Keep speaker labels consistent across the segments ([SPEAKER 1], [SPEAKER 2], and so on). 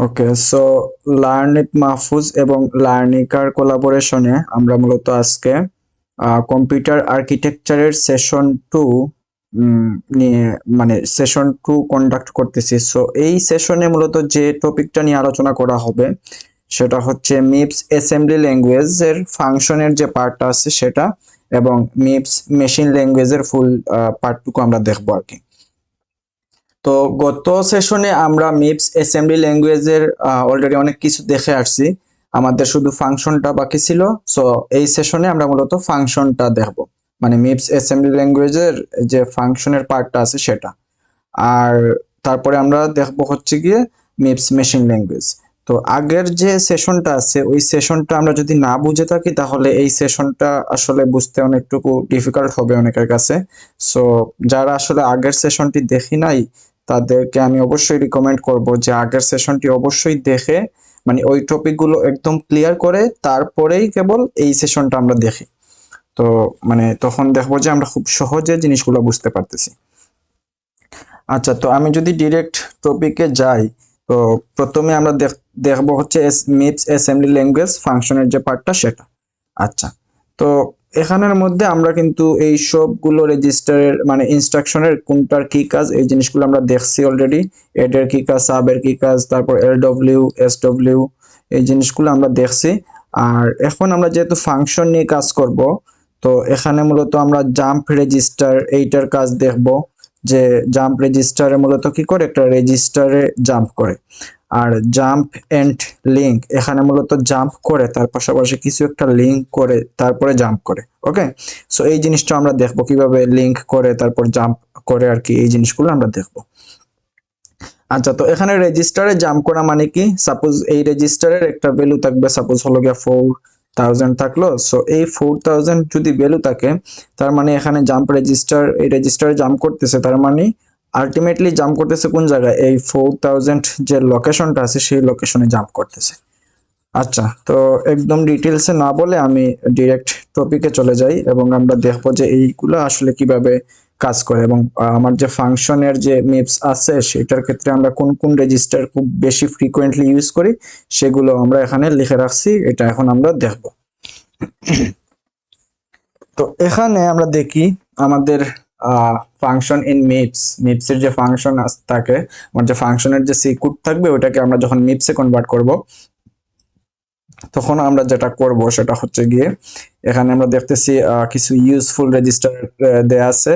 [SPEAKER 1] Okay, so learn with Mahfuz এবং লার্নিকার কোলাবোরেশনে আমরা মূলত আজকে কম্পিউটার আর্কিটেকচারের সেশন 2 নিয়ে মানে সেশন 2 কন্ডাক্ট করতেছি। সো এই সেশনে মূলত যে টপিকটা নিয়ে আলোচনা করা হবে সেটা হচ্ছে মিপস অ্যাসেম্বলি ল্যাঙ্গুয়েজের ফাংশনের যে পার্টটা আছে সেটা, এবং মিপস মেশিন ল্যাঙ্গুয়েজের ফুল পার্টটুকু আমরা দেখবো আর কি। তো গত সেশনে আমরা মিপস অ্যাসেম্বলি ল্যাঙ্গুয়েজের অলরেডি অনেক কিছু দেখে আসছি, আমাদের শুধু ফাংশনটা বাকি ছিল। সো এই সেশনে আমরা মূলত ফাংশনটা দেখব, মানে মিপস অ্যাসেম্বলি ল্যাঙ্গুয়েজের যে ফাংশনের পার্টটা আছে সেটা। আর তারপরে আমরা দেখব হচ্ছে গিয়ে মিপস মেশিন ল্যাঙ্গুয়েজ। তো আগের যে সেশনটা আছে ওই সেশনটা আমরা যদি না বুঝে থাকি তাহলে এই সেশনটা আসলে বুঝতে অনেকটুকু ডিফিকাল্ট হবে অনেকের কাছে। সো যারা আসলে আগের সেশনটি দেখি নাই তাদেরকে আমি অবশ্যই রিকমেন্ড করব যে আগের সেশনটি অবশ্যই দেখে, মানে ওই টপিকগুলো একদম ক্লিয়ার করে তারপরেই কেবল এই সেশনটা আমরা দেখি। তো মানে তখন দেখবো যে আমরা খুব সহজে জিনিসগুলো বুঝতে পারতেছি। আচ্ছা, তো আমি যদি ডিরেক্ট টপিকে যাই, তো প্রথমে আমরা দেখবো হচ্ছে মিপস অ্যাসেম্বলি ল্যাঙ্গুয়েজ ফাংশনের যে পার্টটা সেটা। আচ্ছা, তো এখানের মধ্যে আমরা কিন্তু এই সবগুলো রেজিস্টারের মানে ইনস্ট্রাকশনের কোনটার কি কাজ এই জিনিসগুলো আমরা দেখছি অলরেডি। এড এর কি কাজ, সাব এর কি কাজ, তারপর এলডব্লিউ, এসডব্লিউ, এই জিনিসগুলো আমরা দেখছি। আর এখন আমরা যেহেতু ফাংশন নিয়ে কাজ করব, তো এখানে মূলত আমরা জাম্প রেজিস্টার এইটার কাজ দেখব, যে জাম্প রেজিস্টারে মূলত কি করে, একটা রেজিস্টারে জাম্প করে। আর জাম্প এন্ড লিঙ্ক, এখানে মূলত জাম্প করে তার পাশাপাশি কিছু একটা লিঙ্ক করে তারপরে জাম্প করে। ওকে, সো এই জিনিসটা আমরা দেখবো কিভাবে লিঙ্ক করে তারপর জাম্প করে আর কি, এই জিনিসগুলো আমরা দেখবো। আচ্ছা, তো এখানে রেজিস্টারে জাম্প করা মানে কি, সাপোজ এই রেজিস্টারের একটা ভ্যালু থাকবে, সাপোজ হলো গিয়া 4000 থাকলো। সো এই 4000 যদি ভ্যালু থাকে তার মানে এখানে জাম্প রেজিস্টার এই রেজিস্টারে জাম্প করতেছে, তার মানে আলটিমেটলি জাম্প করতেছে কোন জায়গায়, এই 4000 যে লোকেশনটা আছে সেই লোকেশনে জাম্প করতেছে। আচ্ছা, তো একদম ডিটেলসে না বলে আমি ডিরেক্ট টপিকে চলে যাই এবং আমরা দেখবো যে এইগুলো আসলে কিভাবে কাজ করে, এবং আমার যে ফাংশনের যে মিপস আছে সেটার ক্ষেত্রে আমরা কোন কোন রেজিস্টার খুব বেশি ফ্রিকোয়েন্টলি ইউজ করি সেগুলো আমরা এখানে লিখে রাখছি, এটা এখন আমরা দেখব। তো এখানে আমরা দেখি আমাদের ফাংশন ইন মিপস এর যে ফাংশন থাকে, আমার যে ফাংশনের যে সি কোড থাকবে ওটাকে আমরা যখন মিপসে কনভার্ট করব তখন আমরা যেটা করব সেটা হচ্ছে গিয়ে এখানে আমরা দেখতেছি কিছু ইউজফুল রেজিস্টার দেয়া আছে,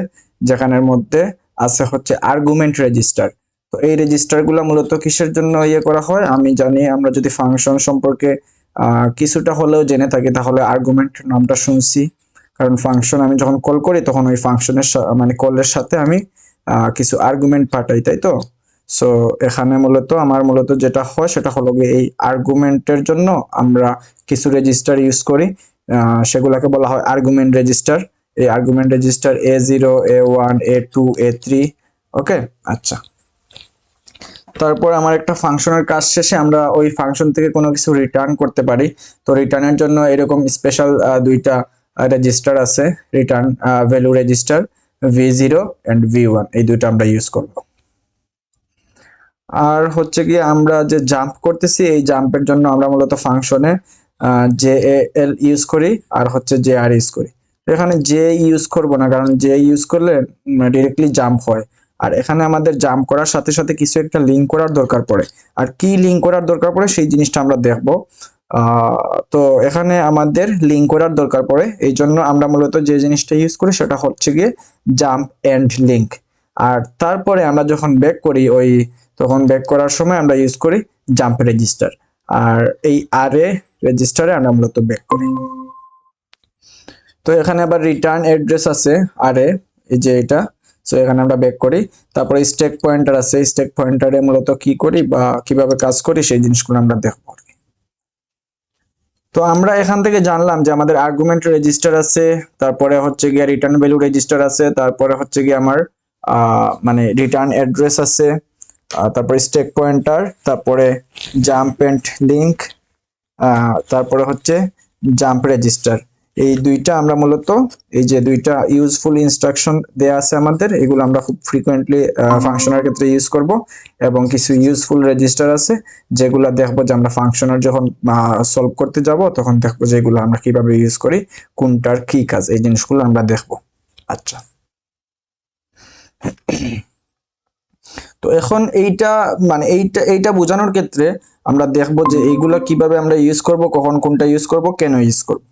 [SPEAKER 1] যেখানের মধ্যে আছে হচ্ছে আর্গুমেন্ট রেজিস্টার। তো এই রেজিস্টারগুলো মূলত কিসের জন্য ইয়ে করা হয় আমি জানি, আমরা যদি ফাংশন সম্পর্কে কিছুটা হলেও জেনে থাকি তাহলে আর্গুমেন্ট নামটা শুনছি, কারণ ফাংশন আমি যখন কল করি তখন ওই ফাংশনের মানে কলের সাথে আমি কিছু আর্গুমেন্ট পাঠাই, তাই তো। সো এখানে মূলত যেটা হয় সেটা হলো গিয়ে এই আর্গুমেন্টের জন্য আমরা কিছু রেজিস্টার ইউজ করি, সেগুলোকে বলা হয় আর্গুমেন্ট রেজিস্টার। এই argument register A0, A1, A2, A3। ওকে, আচ্ছা, তারপর আমার একটা ফাংশনের কাজ শেষে আমরা ওই ফাংশন থেকে কোনো কিছু রিটার্ন করতে পারি। তো রিটার্নের জন্য এরকম স্পেশাল দুইটা রেজিস্টার আছে, return value register V0 and V1, এই দুইটা আমরা ইউজ করব। আর হচ্ছে গিয়ে আমরা যে জাম্প করতেছি এই জাম্পের জন্য আমরা মূলত ফাংশনে JAL ইউজ করি আর হচ্ছে JR ইউজ করি। এখানে যে ইউজ করব না, কারণ যে ইউজ করলে ডিরেক্টলি জাম্প হয়, আর এখানে আমাদের জাম্প করার সাথে সাথে কিছু একটা লিঙ্ক করার দরকার পড়ে। আর কি লিঙ্ক করার দরকার পড়ে সেই জিনিসটা আমরা দেখব। তো এখানে আমাদের লিঙ্ক করার দরকার পড়ে, এই জন্য আমরা মূলত যে জিনিসটা ইউজ করি সেটা হচ্ছে গিয়ে জাম্প এন্ড লিঙ্ক। আর তারপরে আমরা যখন ব্যাক করি তখন ব্যাক করার সময় আমরা ইউজ করি জাম্প রেজিস্টার, আর এই আরএ রেজিস্টারে আমরা মূলত ব্যাক করি। তো এখানে আবার রিটার্ন অ্যাড্রেস আছে আরএ, এই যে এটা। সো এখানে আমরা ব্যাক করি, তারপরে স্ট্যাক পয়েন্টার আছে, স্ট্যাক পয়েন্টারে মূলত কি করি বা কিভাবে কাজ করি সেই জিনিসগুলো আমরা দেখবো। তো আমরা এখান থেকে জানলাম যে আমাদের আর্গুমেন্ট রেজিস্টার আছে, তারপরে হচ্ছে গিয়ে রিটার্ন ভ্যালু রেজিস্টার আছে, তারপরে হচ্ছে গিয়ে আমার মানে রিটার্ন অ্যাড্রেস আছে, তারপরে স্ট্যাক পয়েন্টার, তারপরে জাম্প এন্ড লিংক, তারপরে হচ্ছে জাম্প রেজিস্টার। এই দুইটা আমরা মূলত এই যে দুইটা ইউজফুল ইনস্ট্রাকশন দেয়া আছে আমাদের, এগুলো আমরা খুব ফ্রিকোয়েন্টলি ফাংশনের ক্ষেত্রে ইউজ করব। এবং কিছু ইউজফুল রেজিস্টার আছে যেগুলো দেখবো যে আমরা ফাংশনের যখন সলভ করতে যাব তখন দেখবো যে এগুলো আমরা কিভাবে ইউজ করি, কোনটার কি কাজ, এই জিনিসগুলো আমরা দেখবো। আচ্ছা, তো এখন এইটা মানে এইটা বোঝানোর ক্ষেত্রে আমরা দেখবো যে এইগুলা কিভাবে আমরা ইউজ করব, কখন কোনটা ইউজ করব, কেন ইউজ করব।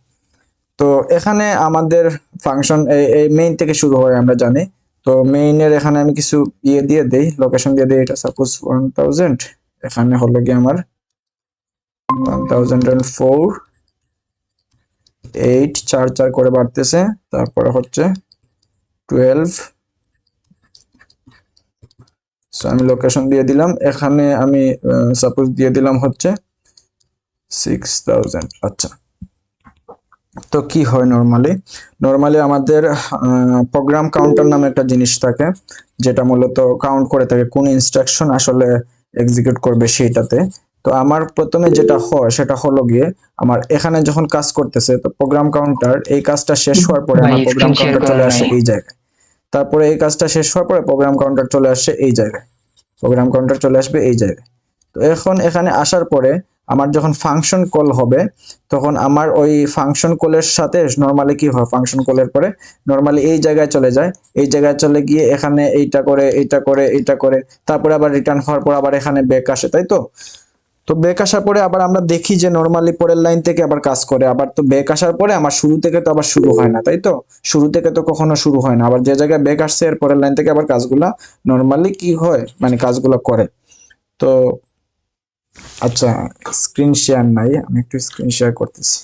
[SPEAKER 1] তো এখানে আমাদের ফাংশন এই মেইন থেকে শুরু হয় আমরা জানি। তো মেইনের এখানে আমি কিছু ইয়ে দিয়ে দেই, লোকেশন দিয়ে দেই। এটা সাপোজ 1000, এখানে হলো কি আমার 1004, 8 4 4 করে বাড়তেছে, তারপরে হচ্ছে 12। সো আমি লোকেশন দিয়ে দিলাম, এখানে আমি সাপোজ দিয়ে দিলাম হচ্ছে 6000। আচ্ছা, তো কি হয় নরমালি আমাদের প্রোগ্রাম কাউন্টার নামে একটা জিনিস থাকে, যেটা মূলত কাউন্ট করে থাকে কোন ইনস্ট্রাকশন আসলে এক্সিকিউট করবে সেইটাতে। তো আমার প্রথমে যেটা হয় সেটা হলো গিয়ে আমার এখানে যখন কাজ করতেছে, তো প্রোগ্রাম কাউন্টার এই কাজটা শেষ হওয়ার পরে
[SPEAKER 2] ভাই
[SPEAKER 1] আমার প্রোগ্রাম
[SPEAKER 2] স্ক্রিন শেয়ার
[SPEAKER 1] কাউন্টার
[SPEAKER 2] করেন
[SPEAKER 1] চলে
[SPEAKER 2] নাই।
[SPEAKER 1] আসে এই জায়গায়। তারপরে এই কাজটা শেষ হওয়ার পরে প্রোগ্রাম কাউন্টার চলে আসে এই জায়গায়, প্রোগ্রাম কাউন্টার চলে আসবে এই জায়গায়। তো এখন এখানে আসার পরে আমার যখন ফাংশন কল হবে, তখন আমার ওই ফাংশন কলের সাথে নরমালি কি হয়, ফাংশন কলের পরে নরমালি এই জায়গায় চলে যায়, এই জায়গায় চলে গিয়ে এখানে এইটা করে এইটা করে এইটা করে, তারপরে আবার রিটার্ন হওয়ার পর আবার এখানে ব্যাক আসে, তাই তো। তো ব্যাক আসার পরে আবার আমরা দেখি যে নরমালি পরের লাইন থেকে আবার কাজ করে, আবার তো ব্যাক আসার পরে আমার শুরু থেকে তো আবার শুরু হয় না, তাই তো। শুরু থেকে তো কখনো শুরু হয় না, আবার যে জায়গায় ব্যাক আসছে এর পরের লাইন থেকে আবার কাজগুলা নরমালি কি হয়, মানে কাজগুলো করে। তো আচ্ছা, স্ক্রিন শেয়ার নাই, আমি একটু স্ক্রিন শেয়ার করতেছি।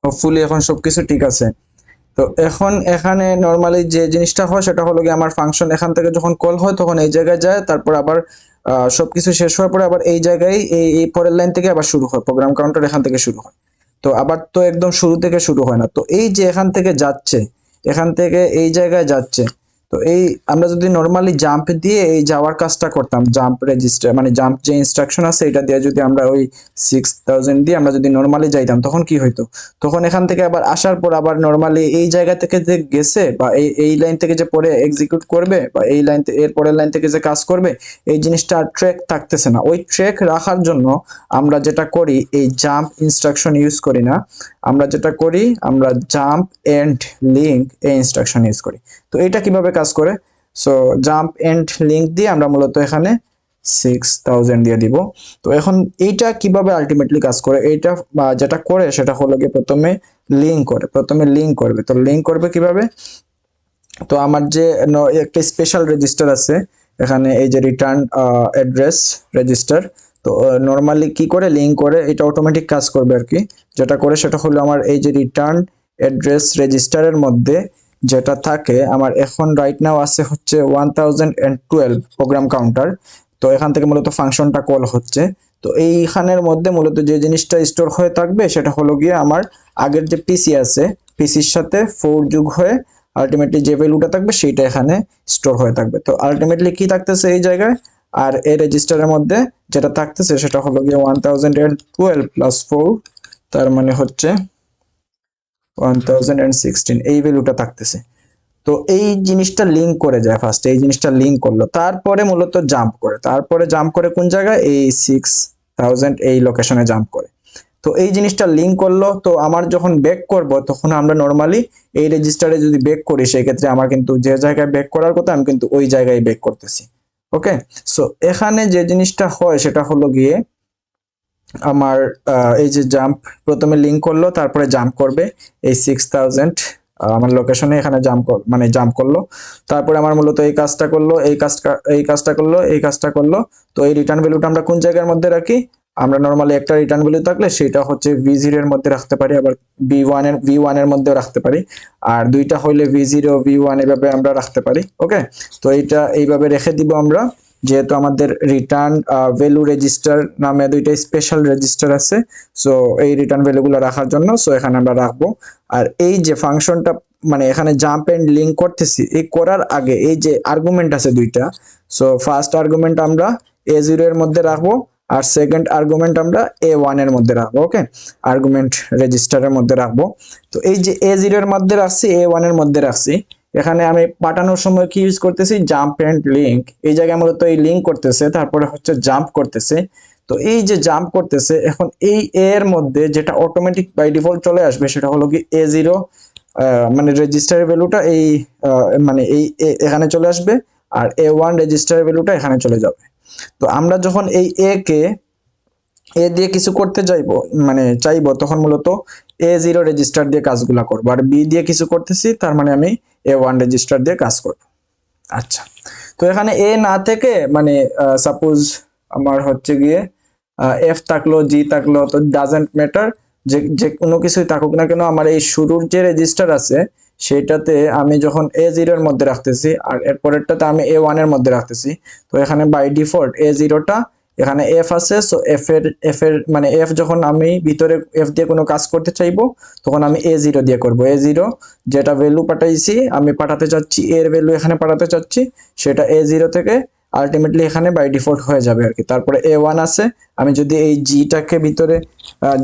[SPEAKER 1] হোপফুলি এখন সবকিছু ঠিক আছে। তো এখন এখানে নরমালি যে জিনিসটা হয় সেটা হলো কি, আমার ফাংশন এখান থেকে যখন কল হয় তখন এই জায়গায় যায়, তারপর আবার সবকিছু শেষ হওয়ার পরে আবার এই জায়গায় এই পরের লাইন থেকে আবার শুরু হয়, প্রোগ্রাম কাউন্টার এখান থেকে শুরু হয়। তো আবার তো একদম শুরু থেকে শুরু হয় না, তো এই যে এখান থেকে যাচ্ছে, এখান থেকে এই জায়গায় যাচ্ছে। তো এই আমরা যদি নরমালি জাম্প দিয়ে এই যাওয়ার কাজটা করতাম, জাম্প রেজিস্টার মানে জাম্প যে ইনস্ট্রাকশন আছে এটা দিয়ে যদি আমরা ওই 6000 দিয়ে আমরা যদি নরমালি যাইতাম, তখন কি হইতো, তখন এখান থেকে আবার আসার পর আবার নরমালি এই জায়গা থেকে যে গেছে বা এই লাইন থেকে যে পরে এক্সিকিউট করবে বা এই লাইন এর পরের লাইন থেকে যে কাজ করবে, এই জিনিসটা আর ট্র্যাক থাকতেছে না। ওই ট্র্যাক রাখার জন্য আমরা যেটা করি, এই জাম্প ইনস্ট্রাকশন ইউজ করি না, আমরা যেটা করি আমরা জাম্প এন্ড লিঙ্ক এই ইনস্ট্রাকশন ইউজ করি। তো এটা কিভাবে কাজ করে, সো জাম্প এন্ড লিঙ্ক দিয়ে আমরা মূলত এখানে 6000 দিয়ে দিব। তো এখন এইটা কিভাবে আলটিমেটলি কাজ করে, এইটা যেটা করে সেটা হলো গিয়ে প্রথমে লিঙ্ক করে, প্রথমে লিঙ্ক করবে। তো লিঙ্ক করবে কিভাবে, তো আমার যে একটা স্পেশাল রেজিস্টার আছে এখানে, এই যে রিটার্ন অ্যাড্রেস রেজিস্টার। তো নরমালি কি করে লিঙ্ক করে, এটা অটোমেটিক কাজ করবে আর কি। যেটা করে সেটা হলো আমার এই যে রিটার্ন অ্যাড্রেস রেজিস্টারের মধ্যে যেটা থাকে আমার এখন রাইট নাও আছে হচ্ছে 1012 প্রোগ্রাম কাউন্টার। তো এখান থেকে মূলত ফাংশনটা কল হচ্ছে। তো এইখানের মধ্যে মূলত যে জিনিসটা স্টোর হয়ে থাকবে সেটা হলো গিয়ে আমার আগের যে পিসি আছে, পিসির সাথে 4 যোগ হয়ে আলটিমেটলি যে ভ্যালুটা থাকবে সেইটা এখানে স্টোর হয়ে থাকবে। তো আলটিমেটলি কি থাকতেছে এই জায়গায়, আর এই রেজিস্টারের মধ্যে যেটা থাকতেছে সেটা হলো গিয়ে 1012 প্লাস 4, তার মানে হচ্ছে 1016, এই ভ্যালুটা থাকতেছে। তো এই জিনিসটা লিঙ্ক করে যায়, ফার্স্ট এই জিনিসটা লিঙ্ক করলো, তারপরে মূলত জাম্প করে, তারপরে জাম্প করে কোন জায়গায়, এই 6000 এই লোকেশনে জাম্প করে। তো এই জিনিসটা লিঙ্ক করলো। তো আমার যখন ব্যাক করব তখন আমরা নরমালি এই রেজিস্টারে যদি ব্যাক করি, সেই ক্ষেত্রে আমার কিন্তু যে জায়গায় ব্যাক করার কথা আমি কিন্তু ওই জায়গায় ব্যাক করতেছি। ওকে, সো এখানে যে জিনিসটা হয় সেটা হলো গিয়ে আমার এই যে জাম্প প্রথমে লিঙ্ক করলো, তারপরে জাম্প করবে এই 6000 আমার লোকেশনে এখানে জাম্প মানে জাম্প করলো, তারপরে আমার মূলত এই কাজটা করলো, এই কাজটা করলো, এই কাজটা করলো। তো এই রিটার্ন ভ্যালুটা আমরা কোন জায়গার মধ্যে রাখি, আমরা নরমালি একটা রিটার্ন ভ্যালু থাকলে সেটা হচ্ছে v0 এর মধ্যে রাখতে পারি, আবার v1 এর মধ্যেও রাখতে পারি, আর দুইটা হইলে v0 v1 এভাবে আমরা রাখতে পারি। ওকে, তো এটা এইভাবে রেখে দিব আমরা, যেহেতু আমাদের রিটার্ন ভ্যালু রেজিস্টার নামে দুইটা স্পেশাল রেজিস্টার আছে, সো এই রিটার্ন ভ্যালুগুলো রাখার জন্য সো এখানে আমরা রাখবো। আর এই যে ফাংশনটা মানে এখানে জাম্প এন্ড লিঙ্ক করতেছি, এই করার আগে এই যে আর্গুমেন্ট আছে দুইটা, সো ফার্স্ট আর্গুমেন্ট আমরা a0 এর মধ্যে রাখবো, আর সেকেন্ড আর্গুমেন্ট আমরা a1 এর মধ্যে রাখবো। ওকে, আর্গুমেন্ট রেজিস্টারের মধ্যে রাখবো। তো এই যে a0 এর মধ্যে রাখছি, a1 এর মধ্যে রাখছি, এখানে আমি পাঠানোর সময় কি ইউজ করতেছি, জাম্প এন্ড লিঙ্ক। এই জায়গায় মূলত এই লিঙ্ক করতেছে, তারপরে হচ্ছে জাম্প করতেছে। তো এই যে জাম্প করতেছে, এখন এই এর মধ্যে যেটা অটোমেটিক বাই ডিফল্ট চলে আসবে সেটা হলো কি a0, মানে রেজিস্টারের ভ্যালুটা এই মানে এই এখানে চলে আসবে, আর a1 রেজিস্টারের ভ্যালুটা এখানে চলে যাবে। তো আমরা যখন এই এ দিয়ে কিছু করতে যাইবো মানে চাইবো, তখন মূলত a0 রেজিস্টার দিয়ে কাজগুলা করবো, আর বি দিয়ে কিছু করতেছি তার মানে আমি a1 রেজিস্টার দিয়ে কাজ করব। আচ্ছা, তো এখানে এ না থেকে মানে সাপোজ আমার হচ্ছে গিয়ে এফ থাকলো, জি থাকলো, তো ডাজেন্ট ম্যাটার, যে যে কোনো কিছুই থাকুক না কেন, আমার এই শুরুর যে রেজিস্টার আছে সেটাতে আমি যখন a0 এর মধ্যে রাখতেছি আর এরপরেরটাতে আমি a1 এর মধ্যে রাখতেছি, তো এখানে বাই ডিফল্ট a0টা এখানে এফ আছে, সো এফ এর মানে এফ যখন আমি ভিতরে এফ দিয়ে কোনো কাজ করতে চাইবো তখন আমি a0 দিয়ে করব। a0 যেটা ভ্যালু পাঠাইছি, আমি পাঠাতে চাচ্ছি এর ভ্যালু এখানে পাঠাতে চাচ্ছি, সেটা a0 থেকে আলটিমেটলি এখানে বাই ডিফল্ট হয়ে যাবে আর কি। তারপরে a1 আছে, আমি যদি এই জিটাকে ভিতরে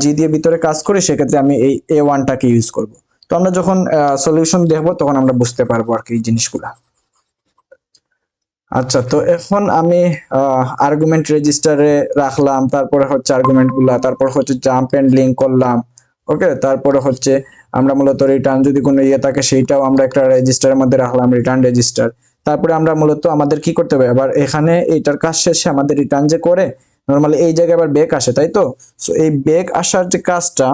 [SPEAKER 1] জি দিয়ে ভিতরে কাজ করি সেক্ষেত্রে আমি এই a1টাকে ইউজ করব। তো আমরা যখন সলিউশন দেখবো তখন আমরা বুঝতে পারবো আর কি এই জিনিসগুলা। আচ্ছা, তো এখন আমি আর্গুমেন্ট রেজিস্টারে রাখলাম, তারপরে হচ্ছে আর্গুমেন্ট গুলা, তারপর হচ্ছে জাম্প এন্ড লিঙ্ক করলাম। ওকে, তারপরে হচ্ছে আমরা মূলত রিটার্ন যদি কোনো ইয়ে থাকে সেইটাও আমরা একটা রেজিস্টারের মধ্যে রাখলাম, রিটার্ন রেজিস্টার। তারপরে আমরা মূলত আমাদের কি করতে হবে, আবার এখানে এইটার কাজ শেষে আমাদের রিটার্ন যে করে নরমালি এই জায়গায় আবার ব্যাক আসে, তাই তো? সো এই ব্যাক আসার যে কাজটা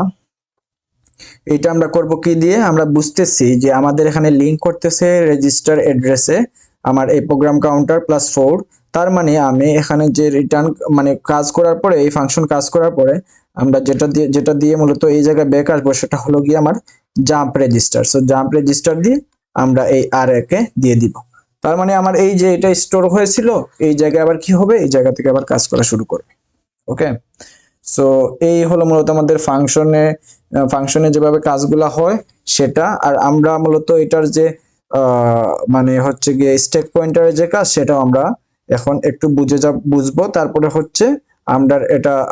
[SPEAKER 1] এটা আমরা করব কি দিয়ে, আমরা বুঝতেছি যে আমাদের এখানে লিংক করতেছে রেজিস্টার অ্যাড্রেসে আমার এই প্রোগ্রাম কাউন্টার প্লাস 4, তার মানে আমি এখানে যে রিটার্ন মানে কাজ করার পরে এই ফাংশন কাজ করার পরে আমরা যেটা দিয়ে মূলত এই জায়গায় ব্যাক আসবো সেটা হলো গিয়ে আমার jump register. So jump register দিয়ে আমরা এই আর কে দিয়ে দিব, তার মানে আমার এই যে এটা স্টোর হয়েছিল এই জায়গায় আবার কি হবে, এই জায়গা থেকে আবার কাজ করা শুরু করবে। ওকে, সো এই হলো মূলত আমাদের ফাংশনে যেভাবে কাজগুলা হয় সেটা। আর আমরা মূলত এটার যে মানে হচ্ছে গিয়ে স্ট্যাক পয়েন্টারের যে কাজ সেটাও আমরা এখন একটু বুঝবো, তারপরে হচ্ছে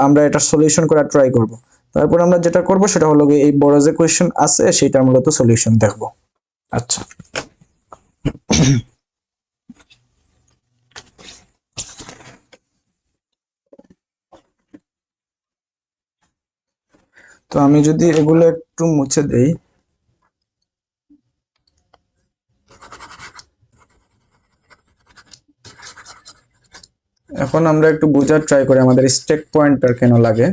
[SPEAKER 1] আমরা এটা সলিউশন করার ট্রাই করব। তারপর আমরা যেটা করব সেটা হলো গিয়ে এই বড় যে কোয়েশ্চেন আছে সেটার মূলত সলিউশন দেখব। আচ্ছা, তো আমি যদি এগুলো একটু মুছে দেই, এখন আমরা একটু বোঝার ট্রাই করি আমাদের স্ট্যাক পয়েন্টার কেন লাগে।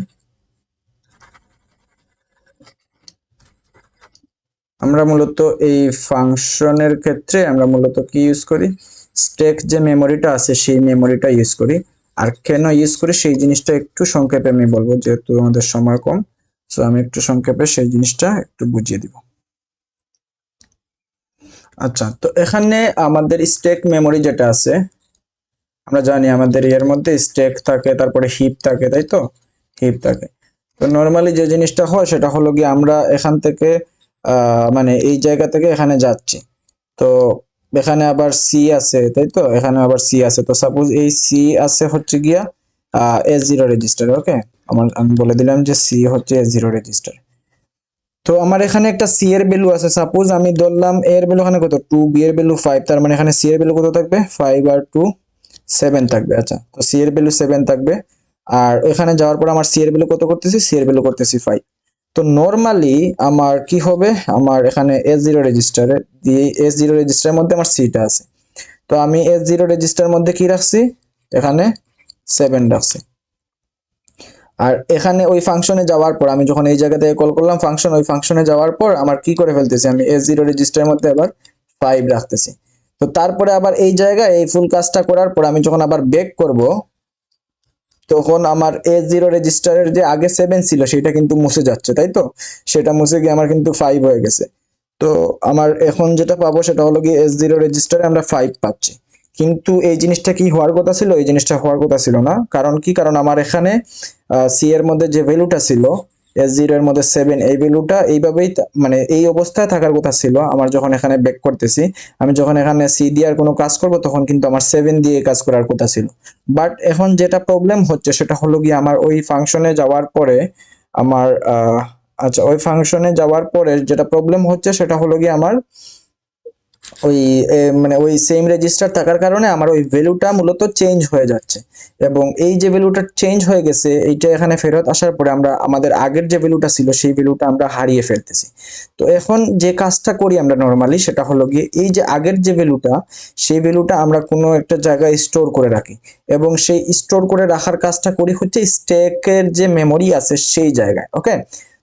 [SPEAKER 1] আমরা মূলত এই ফাংশনের ক্ষেত্রে আমরা মূলত কি ইউজ করি, স্ট্যাক যে মেমোরিটা আছে সেই মেমোরিটা ইউজ করি। আর কেন ইউজ করি সেই জিনিসটা একটু সংক্ষেপে আমি বলবো, যেহেতু আমাদের সময় কম, সো আমি একটু সংক্ষেপে সেই জিনিসটা একটু বুঝিয়ে দিব। আচ্ছা, তো এখানে আমাদের স্ট্যাক মেমোরি যেটা আছে, আমরা জানি আমাদের এর মধ্যে স্ট্যাক থাকে, তারপরে হিপ থাকে, তাই তো? হিপ থাকে। তো নর্মালি যে জিনিসটা হয় সেটা হলো কি আমরা এখান থেকে মানে এই জায়গা থেকে এখানে যাচ্ছি, তো এখানে আবার সি আছে, তাই তো? এখানে আবার সি আছে, তো সাপোজ এই সি আছে হচ্ছে গিয়া S0 রেজিস্টার। ওকে, আমি বলে দিলাম যে সি হচ্ছে S0 রেজিস্টার। তো আমার এখানে একটা সি এর ভ্যালু আছে, সাপোজ আমি ধরলাম এর ভ্যালু এখানে কত 2, বি এর ভ্যালু 5, তার মানে এখানে সি এর ভ্যালু কত থাকবে 5 আর 2 7 থাকবে। আচ্ছা, তো সি এর ভ্যালু 7 থাকবে, আর এখানে যাওয়ার পর আমার সি এর ভ্যালু কত করতেছি, সি এর ভ্যালু করতেছি 5। তো নরমালি আমার কি হবে, আমার এখানে S0 রেজিস্টারে দিয়ে S0 রেজিস্টারের মধ্যে আমার সিটা আছে, তো আমি S0 রেজিস্টারের মধ্যে কি রাখছি, এখানে 7 রাখছি। আর এখানে ওই ফাংশনে যাওয়ার পর আমি যখন এই জায়গা থেকে কল করলাম ফাংশন, ওই ফাংশনে যাওয়ার পর আমার কি করে ফেলতেছি, আমি S0 রেজিস্টারের মধ্যে আবার 5 রাখতেছি। তো তারপরে আবার এই জায়গায় এই ফুল কাজটা করার পর আমি যখন আবার ব্যাক করব, তখন আমার A0 রেজিস্টারের যে আগে 7 ছিল সেটা কিন্তু মুছে যাচ্ছে, তাই তো? সেটা মুছে গিয়ে আমার কিন্তু 5 হয়ে গেছে। তো আমার এখন যেটা পাবো সেটা হলো কি S0 রেজিস্টারে আমরা 5 পাচ্ছি। কিন্তু এই জিনিসটা কি হওয়ার কথা ছিল? এই জিনিসটা হওয়ার কথা ছিল না। কারণ কি? কারণ আমার এখানে সি এর মধ্যে যে ভ্যালুটা ছিল S0 এর মধ্যে 7, এই ভ্যালুটা এইভাবেই মানে এই অবস্থায় থাকার কথা ছিল। আমার যখন এখানে ব্যাক করতেছি, আমি যখন এখানে সি দিয়ে আর কোনো কাজ করব তখন কিন্তু আমার 7 দিয়ে কাজ করার কথা ছিল। বাট এখন যেটা প্রবলেম হচ্ছে সেটা হলো গিয়ে আমার ওই ফাংশনে যাওয়ার পরে আমার আচ্ছা, ওই ফাংশনে যাওয়ার পরে যেটা প্রবলেম হচ্ছে সেটা হলো গিয়ে আমার ওই মানে ওই সেম রেজিস্টার থাকার কারণে আমার ওই ভ্যালুটা মূলত চেঞ্জ হয়ে যাচ্ছে, এবং এই যে ভ্যালুটা চেঞ্জ হয়ে গেছে এইটা এখানে ফেরত আসার পরে আমরা আমাদের আগের যে ভ্যালুটা ছিল সেই ভ্যালুটা আমরা হারিয়ে ফেলতেছি। তো এখন যে কাজটা করি আমরা নর্মালি সেটা হলো গিয়ে এই যে আগের যে ভ্যালুটা, সেই ভ্যালুটা আমরা কোনো একটা জায়গায় স্টোর করে রাখি, এবং সেই স্টোর করে রাখার কাজটা করি হচ্ছে স্ট্যাকের যে মেমোরি আছে সেই জায়গায়। ওকে,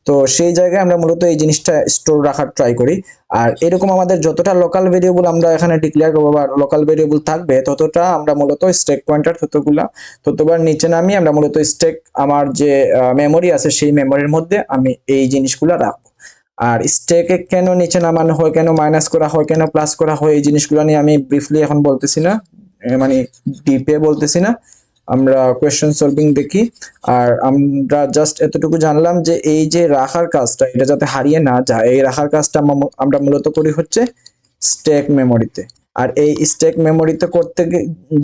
[SPEAKER 1] তো সেই জায়গায় আমরা মূলত এই জিনিসটা স্টোর রাখার ট্রাই করি। আর এরকম আমাদের যতটা লোকাল ভেরিয়েবল আমরা এখানে ডিক্লেয়ার করবো বা লোকাল ভেরিয়েবল থাকবে ততটা আমরা মূলত স্ট্যাক পয়েন্টার ততবার নিচে নামিয়ে আমরা মূলত স্ট্যাক আমার যে মেমোরি আছে সেই মেমোরির মধ্যে আমি এই জিনিসগুলো রাখবো। আর স্ট্যাকে কেন নিচে নামানো হয়, কেন মাইনাস করা হয়, কেন প্লাস করা হয়, এই জিনিসগুলো নিয়ে আমি ব্রিফলি এখন বলতেছি না, মানে ডিপে বলতেছি না। আমরা কোয়েশ্চেন সলভিং দেখি। আর আমরা জাস্ট এতটুকু জানলাম যে এই যে রাখার কাজটা এটা যাতে হারিয়ে না যায়, এই রাখার কাজটা আমরা মূলত করি হচ্ছে স্ট্যাক মেমোরিতে। আর এই স্ট্যাক মেমোরিতে করতে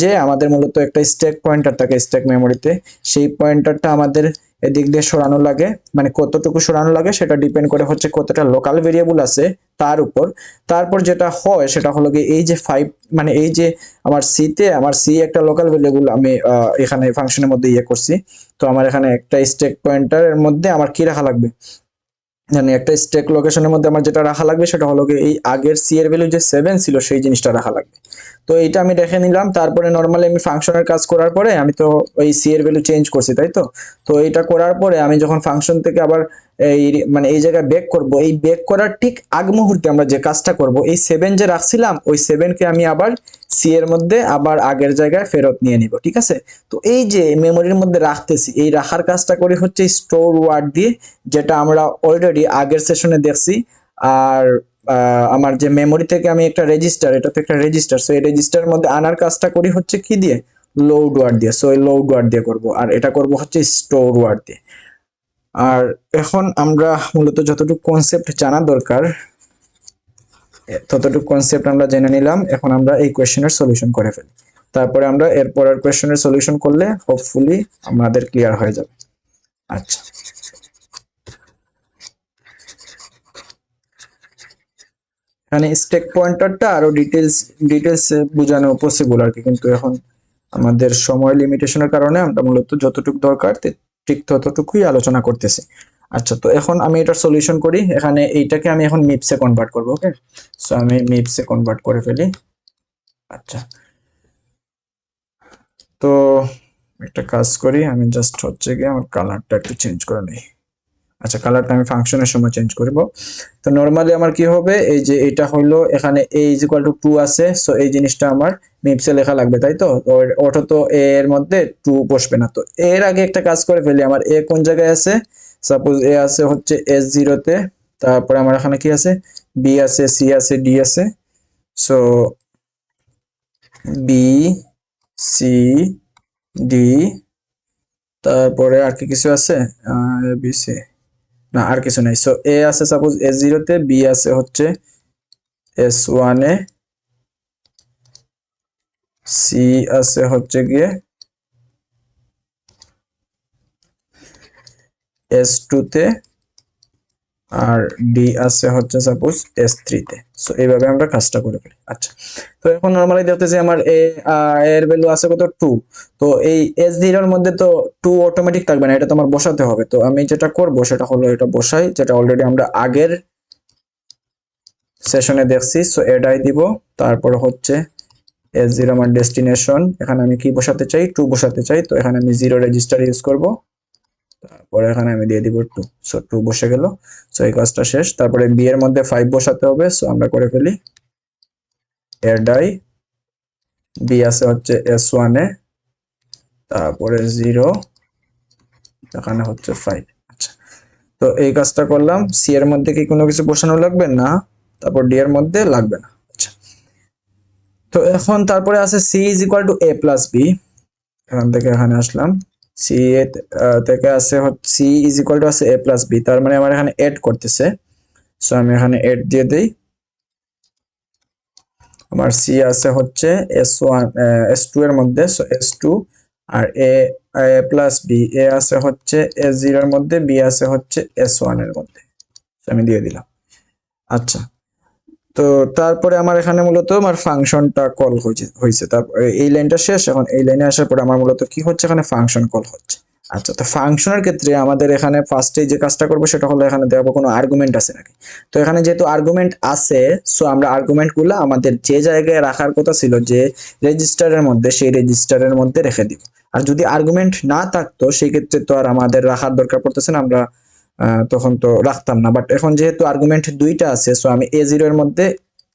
[SPEAKER 1] যে আমাদের মূলত একটা স্ট্যাক পয়েন্টার থাকে স্ট্যাক মেমোরিতে, সেই পয়েন্টারটা আমাদের এদিক দিয়ে সরানো লাগে। মানে কতটুকু সরানো লাগে সেটা ডিপেন্ড করে হচ্ছে কতটা লোকাল ভেরিয়েবল আছে তার উপর। তারপর যেটা হয় সেটা হলো গিয়ে এই যে 5, মানে এই যে আমার সি একটা লোকাল ভেরিয়েবল আমি এখানে ফাংশনের মধ্যে ইয়ে করছি। তো আমার এখানে একটা স্ট্যাক পয়েন্টারের মধ্যে আমার কি রাখা লাগবে, মানে একটা স্ট্যাক লোকেশনের মধ্যে আমার যেটা রাখা লাগবে সেটা হলো এই আগের সি এর ভ্যালু যে 7 ছিল সেই জিনিসটা রাখা লাগবে। তো এইটা আমি দেখে নিলাম। তারপরে নর্মালি আমি ফাংশনের কাজ করার পরে আমি তো ওই সি এর ভ্যালু চেঞ্জ করছি, তাই তো? তো এইটা করার পরে আমি যখন ফাংশন থেকে আবার এই মানে এই জায়গায় ব্যাক করব, এই ব্যাক করার ঠিক আগ মুহূর্তে আমরা যে কাজটা করব, এই 7 যে রাখছিলাম ওই 7 কে আমি আবার সি এর মধ্যে আবার আগের জায়গায় ফেরত নিয়ে নিব, ঠিক আছে? তো এই যে মেমোরির মধ্যে রাখতেছি, এই রাখার কাজটা করি হচ্ছে স্টোর ওয়ার্ড দিয়ে, যেটা আমরা অলরেডি আগের সেশনে দেখছি। আর আমার যে মেমোরি থেকে আমি একটা রেজিস্টার, এটা তো একটা রেজিস্টার, সো এই রেজিস্টারের মধ্যে আনার কাজটা করি হচ্ছে কি দিয়ে, লোড ওয়ার্ড দিয়ে। সো এই লোড ওয়ার্ড দিয়ে করব, আর এটা করব হচ্ছে স্টোর ওয়ার্ড দিয়ে। আর এখন আমরা মূলত যতটুকু কনসেপ্ট জানা দরকার ততটুকু কনসেপ্ট আমরা জেনে নিলাম। এখন আমরা এই কোয়েশ্চেনের সলিউশন করে ফেলি, তারপরে আমরা এর পরের কোয়েশ্চেনের সলিউশন করলে হোপফুলি আমাদের ক্লিয়ার হয়ে যাবে। আচ্ছা, এখানে স্ট্যাক পয়েন্টারটা আরো ডিটেলস বোঝানো পসিবল আর কি, কিন্তু এখন আমাদের সময় লিমিটেশনের কারণে আমরা মূলত যতটুকু দরকার ঠিক ততটুকুই আলোচনা করতেছি। আচ্ছা, তো এখন আমি এটার সলিউশন করি। এখানে এইটাকে আমি এখন মিপসে কনভার্ট করব। ওকে, সো আমি মিপসে কনভার্ট করে ফেলি। আচ্ছা, তো একটা কাজ করি, আমি জাস্ট হচ্ছে গিয়ে আমার কালারটা একটু চেঞ্জ করে নিই। আচ্ছা, কালারটা আমি ফাংশনের সময় চেঞ্জ করব। তো নরমালি আমার কি হবে, এই যে এটা হলো এখানে a ইজ ইকুয়াল টু 2 আছে, সো এই জিনিসটা আমার মিপসে লেখা লাগবে, তাই তো? ওটা তো a এর মধ্যে 2 বসবে না। তো এর আগে একটা কাজ করে ফেলি, আমার a কোন জায়গায় আছে? সাপোজ a আছে হচ্ছে S0 তে, তারপরে আমার এখানে কি আছে, b আছে, c আছে, d আছে। সো b, c, d, তারপরে আর কি কিছু আছে? b, c, না আর কিছু নাই। সো এ আছে সাপোজ S0 তে, বি আছে হচ্ছে S1 এ, সি আছে হচ্ছে গিয়ে S2 তে, আর ডি আছে হচ্ছে সাপোজ S3 তে। সো এইভাবে আমরা কাজটা করে ফেলি। আচ্ছা, তো এখন নরমালি দেখতেছি আমার এর ভ্যালু আছে কত, 2। তো এই S0 এর মধ্যে তো 2 অটোমেটিক থাকবে না, এটা তোমার বসাতে হবে। তো আমি যেটা করব সেটা হলো এটা বসাই, যেটা অলরেডি আমরা আগের সেশনে দেখছি। সো এটাই দিব, তারপর হচ্ছে S0 আমার ডেস্টিনেশন, এখানে আমি কি বসাতে চাই, 2 বসাতে চাই। তো এখানে আমি 0 রেজিস্টার ইউজ করব, তারপরে এখানে আমি দিয়ে দিব 2। সো 2 বসে গেল। সো এই কাজটা শেষ। তারপরে বি এর মধ্যে 5 বসাতে হবে, সো আমরা করে ফেলি। এর ডাই বি আছে হচ্ছে S1 এ, তারপরে 0, এখানে হচ্ছে 5। আচ্ছা, তো এই কাজটা করলাম। সি এর মধ্যে কি কোনো কিছু বসানো লাগবে না, তারপর ডি এর মধ্যে লাগবে না। আচ্ছা, তো এখন তারপরে আছে C is equal to A plus B. এখান থেকে এখানে আসলাম, সি এ থেকে আছে সি ইজ ইকুয়াল টু আছে এ প্লাস বি, তার মানে আমার এখানে এড করতেছে। সো আমি এখানে এড দিয়ে দেই। আমার সি আছে হচ্ছে S1 S2 এর মধ্যে, সো S2, আর এ প্লাস বি, এ আছে হচ্ছে S0 এর মধ্যে, বি আছে হচ্ছে S1 এর মধ্যে। আমি দিয়ে দিলাম। আচ্ছা, তো তারপরে আমার এখানে মূলত আমার ফাংশনটা কল হয়েছে। তারপর এই লাইনটা শেষ। এখন এই লাইনে আসার পরে আমার মূলত কি হচ্ছে, এখানে ফাংশন কল হচ্ছে। আচ্ছা, তো ফাংশনের ক্ষেত্রে আমাদের এখানে ফার্স্টে যে কাজটা করবো সেটা হলো এখানে দেখবো কোনো আর্গুমেন্ট আছে নাকি। তো এখানে যেহেতু আর্গুমেন্ট আছে, সো আমরা আর্গুমেন্ট গুলো আমাদের যে জায়গায় রাখার কথা ছিল, যে রেজিস্টারের মধ্যে, সেই রেজিস্টারের মধ্যে রেখে দিব। আর যদি আর্গুমেন্ট না থাকতো সেই ক্ষেত্রে তো আর আমাদের রাখার দরকার পড়তেছে না, আমরা তখন তো রাখতাম না। বাট এখন যেহেতু আর্গুমেন্ট দুইটা আছে, সো আমি A0 এর মধ্যে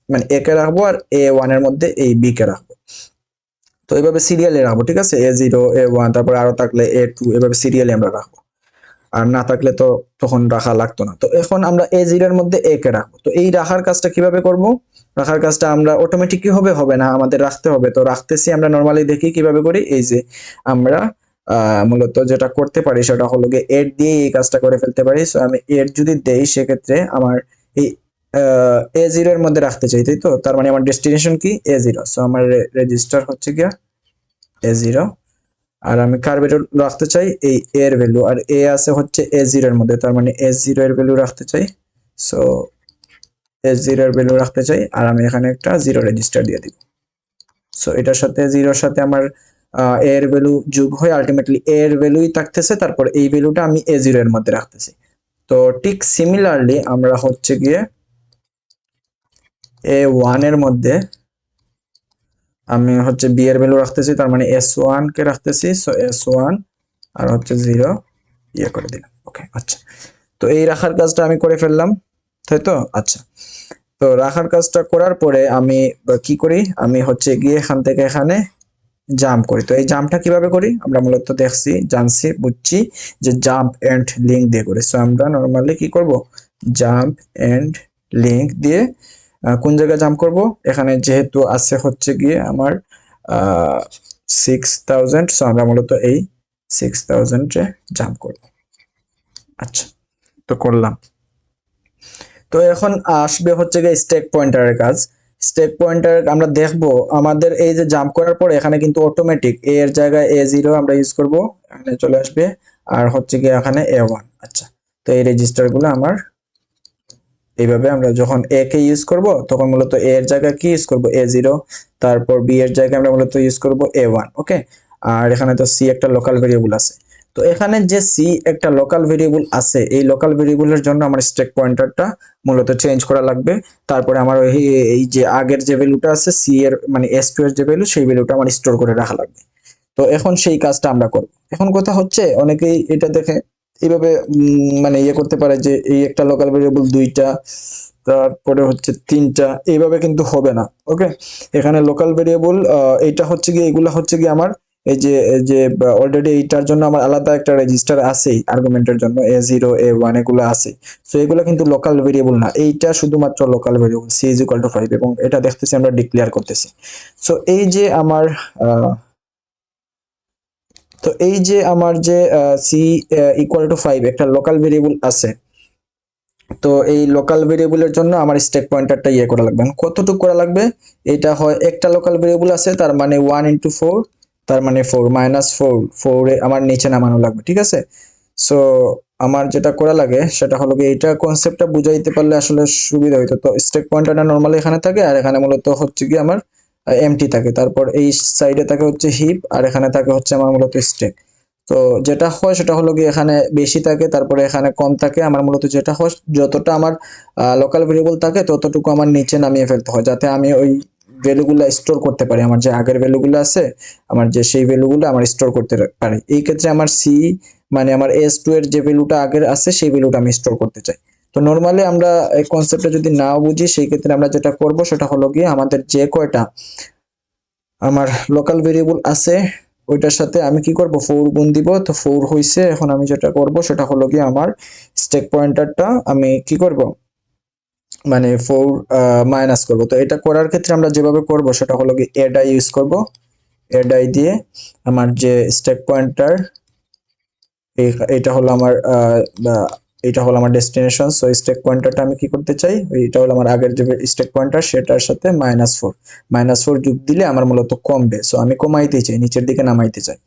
[SPEAKER 1] মানে এ কে রাখবো, আর A1 এর মধ্যে এই বি কে রাখবো। তো এইভাবে সিরিয়ালে রাখবো, ঠিক আছে, A0, A1, তারপরে আরো থাকলে A2, এভাবে সিরিয়ালে আমরা রাখবো। আর না থাকলে তো তখন রাখা লাগতো না। তো এখন আমরা A0 এর মধ্যে এ কে রাখবো। তো এই রাখার কাজটা কিভাবে করব? রাখার কাজটা আমরা অটোমেটিকই হবে না, আমাদের রাখতে হবে। তো রাখতেছি আমরা নরমালি দেখি কিভাবে করি। এই যে আমরা মূলত যেটা করতে পারি সেটা হলো গিয়ে এড দিয়ে এই কাজটা করে ফেলতে পারি। সো আমি এড যদি দেই সেক্ষেত্রে আমার এই A0 এর মধ্যে রাখতে চাই, তাই তো? তার মানে আমার ডেস্টিনেশন কি A0। সো আমার রেজিস্টার হচ্ছে গিয়া A0, আর আমি কার ভ্যালু রাখতে চাই এই এর ভ্যালু, আর এ আছে হচ্ছে A0 এর মধ্যে, তার মানে A0 এর ভ্যালু রাখতে চাই। সো A0 এর ভ্যালু রাখতে চাই, আর আমি এখানে একটা 0 রেজিস্টার দিয়ে দিব। সো এটার সাথে 0 এর সাথে আমার এর ভ্যালু যোগ হয়ে আলটিমেটলি এর ভ্যালুই থাকতেছে, তারপর এই ভ্যালুটা আমি A0 এর মধ্যে রাখতেছি। তো ঠিক সিমিলারলি আমরা হচ্ছে গিয়ে A1 এর মধ্যে আমি হচ্ছে বি এর ভ্যালু রাখতেছি, তার মানে S1 কে রাখতেছি। সো S1 আর হচ্ছে 0 ইয়ে করে দিলাম। ওকে, আচ্ছা, তো এই রাখার কাজটা আমি করে ফেললাম, তাই তো? আচ্ছা, তো রাখার কাজটা করার পরে আমি কি করি, আমি হচ্ছে গিয়ে এখান থেকে এখানে জাম্প করি। তো এই জাম্পটা কিভাবে করি আমরা মূলত দেখছি, জানছি, বুঝছি যে জাম্প এন্ড লিঙ্ক দিয়ে করি। সো আমরা নরমালি কি করব, জাম্প এন্ড লিঙ্ক দিয়ে কোন জায়গায় জাম্প করব, এখানে যেহেতু আছে হচ্ছে গিয়ে আমার 6000, সো আমরা মূলত এই 6000 এ জাম্প করব। আচ্ছা, তো করলাম। তো এখন আসবে হচ্ছে গিয়ে স্ট্যাক পয়েন্টারের কাজ। স্ট্যাক পয়েন্টার আমরা দেখবো আমাদের এই যে জাম্প করার পরে এখানে কিন্তু অটোমেটিক এ এর জায়গায় A0 আমরা ইউজ করব, এখানে চলে আসবে, আর হচ্ছে গিয়ে এখানে A1। আচ্ছা, তো এই রেজিস্টার গুলো আমার এইভাবে আমরা যখন এ কে ইউজ করব তখন মূলত এ এর জায়গায় কি ইউজ করব A0, তারপর বি এর জায়গায় আমরা মূলত ইউজ করব A1। ওকে, আর এখানে তো সি একটা লোকাল ভেরিয়েবল আছে। তো এখানে যে সি একটা লোকাল ভেরিয়েবল আছে, এই লোকাল ভেরিয়েবলের জন্য আমার স্ট্যাক পয়েন্টারটা মূলত চেঞ্জ করা লাগবে। তারপরে আমার এই যে আগের যে ভ্যালুটা আছে সি এর মানে S2 এর যে ভ্যালু, সেই ভ্যালুটা আমার স্টোর করে রাখা লাগবে। তো এখন সেই কাজটা আমরা করব। এখন কথা হচ্ছে অনেকেই এটা দেখে এইভাবে মানে ইয়ে করতে পারে যে এই একটা লোকাল ভেরিয়েবল দুইটা, তারপরে হচ্ছে তিনটা, এইভাবে কিন্তু হবে না। ওকে, এখানে লোকাল ভেরিয়েবল এইটা হচ্ছে গিয়ে, এগুলা হচ্ছে গিয়ে আমার এই যে অলরেডি এইটার জন্য আমার আলাদা একটা রেজিস্টার আছেই, আর্গুমেন্টের জন্য A0, A1 এগুলো আছে। সো এগুলো কিন্তু লোকাল ভেরিয়েবল না, এইটা শুধুমাত্র লোকাল ভেরিয়েবল c = 5, এবং এটা দেখতেছি আমরা ডিক্লেয়ার করতেছি। সো এই যে আমার তো এই যে আমার যে c = 5 একটা লোকাল ভেরিয়েবল আছে, তো এই লোকাল ভেরিয়েবলের জন্য আমার স্ট্যাক পয়েন্টারটা ইয়ে করা লাগবে। কতটুকু করা লাগবে, এটা হয় একটা লোকাল ভেরিয়েবল আছে, তার মানে 1 × 4, তার মানে 4 -4 4 এ আমার নিচে নামানো লাগবে, ঠিক আছে? সো আমার যেটা করা লাগে সেটা হলো কি, এটা কনসেপ্টটা বুঝাইতে পারলে আসলে সুবিধা হইতো। তো স্ট্যাক পয়েন্টারটা নরমালি এখানে থাকে, আর এখানে মূলত হচ্ছে কি আমার এমটি থাকে, তারপর এই সাইডে থাকে হচ্ছে হিপ, আর এখানে থাকে হচ্ছে আমার মূলত স্ট্যাক। তো যেটা হয় সেটা হলো কি, এখানে বেশি থাকে, তারপরে এখানে কম থাকে। আমার মূলত যেটা হয়, যতটা আমার লোকাল ভেরিয়েবল থাকে ততটুকু আমার নিচে নামিয়ে ফেলতে হয়, যাতে আমি ওই ভ্যালুগুলো স্টোর করতে পারি। আমার যে আগের ভ্যালুগুলো আছে, আমার যে সেই ভ্যালুগুলো আমার স্টোর করতে পারি। এই ক্ষেত্রে আমার সি মানে আমার S2 এর যে ভ্যালুটা আগের আছে সেই ভ্যালুটা আমি স্টোর করতে চাই। তো নরমালি আমরা এই কনসেপ্টটা যদি নাও বুঝি, সেই ক্ষেত্রে আমরা যেটা করব সেটা হলো গিয়ে, আমাদের যে কয়টা আমার লোকাল ভেরিয়েবল আছে ওইটার সাথে আমি কি করব 4 গুণ দিব, তো 4 হইছে। এখন আমি যেটা করব সেটা হলো কি আমার স্ট্যাক পয়েন্টারটা আমি কি করব মানে 4 মাইনাস করব। তো এটা করার ক্ষেত্রে আমরা যেভাবে করব সেটা হলো কি এড আই ইউজ করব। এড আই দিয়ে আমার যে স্ট্যাক পয়েন্টার এটা হলো আমার এটা হলো আমার ডেস্টিনেশন। সো স্ট্যাক পয়েন্টারটা আমি কি করতে চাই, এটা হলো আমার আগের যে স্ট্যাক পয়েন্টার সেটার সাথে -4 যোগ দিলে আমার মূলত কমবে। সো আমি কমাইতে চাই, নিচের দিকে নামাইতে চাই।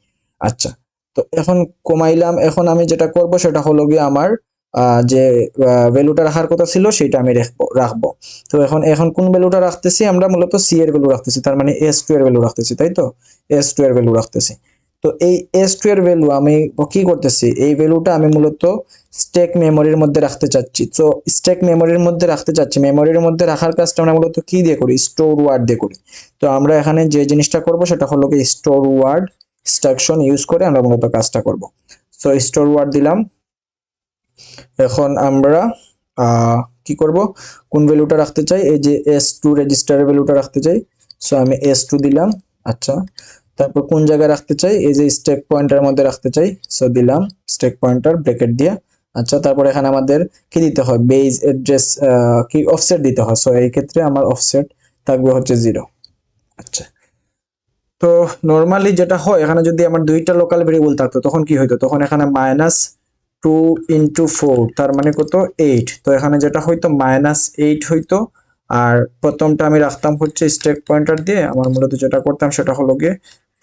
[SPEAKER 1] আচ্ছা, তো এখন কমাইলাম। এখন আমি যেটা করব সেটা হলো গিয়ে আমার যে ভ্যালুটা রাখার কথা ছিল সেটা আমি রাখবো। তো এখন এখন কোন ভ্যালুটা রাখতেছি, আমরা মূলত সি এর ভ্যালু রাখতেছি, তার মানে S2 এর ভ্যালু রাখতেছি, তাই তো S2 এর ভ্যালু রাখতেছি। তো এই S2 এর ভ্যালু আমি কি করতেছি, এই ভ্যালুটা আমি মূলত স্ট্যাক মেমোরির মধ্যে রাখতে চাচ্ছি। তো স্ট্যাক মেমোরির মধ্যে রাখতে চাচ্ছি, মেমোরির মধ্যে রাখার কাজটা আমরা মূলত কি দিয়ে করি, স্টোর ওয়ার্ড দিয়ে করি। তো আমরা এখানে যে জিনিসটা করব সেটা হলো কি স্টোর ওয়ার্ড ইনস্ট্রাকশন ইউজ করে আমরা মূলত কাজটা করব। সো স্টোর ওয়ার্ড দিলাম। এখন আমরা কি করব, কোন ভ্যালুটা রাখতে চাই, এই যে S2 রেজিস্টারের ভ্যালুটা রাখতে চাই। সো আমি S2 দিলাম। আচ্ছা, তারপর কোন জায়গায় রাখতে চাই, এই যে স্ট্যাক পয়েন্টার মধ্যে রাখতে চাই। সো দিলাম স্ট্যাক পয়েন্টার ব্র্যাকেট দিয়ে। আচ্ছা, তারপর এখানে আমাদের কি দিতে হয়, বেজ অ্যাড্রেস কি অফসেট দিতে হয়। সো এই ক্ষেত্রে আমার অফসেট থাকবে হচ্ছে 0। আচ্ছা, তো নরমালি যেটা হয় এখানে যদি আমার দুইটা লোকাল ভেরিয়েবল থাকতো তখন কি হইতো, তখন এখানে -2 × 4 তার মানে কত 8। তো এখানে যেটা হইতো -8 হইতো। আর প্রথমটা আমি রাখতাম হচ্ছে স্ট্যাক পয়েন্টার দিয়ে, আমার মূলত যেটা করতাম সেটা হলো গিয়ে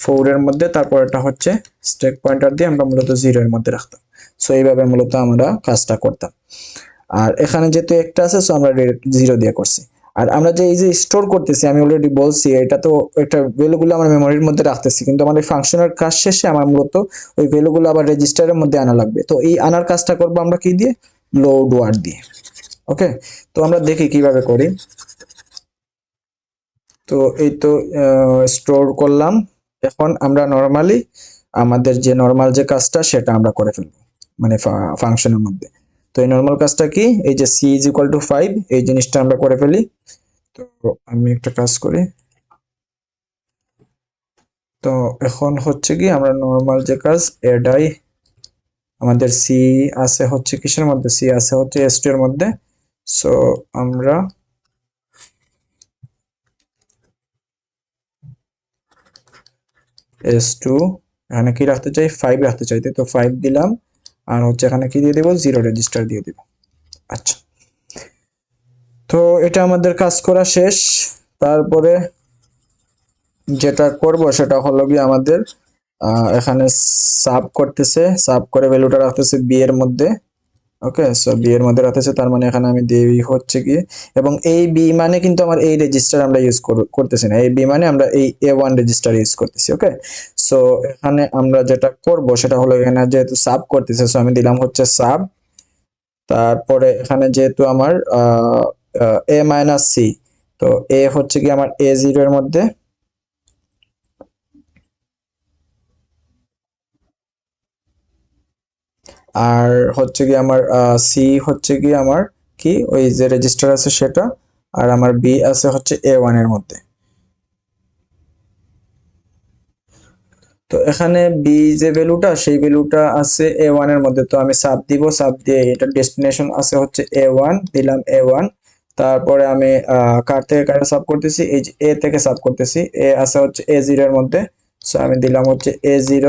[SPEAKER 1] 4 এর মধ্যে, তারপর এটা হচ্ছে স্ট্যাক পয়েন্টার দিয়ে আমরা মূলত 0 এর মধ্যে রাখতাম। সো এইভাবে মূলত আমরা কাজটা করতাম। আর এখানে যেহেতু একটা আছে সো আমরা 0 দিয়ে করছি। আর আমরা যে এই যে স্টোর করতেছি আমি অলরেডি বলছি এটা তো একটা ভ্যালুগুলো আমার মেমোরির মধ্যে রাখতেছি, কিন্তু আমাদের ফাংশনের কাজ শেষে আমার মূলত ওই ভ্যালুগুলো আবার রেজিস্টারের মধ্যে আনা লাগবে। তো এই আনার কাজটা করব আমরা কি দিয়ে, লোড ওয়ার্ড দিয়ে। ওকে, তো আমরা দেখি কিভাবে করি। তো এই তো স্টোর করলাম। এখন আমরা নরমালি আমাদের যে নরমাল যে কাজটা সেটা আমরা করে ফেলবো মানে ফাংশনের মধ্যে। তো এই নরমাল কাজটা কি, এই যে c=5 এই জিনিসটা আমরা করে ফেলি। তো আমি একটা কাজ করি। তো এখন হচ্ছে কি আমরা নরমাল যে কাজ এডাই আমাদের সি আছে হচ্ছে কিসের মধ্যে, সি আছে হচ্ছে S2 এর মধ্যে। সো আমরা S2 এখানে কি রাখতে চাই, 5 রাখতে চাই, তো 5 দিলাম। আর হচ্ছে এখানে কি দিয়ে দেব, 0 রেজিস্টার দিয়ে দেব। আচ্ছা, তো এটা আমাদের কাজ করা শেষ। তারপরে যেটা করব সেটা হলো কি আমাদের এখানে সাব করতেছে, সাব করে ভ্যালুটা রাখতেছে বি এর মধ্যে। ওকে, সো বি এর মধ্যে রাখতেছে, তার মানে এখানে আমি দিই হচ্ছে কি, এবং এই বি মানে কিন্তু আমার এই রেজিস্টার আমরা ইউজ করতেছি না, এই বি মানে আমরা এই A1 রেজিস্টার ইউজ করতেছি। ওকে, সো এখানে আমরা যেটা করব সেটা হলো এখানে যেহেতু সাব করতেছে সো আমি দিলাম হচ্ছে সাব। তারপরে এখানে যেহেতু আমার A-C, তো এ হচ্ছে কি আমার A0 এর মধ্যে, আর হচ্ছে কি আমার সি হচ্ছে কি আমার কি ওই যে রেজিস্টার আছে সেটা, আর আমার বি আছে হচ্ছে A1 এর মধ্যে। তো এখানে বি যে ভ্যালুটা সেই ভ্যালুটা আছে A1 এর মধ্যে, তো আমি সাব দিব, সাব দিয়ে এটা ডেস্টিনেশন আছে হচ্ছে A1 দিলাম A1। তারপরে আমি কার থেকে কারে সাব করতেছি, এই যে এ থেকে সাব করতেছি, এ আছে হচ্ছে A0 এর মধ্যে। সো আমি দিলাম হচ্ছে A0।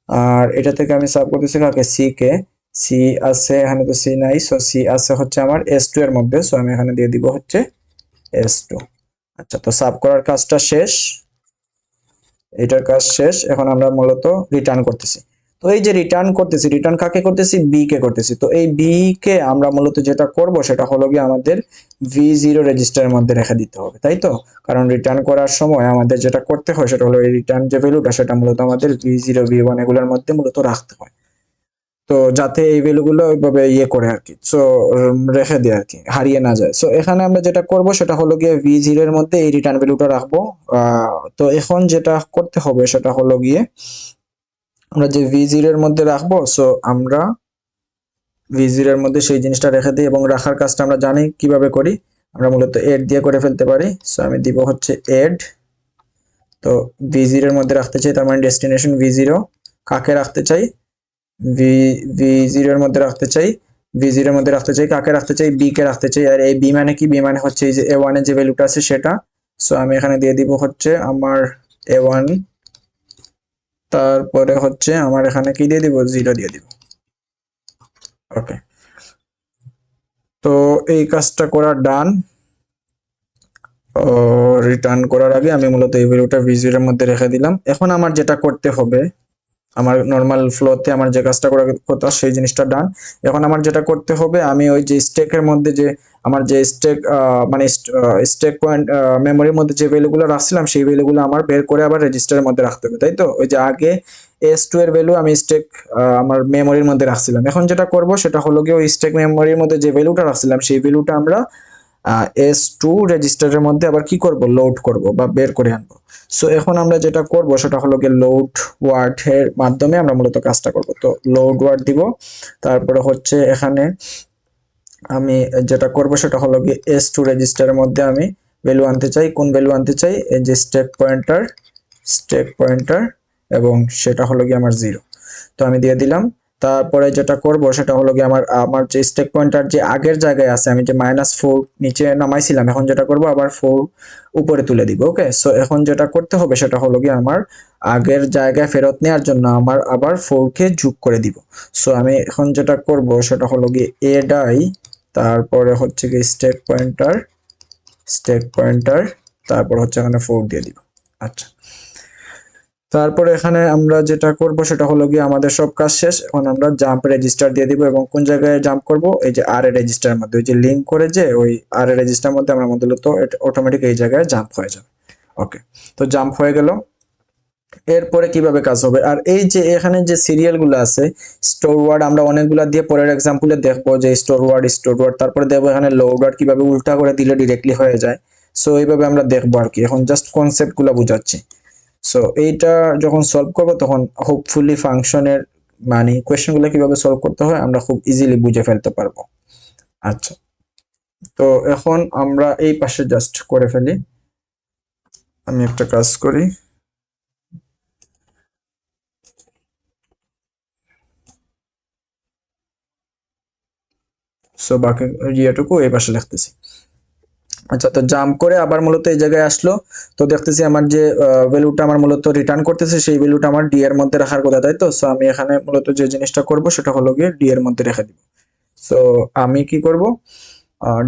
[SPEAKER 1] আর এটা থেকে আমি সাব করতেছি কাকে, সি কে। সি আছে এখানে, তো সি নাই, সো সি আছে হচ্ছে আমার S2 এর মধ্যে। সো আমি এখানে দিয়ে দিব হচ্ছে S2। আচ্ছা, তো সাব করার কাজটা শেষ, এটার কাজ শেষ। এখন আমরা মূলত রিটার্ন করতেছি। তো এই যে রিটার্ন করতেছি, রিটার্ন কাকে করতেছি, বি কে করতেছি। তো এই বি কে আমরা মূলত যেটা করব সেটা হলো গিয়ে আমাদের V0 রেজিস্টারের মধ্যে রেখে দিতে হবে, তাই তো। কারণ রিটার্ন করার সময় আমাদের যেটা করতে হয় সেটা হলো এই রিটার্ন যে ভ্যালুটা সেটা মূলত আমাদের V0 V1 এগুলোর মধ্যে মূলত রাখতে হয়। তো যাতে এই ভ্যালুগুলো ওইভাবে ইয়ে করে আর কি, সো রেখে দেয় আর কি, হারিয়ে না যায়। সো এখানে আমরা যেটা করব সেটা হলো গিয়ে V0 এর মধ্যে এই রিটার্ন ভ্যালুটা রাখবো। তো এখন যেটা করতে হবে সেটা হলো গিয়ে আমরা যে V0 এর মধ্যে রাখবো, সো আমরা V0 এর মধ্যে সেই জিনিসটা রেখে দিই, এবং রাখার কাজটা আমরা জানি কিভাবে করি, আমরা মূলত এড দিয়ে করে ফেলতে পারি। সো আমি দিব হচ্ছে এড, তো v0 এর মধ্যে রাখতে চাই, তার মানে ডেস্টিনেশন v0 কাকে রাখতে চাই, v0 এর মধ্যে রাখতে চাই, v0 এর মধ্যে রাখতে চাই কাকে রাখতে চাই, b কে রাখতে চাই। আর এই b মানে কি, b মানে হচ্ছে এই যে a1 এর যে ভ্যালুটা আছে সেটা। সো আমি এখানে দিয়ে দিব হচ্ছে আমার a1, তারপরে হচ্ছে আমার এখানে কি দিয়ে দিব, 0 দিয়ে দিব। ওকে, তো এই কাজটা করা ডান। রিটার্ন করার আগে আমি মূলত এই ভ্যালুটা v0 এর মধ্যে রেখে দিলাম। এখন আমার যেটা করতে হবে, আমার নর্মাল ফ্লোতে আমার যে কাজটা করার কথা সেই জিনিসটা ডান। এখন আমার যেটা করতে হবে, আমি ওই যে স্টেকের মধ্যে যে আমার যে স্টেক মানে স্টেক পয়েন্ট মেমোরির মধ্যে যে ভ্যালুগুলো রাখছিলাম সেই ভ্যালুগুলো আমার বের করে আবার রেজিস্টারের মধ্যে রাখতে হবে, তাই তো? ওই যে আগে s2 এর ভ্যালু আমি স্টেক আমার মেমোরির মধ্যে রাখছিলাম, এখন যেটা করব সেটা হলো গিয়ে ওই স্টেক মেমোরির মধ্যে যে ভ্যালুটা রাখছিলাম সেই ভ্যালুটা আমরা s2 রেজিস্টারের মধ্যে আবার কি করব, লোড করব বা বের করে আনবো। সো এখন আমরা যেটা করব সেটা হলো গিয়ে লোড ওয়ার্ড এর মাধ্যমে আমরা মূলত কাজটা করব। তো লোড ওয়ার্ড দিব, তারপরে হচ্ছে এখানে আমি যেটা করব সেটা হলো গিয়ে s2 রেজিস্টারের মধ্যে আমি ভ্যালু আনতে চাই। কোন ভ্যালু আনতে চাই, এই যে স্টেক পয়েন্টার এবং সেটা হলো গিয়ে আমার 0। তো আমি দিয়ে দিলাম। তারপরে যেটা করব সেটা হলো গিয়ে আমার যে স্টেক পয়েন্টার যে আগের জায়গায় আছে, আমি যে -4 নিচে নামাইছিলাম, এখন যেটা করব আবার 4 উপরে তুলে দিব। ওকে, সো এখন যেটা করতে হবে সেটা হলো গিয়ে আমার আগের জায়গায় ফেরত নেওয়ার জন্য আমার আবার 4 কে যোগ করে দিব। সো আমি এখন যেটা করব সেটা হলো গিয়ে এডাই, তারপরে হচ্ছে গিয়ে স্টেক পয়েন্টার, তারপর হচ্ছে এখানে 4 দিয়ে দিব। আচ্ছা, তারপরে এখানে আমরা যেটা করব সেটা হলো গিয়ে আমাদের সব কাজ শেষ। এখন আমরা জাম্প রেজিস্টার দিয়ে দিব এবং কোন জায়গায় জাম্প করব, এই যে আর এ রেজিস্টারের মধ্যে, ওই যে লিংক করে যে ওই আর এ রেজিস্টারের মধ্যে আমরা মূলত অটোমেটিক এই জায়গায় জাম্প হয়ে যাবে। ওকে, তো জাম্প হয়ে গেল। এরপরে কিভাবে কাজ হবে, আর এই যে এখানে যে সিরিয়াল গুলো আছে স্টোর ওয়ার্ড, আমরা অনেকগুলা দিয়ে পরের এক্সাম্পলে দেখবো যে স্টোর ওয়ার্ড, তারপরে দেখবো এখানে লোড ওয়ার্ড কিভাবে উল্টা করে দিলে ডিরেক্টলি হয়ে যায়। সো এইভাবে আমরা দেখবো আর কি, এখন জাস্ট কনসেপ্ট গুলা বুঝাচ্ছি। সো এইটা যখন সলভ করবো তখন হোপফুলি ফাংশনের মানে কোয়েশ্চেন গুলো কিভাবে সলভ করতে হয় আমরা খুব ইজিলি বুঝে ফেলতে পারবো। আচ্ছা, তো এখন আমরা এই পাশে জাস্ট করে ফেলি। আমি একটা কাজ করি, সো বাকি ইয়েটুকু এই পাশে লিখতেছি। আচ্ছা, তো জাম্প করে আবার মূলত এই জায়গায় আসলো। তো দেখতেছি আমার যে ভ্যালুটা আমার মূলত রিটার্ন করতেছে সেই ভ্যালুটা আমার ডি এর মধ্যে রাখার কথা, তাই তো? সো আমি এখানে মূলত যে জিনিসটা করব সেটা হলো গিয়ে ডি এর মধ্যে রেখে দিব। সো আমি কি করব,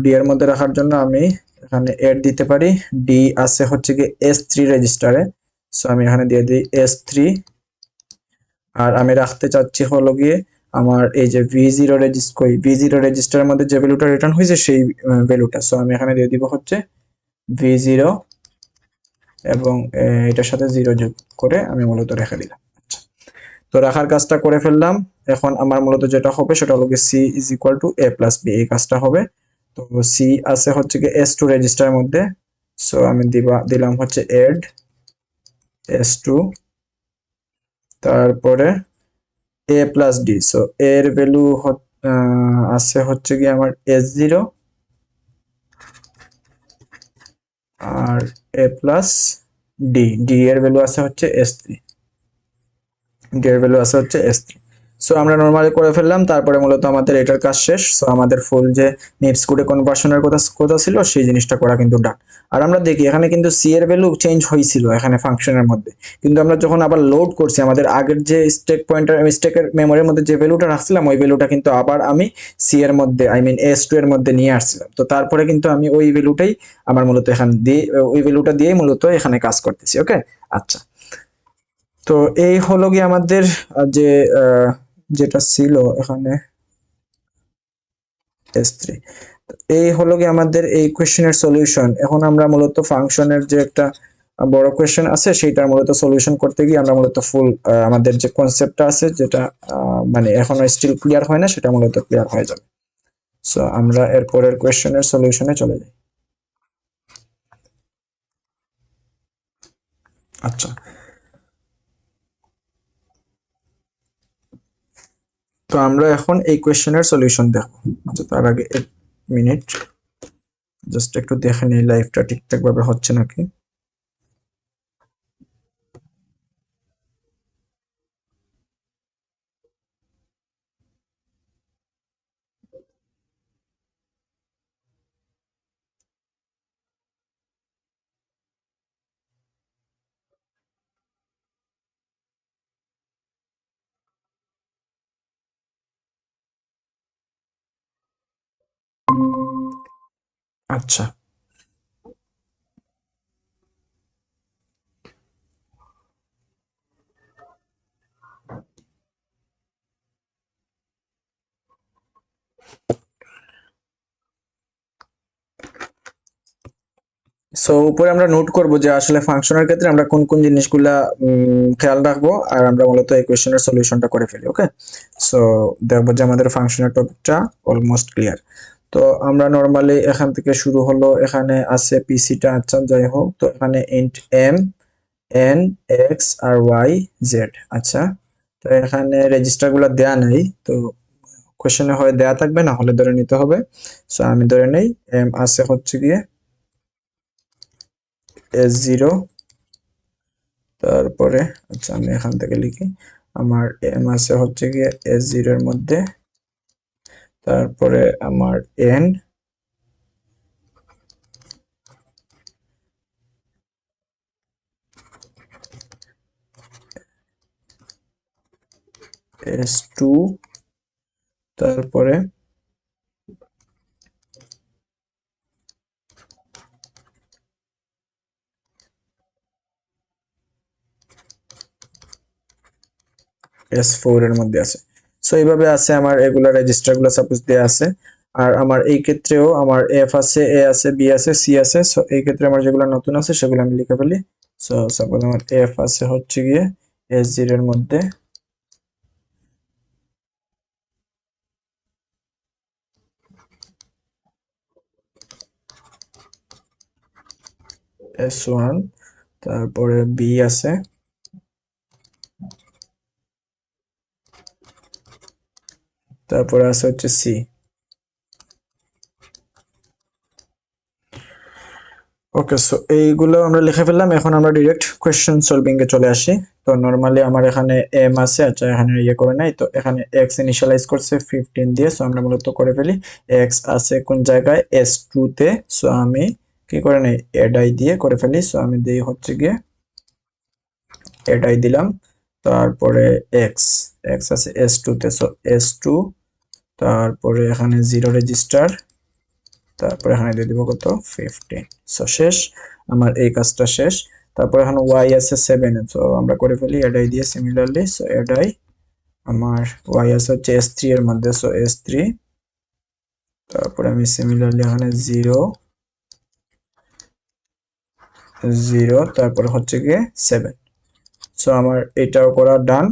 [SPEAKER 1] ডি এর মধ্যে রাখার জন্য আমি এখানে এড দিতে পারি। ডি আছে হচ্ছে গিয়ে s3 রেজিস্টারে, সো আমি এখানে দিয়ে দিই s3। আর আমি রাখতে চাচ্ছি হলো গিয়ে আমার এই যে ভি জিরো রেজিস্টারের মধ্যে যে ভ্যালুটা রিটার্ন হয়েছে সেই ভ্যালুটা। সো আমি এখানে দিয়ে দিব হচ্ছে v0 এবং এটার সাথে 0 যোগ করে আমি মূলত রেখে দিলাম। আচ্ছা, তো রাখার কাজটা করে ফেললাম। এখন আমার মূলত যেটা হবে সেটা হলো গিয়ে C is equal to a plus B, এই কাজটা হবে। তো সি আছে হচ্ছে গিয়ে s2 রেজিস্টারের মধ্যে, সো আমি দিলাম হচ্ছে এড s2, তারপরে a প্লাস ডি। সো এর ভ্যালু আছে হচ্ছে গিয়ে আমার s0 আর a প্লাস ডি এর ভ্যালু আছে হচ্ছে s3, ডি এর ভ্যালু আছে হচ্ছে s3। সো আমরা নরমালি করে ফেললাম, তারপরে মূলত আমাদের এটার কাজ শেষ। সো আমাদের ফুল যে নেটস কোডে কনভার্সনের কথা ছিল সেই জিনিসটা করা কিন্তু ডান। আর আমরা দেখি এখানে কিন্তু সি এর ভ্যালু চেঞ্জ হয়েছিল এখানে ফাংশনের মধ্যে, কিন্তু আমরা যখন আবার লোড করছি আমাদের আগের যে স্টেক পয়েন্টার স্টেকের মেমোরির মধ্যে যে ভ্যালুটা রাখছিলাম ওই ভ্যালুটা কিন্তু আবার আমি সি এর মধ্যে আই মিন s2 এর মধ্যে নিয়ে আসছিলাম। তো তারপরে কিন্তু আমি ওই ভ্যালুটাই আমার মূলত এখানে দিয়ে ওই ভ্যালুটা দিয়েই মূলত এখানে কাজ করতেছি। ওকে, আচ্ছা, তো এই হলো গিয়ে আমাদের যে যেটা ছিল এখানে s3, এই হলো গিয়ে আমাদের এই কোশ্চেনের সলিউশন। এখন আমরা মূলত ফাংশনের যে একটা বড় কোশ্চেন আছে সেটার মূলত সলিউশন করতে গিয়ে আমরা মূলত ফুল আমাদের যে কনসেপ্টটা আছে যেটা মানে এখনো স্টিল ক্লিয়ার হয় না সেটা মূলত ক্লিয়ার হয়ে যাবে। সো আমরা এর পরের কোশ্চেনের সলিউশনে চলে যাই। আচ্ছা, তো আমরা এখন এই কোশ্চেনের সলিউশন দেখব। আচ্ছা, তার আগে 1 মিনিট জাস্ট একটু দেখে নিই লাইভটা ঠিকঠাক ভাবে হচ্ছে নাকি। আচ্ছা, সো উপরে আমরা নোট করব যে আসলে ফাংশনের ক্ষেত্রে আমরা কোন কোন জিনিসগুলা খেয়াল রাখবো, আর আমরা মূলত এই কোশ্চেনের সলিউশনটা করে ফেলি। ওকে, সো দেখবো যে আমাদের ফাংশনের টপিকটা অলমোস্ট ক্লিয়ার। তো আমরা নর্মালি এখান থেকে শুরু হলো, এখানে আছে পিসিটা, আচ্ছা যাই হোক, তো এখানে ইন্ট এম এন এক্স আর ওয়াই জেড। আচ্ছা, তো এখানে রেজিস্টার গুলা দেয়া নাই, তো কোশ্চেনে হয় দেয়া থাকবে, না হলে ধরে নিতে হবে। সো আমি ধরে নেই এম আছে হচ্ছে গিয়ে S0, তারপরে আচ্ছা আমি এখান থেকে লিখি, আমার এম আছে হচ্ছে গিয়ে S0 এর মধ্যে, তারপরে আমার এন S2, তারপরে S4 এর মধ্যে আছে। সো এইভাবে আছে আমার এগুলা রেজিস্টার গুলো সাপোজ দেয়া আছে। আর আমার এই ক্ষেত্রেও আমার এফ আছে, এ আছে, বি আছে, সি আছে। সো এই ক্ষেত্রে আমার যেগুলো নতুন আছে সেগুলো আমি লিখে ফেলি। সো সাপোজ আমার এফ আছে হচ্ছে গিয়ে S0 এর মধ্যে, S1, তারপরে বি আছে, তারপরে আছে হচ্ছে সি। ওকে, সো এইগুলো আমরা লিখে ফেললাম। এখন আমরা ডিরেক্ট কোয়েশ্চেন সলভিং এ চলে আসি। তো নরমালি আমার এখানে এম আছে, আচ্ছা এখানে ইয়ে করে নাই, তো এখানে এক্স ইনিশিয়ালাইজ করছে 15 দিয়ে। সো আমরা মূলত করে ফেলি, এক্স আছে কোন জায়গায় S2 তে। সো আমি কি করে নেই, এডাই দিয়ে করে ফেলি। সো আমি দিই হচ্ছে গিয়ে এডাই দিলাম, তারপরে এক্স, এক্স আছে S2 তে। সো S2, তারপরে এখানে 0 রেজিস্টার, তারপরে এখানে দিয়ে দিব কত 15। সো শেষ, আমার এই কাজটা শেষ। তারপর এখানে ওয়াই আছে 7, সো আমরা করে ফেলি এডাই দিয়ে সিমিলারলি। সো এডাই, আমার ওয়াই আছে হচ্ছে S3 এর মধ্যে। সো S3, তারপরে আমি সিমিলারলি এখানে 0 0, তারপরে হচ্ছে গিয়ে 7। সো আমার এটাও করা ডান।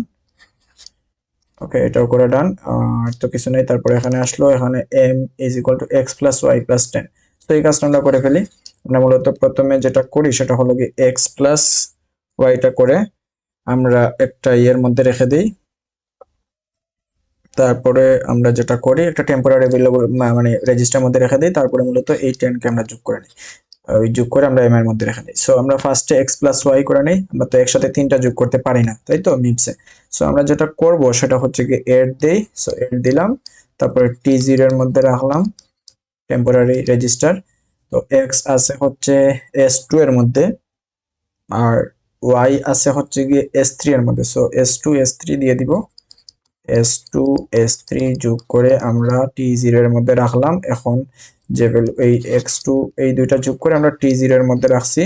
[SPEAKER 1] ওকে, এটাও করা ডান, আর তো কিছু নেই। তারপরে এখানে আসলো, এখানে m is equal to X plus Y plus 10। তো এই কাজটা আমরা করে ফেলি। আমরা মূলত প্রথমে যেটা করি সেটা হলো কি এক্স প্লাস ওয়াইটা করে আমরা একটা ইয়ের মধ্যে রেখে দিই। তারপরে আমরা যেটা করি একটা টেম্পোরারি ভেরিয়েবল মানে রেজিস্টার মধ্যে রেখে দিই। তারপরে মূলত এই 10 কে আমরা যোগ করে নিই, ওই যোগ করে আমরা এম এর মধ্যে রেখে দিই। সো আমরা ফার্স্টে এক্স প্লাস ওয়াই করে নিই, আমরা তো একসাথে তিনটা যোগ করতে পারি না, তাই তো মিপসে। সো আমরা যেটা করব সেটা হচ্ছে কি এড দেই। সো এড দিলাম, তারপরে T0 এর মধ্যে রাখলাম টেম্পোরারি রেজিস্টার। তো এক্স আছে হচ্ছে S2 এর মধ্যে, আর ওয়াই আছে হচ্ছে গিয়ে S3 এর মধ্যে। সো S2 S3 দিয়ে দিব, S2 S3 যোগ করে আমরা T0 এর মধ্যে রাখলাম। এখন যে ভ্যালু এই x2 এই দুইটা যোগ করে আমরা T0 এর মধ্যে রাখছি,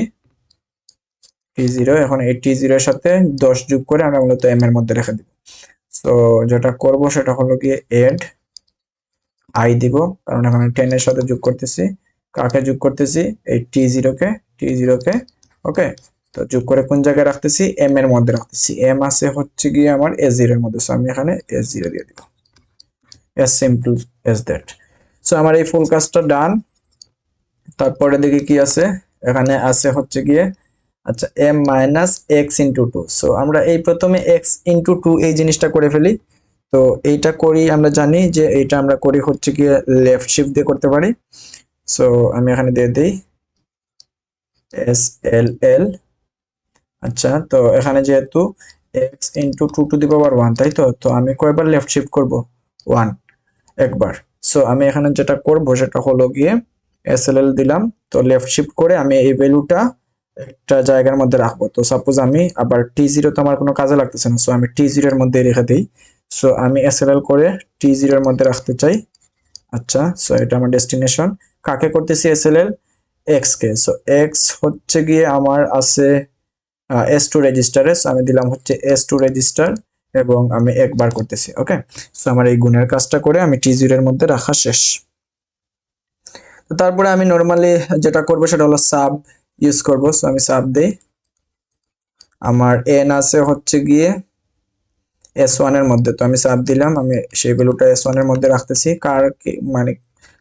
[SPEAKER 1] T0। এখন এই T0 এর সাথে 10 যোগ করে আমরা মূলত m এর মধ্যে রেখে দিব। তো যেটা করব সেটা হলো গিয়ে এড আই দিব, কারণ এখানে 10 এর সাথে যোগ করতেছি। কাকে যোগ করতেছি, এই T0 কে, T0 কে। ওকে, তো যোগ করে কোন জায়গায় রাখতেছি, m এর মধ্যে রাখতেছি। m আছে হচ্ছে গিয়ে আমার S0 এর মধ্যে। সো আমি এখানে S0 দিয়ে দিব, as simple as that। So আমার এই ফুল কাজটা ডান। তারপরে দেখি কি আছে, এখানে আছে হচ্ছে গিয়ে আচ্ছা m minus X into two. So আমরা এই প্রথমে এক্স ইন্টু টু এই জিনিসটা করে ফেলি। তো এইটা করি, আমরা জানি যে এইটা আমরা করি হচ্ছে গিয়ে লেফট শিফট দিয়ে করতে পারি। সো আমি এখানে দিয়ে দিই এস এল এল। আচ্ছা, তো এখানে যেহেতু X into two to the power one, তাই তো, তো আমি কয়বার লেফট শিফট করব, ওয়ান, একবার। সো আমি এখানে যেটা করব সেটা হলো গিয়ে এসএলএল দিলাম। তো লেফট শিফট করে আমি এই ভ্যালুটা একটা জায়গার মধ্যে রাখবো। তো সাপোজ আমি আবার T0 তো আমার কোনো কাজে লাগতেছে না, সো আমি T0 এর মধ্যে রেখে দিই। সো আমি এসএলএল করে T0 এর মধ্যে রাখতে চাই। আচ্ছা, সো এটা আমার ডেস্টিনেশন, কাকে করতেছি এসএলএল, এক্স কে। সো এক্স হচ্ছে গিয়ে আমার আছে S2 রেজিস্টারে, সো আমি দিলাম হচ্ছে S2 রেজিস্টার এবং আমি একবার করতেছি। ওকে, সো আমার এই গুণের কাজটা করে আমি T0 এর মধ্যে রাখা শেষ। তো তারপরে আমি নরমালি যেটা করব সেটা হলো সাব ইউজ করব। সো আমি সাব দেই, আমার n আছে হচ্ছে গিয়ে S1 এর মধ্যে, তো আমি সাব দিলাম, আমি সেই ভ্যালুটা S1 এর মধ্যে রাখতেছি, মানে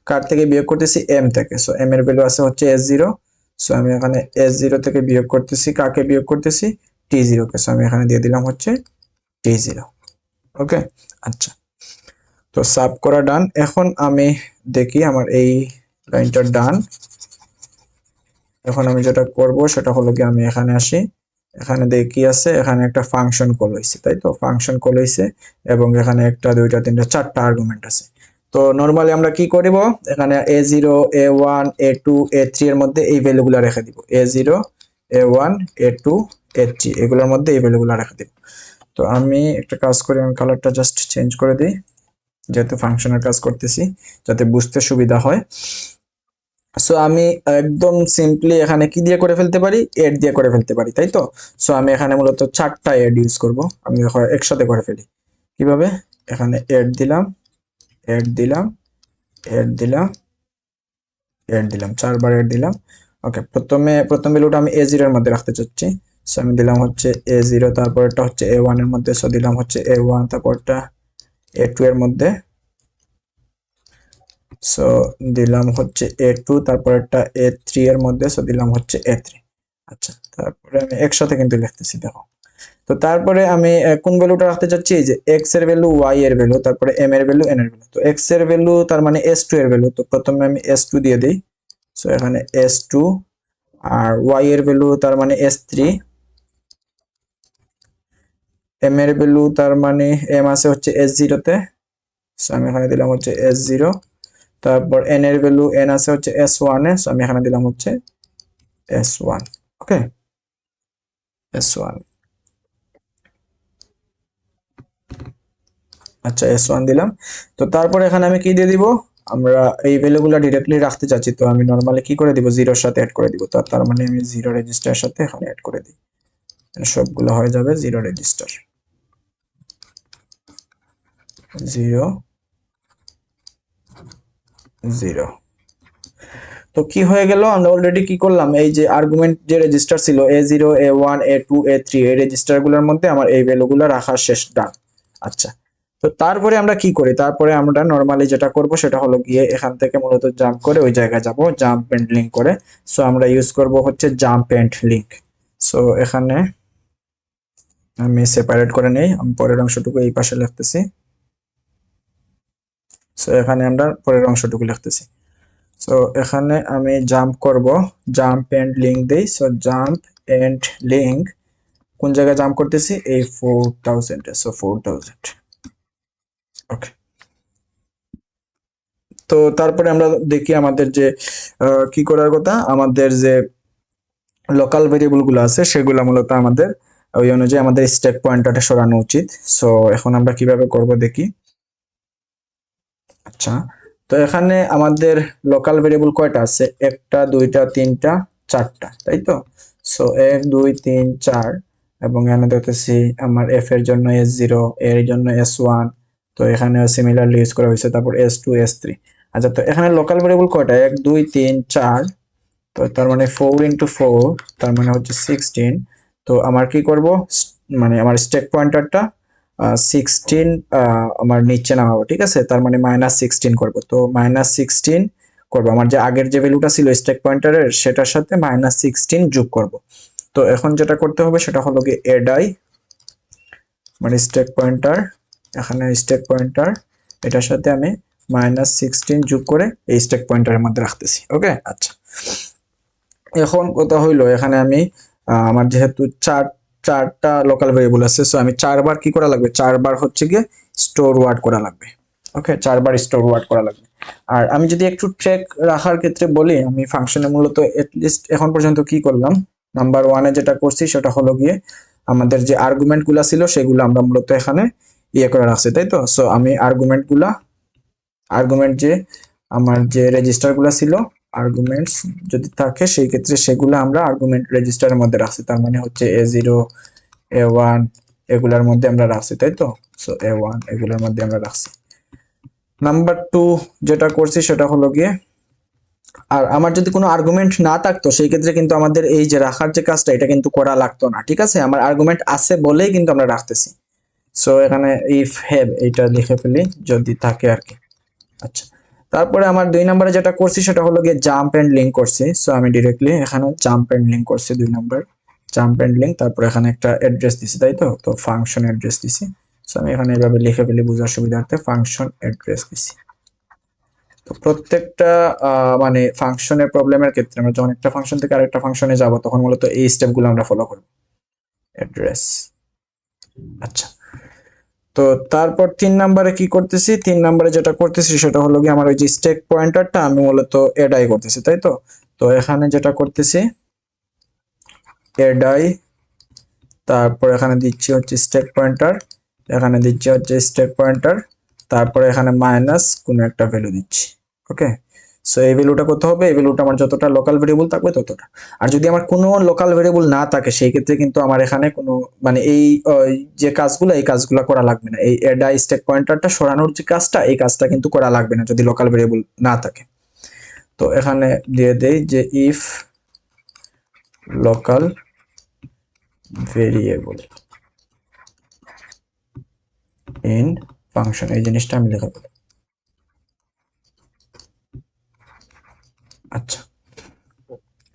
[SPEAKER 1] কার থেকে বিয়োগ করতেছি, m থেকে। সো m এর ভ্যালু আছে হচ্ছে S0, সো আমি এখানে S0 থেকে বিয়োগ করতেছি, কাকে বিয়োগ করতেছি, T0 কে। সো আমি এখানে দিয়ে দিলাম হচ্ছে T0। ওকে, আচ্ছা, তো সাব করা ডান। এখন আমি দেখি আমার এই লাইনটা ডান। এখন আমি যেটা করব সেটা হলো কি, আমি এখানে আসি, এখানে দেখি কি আছে, এখানে একটা ফাংশন কল হয়েছে, তাই তো, ফাংশন কল হয়েছে এবং এখানে একটা দুইটা তিনটা চারটা আর্গুমেন্ট আছে। তো নরমালি আমরা কি করব, এখানে a0 a1 a2 a3 এর মধ্যে এই ভ্যালুগুলো রেখে দিব, a0 a1 a2 a3 এগুলোর মধ্যে এই ভ্যালুগুলো রেখে দিব। তো আমি একটা কাজ করি, আমি কালারটা জাস্ট চেঞ্জ করে দিই, যেহেতু ফাংশনের কাজ করতেছি যাতে বুঝতে সুবিধা হয়। সো আমি একদম সিম্পলি এখানে কি দিয়ে করে ফেলতে পারি, এড দিয়ে করে ফেলতে পারি, তাই তো। সো আমি এখানে মূলত চারটা এড ইউজ করব, আমি একসাথে করে ফেলি। কিভাবে, এখানে এড দিলাম, এড দিলাম, এড দিলাম, এড দিলাম, চারবার এড দিলাম। ওকে, প্রথম ভ্যালুটা আমি A0 এর মধ্যে রাখতে চাচ্ছি, সো আমি দিলাম হচ্ছে A0, তারপরটা হচ্ছে A1 এর মধ্যে, সো দিলাম হচ্ছে A1, তারপরটা A2 এর মধ্যে, সো দিলাম হচ্ছে A2, তারপরটা A3 এর মধ্যে, সো দিলাম হচ্ছে A3। আচ্ছা, তারপরে আমি একসাথে কিন্তু লিখতেছি, দেখো। তো তারপরে আমি কোন ভ্যালুটা রাখতে চাচ্ছি, এই যে x এর ভ্যালু, y এর ভ্যালু, তারপরে m এর ভ্যালু, n এর ভ্যালু। তো x এর ভ্যালু তার মানে S2 এর ভ্যালু, তো প্রথমে আমি S2 দিয়ে দিই, সো এখানে S2, আর y এর ভ্যালু তার মানে S3, m এর ভ্যালু তার মানে m আছে হচ্ছে S0 তে, সো আমি এখানে দিলাম হচ্ছে S0, তারপর n এর ভ্যালু n আছে হচ্ছে S1 এ, সো আমি এখানে দিলাম হচ্ছে S1। ওকে, S1, আচ্ছা S1 দিলাম। তো তারপরে এখানে আমি কি দিয়ে দিব, আমরা এই ভ্যালুগুলো ডিরেক্টলি রাখতে চাচ্ছি, তো আমি নরমালি কি করে দিব, জিরোর সাথে অ্যাড করে দিব। তো তার মানে আমি জিরো রেজিস্টারের সাথে এখানে অ্যাড করে দিই, সবগুলো হয়ে যাবে জিরো রেজিস্টার, জিরো জিরো। তো কি হয়ে গেল, আমরা অলরেডি কি করলাম, এই যে আর্গুমেন্ট যে রেজিস্টার ছিল A0 A1 A2 A3, এই রেজিস্টারগুলোর মধ্যে আমার এই ভ্যালুগুলো রাখা শেষ, ডান। আচ্ছা, তো তারপরে আমরা কি করি, তারপরে আমরা নরমালি যেটা করব সেটা হলো গিয়ে এখান থেকে মূলত জাম্প করে ওই জায়গায় যাব, জাম্প এন্ড লিংক করে। সো আমরা ইউজ করব হচ্ছে জাম্প এন্ড লিংক। সো এখানে আমি সেপারেট করে নেই, আমি পরের অংশটুকু এই পাশে লিখতেছি। সো এখানে আমরা পরের অংশটুকু লিখতেছি। সো এখানে আমি জাম্প করব, জাম্প এন্ড লিংক দেই। সো জাম্প এন্ড লিংক কোন জায়গায় জাম্প করতেছি, এই 4000 এ। সো 4000। ওকে, তো তারপরে আমরা দেখি আমাদের যে কি করার কথা, আমাদের যে লোকাল ভেরিয়েবল গুলো আছে সেগুলো মূলত আমাদের ওই অনুযায়ী আমাদের স্ট্যাক পয়েন্টারটা সরানো উচিত। সো এখন আমরা কিভাবে করব দেখি। আচ্ছা, তো এখানে আমাদের লোকাল ভেরিয়েবল কয়টা আছে, একটা দুইটা তিনটা চারটা, তাই তো। সো 1 2 3 4, এবং এখানে দেখতেছি আমার f এর জন্য S0, এর জন্য S1, তো এখানে সিমিলারলি ইউজ করা হয়েছে, তারপর S2 S3। আচ্ছা, তো এখানে লোকাল ভেরিয়েবল কয়টা, 1 2 3 4, তো তার মানে 4 × 4, তার মানে হচ্ছে 16। তো আমার কি করব, মানে আমার স্ট্যাক পয়েন্টারটা 16 আমার নিচে নামাবো, ঠিক আছে, তার মানে -16 করব। তো -16 করব, আমার যে আগের যে ভ্যালুটা ছিল স্ট্যাক পয়েন্টারের সেটার সাথে -16 যোগ করব। তো এখন যেটা করতে হবে সেটা হলো কি এডাই, মানে স্ট্যাক পয়েন্টার, এখানে স্ট্যাক পয়েন্টার এটার সাথে আমি -16 যোগ করে এই স্ট্যাক পয়েন্টারের মধ্যে রাখতেছি। ওকে, আচ্ছা, এখন কথা হইলো এখানে আমি আমার যেহেতু চারটা লোকাল ভেরিয়েবল আছে, সো আমি চারবার কি করা লাগবে, চারবার হচ্ছে গিয়ে স্টোর ওয়ার্ড করা লাগবে। ওকে, চারবার স্টোর ওয়ার্ড করা লাগবে। আর আমি যদি একটু ট্র্যাক রাখার ক্ষেত্রে বলি, আমি ফাংশনে মূলত এটলিস্ট এখন পর্যন্ত কি করলাম, নাম্বার ওয়ানে যেটা করছি সেটা হলো গিয়ে আমাদের যে আর্গুমেন্ট গুলা ছিল সেগুলো আমরা মূলত এখানে ইয়ে করে রাখছি, তাই তো। সো আমি আর্গুমেন্ট গুলা আর্গুমেন্ট যে আমার যে রেজিস্টারগুলো ছিল, আর্গুমেন্টস যদি থাকে সেই ক্ষেত্রে সেগুলো আমরা আর্গুমেন্ট রেজিস্টারের মধ্যে রাখছি, তার মানে হচ্ছে A0 A1 এগুলার মধ্যে আমরা রাখছি, তাই তো। সো A1 এগুলোর মধ্যে আমরা রাখছি। নাম্বার 2 যেটা করছি সেটা হলো গিয়ে, আর আমার যদি কোনো আর্গুমেন্ট না থাকতো সেই ক্ষেত্রে কিন্তু আমাদের এই যে রাখার যে কাজটা এটা কিন্তু করা লাগতো না, ঠিক আছে। আমার আর্গুমেন্ট আছে বলেই কিন্তু আমরা রাখতেছি। সো এখানে ইফ হ্যাভ এটা লিখে ফেলি যদি থাকে আর কি। আচ্ছা, তারপরে আমার 2 নম্বরে যেটা করছি সেটা হলো গিয়ে জাম্প এন্ড লিঙ্ক করছি। সো আমি ডিরেক্টলি এখানে জাম্প এন্ড লিঙ্ক করছি 2 নম্বর, জাম্প এন্ড লিঙ্ক, তারপর এখানে একটা অ্যাড্রেস দিছি, তাই তো। তো ফাংশন অ্যাড্রেস দিছি। সো আমি এখানে এভাবে লিখে ফেলি বোঝার সুবিধার্থে, ফাংশন অ্যাড্রেস দিছি। তো প্রত্যেকটা মানে ফাংশনের প্রবলেমের ক্ষেত্রে আমরা যখন একটা ফাংশন থেকে আরেকটা ফাংশনে যাব তখন মূলত এই স্টেপগুলো আমরা ফলো করব। অ্যাড্রেস। আচ্ছা, তো তারপর 3 নম্বরে কি করতেছি, 3 নম্বরে যেটা করতেছি সেটা হলো কি আমার ওই যে স্ট্যাক পয়েন্টারটা আমি মূলত এডাই করতেছি, তাই তো। তো এখানে যেটা করতেছি এডাই, তারপর এখানে দিচ্ছি হচ্ছে স্ট্যাক পয়েন্টার, এখানে দিচ্ছি হচ্ছে স্ট্যাক পয়েন্টার, তারপরে এখানে মাইনাস কোনো একটা ভ্যালু দিচ্ছি। ওকে, সো এই ভ্যালুটা কত হবে, এই ভ্যালুটা আমার যতটা লোকাল ভেরিয়েবল থাকবে ততটা। আর যদি আমার কোনো লোকাল ভেরিয়েবল না থাকে সেই ক্ষেত্রে কিন্তু আমার এখানে কোনো মানে এই যে কাজগুলো এই কাজগুলো করা লাগবে না, এই এডা স্ট্যাক পয়েন্টারটা সরানোর যে কাজটা এই কাজটা কিন্তু করা লাগবে না যদি লোকাল ভেরিয়েবল না থাকে। তো এখানে দিয়ে দেই যে if local variable in function, এই জিনিসটা আমি লিখে দেব। আচ্ছা,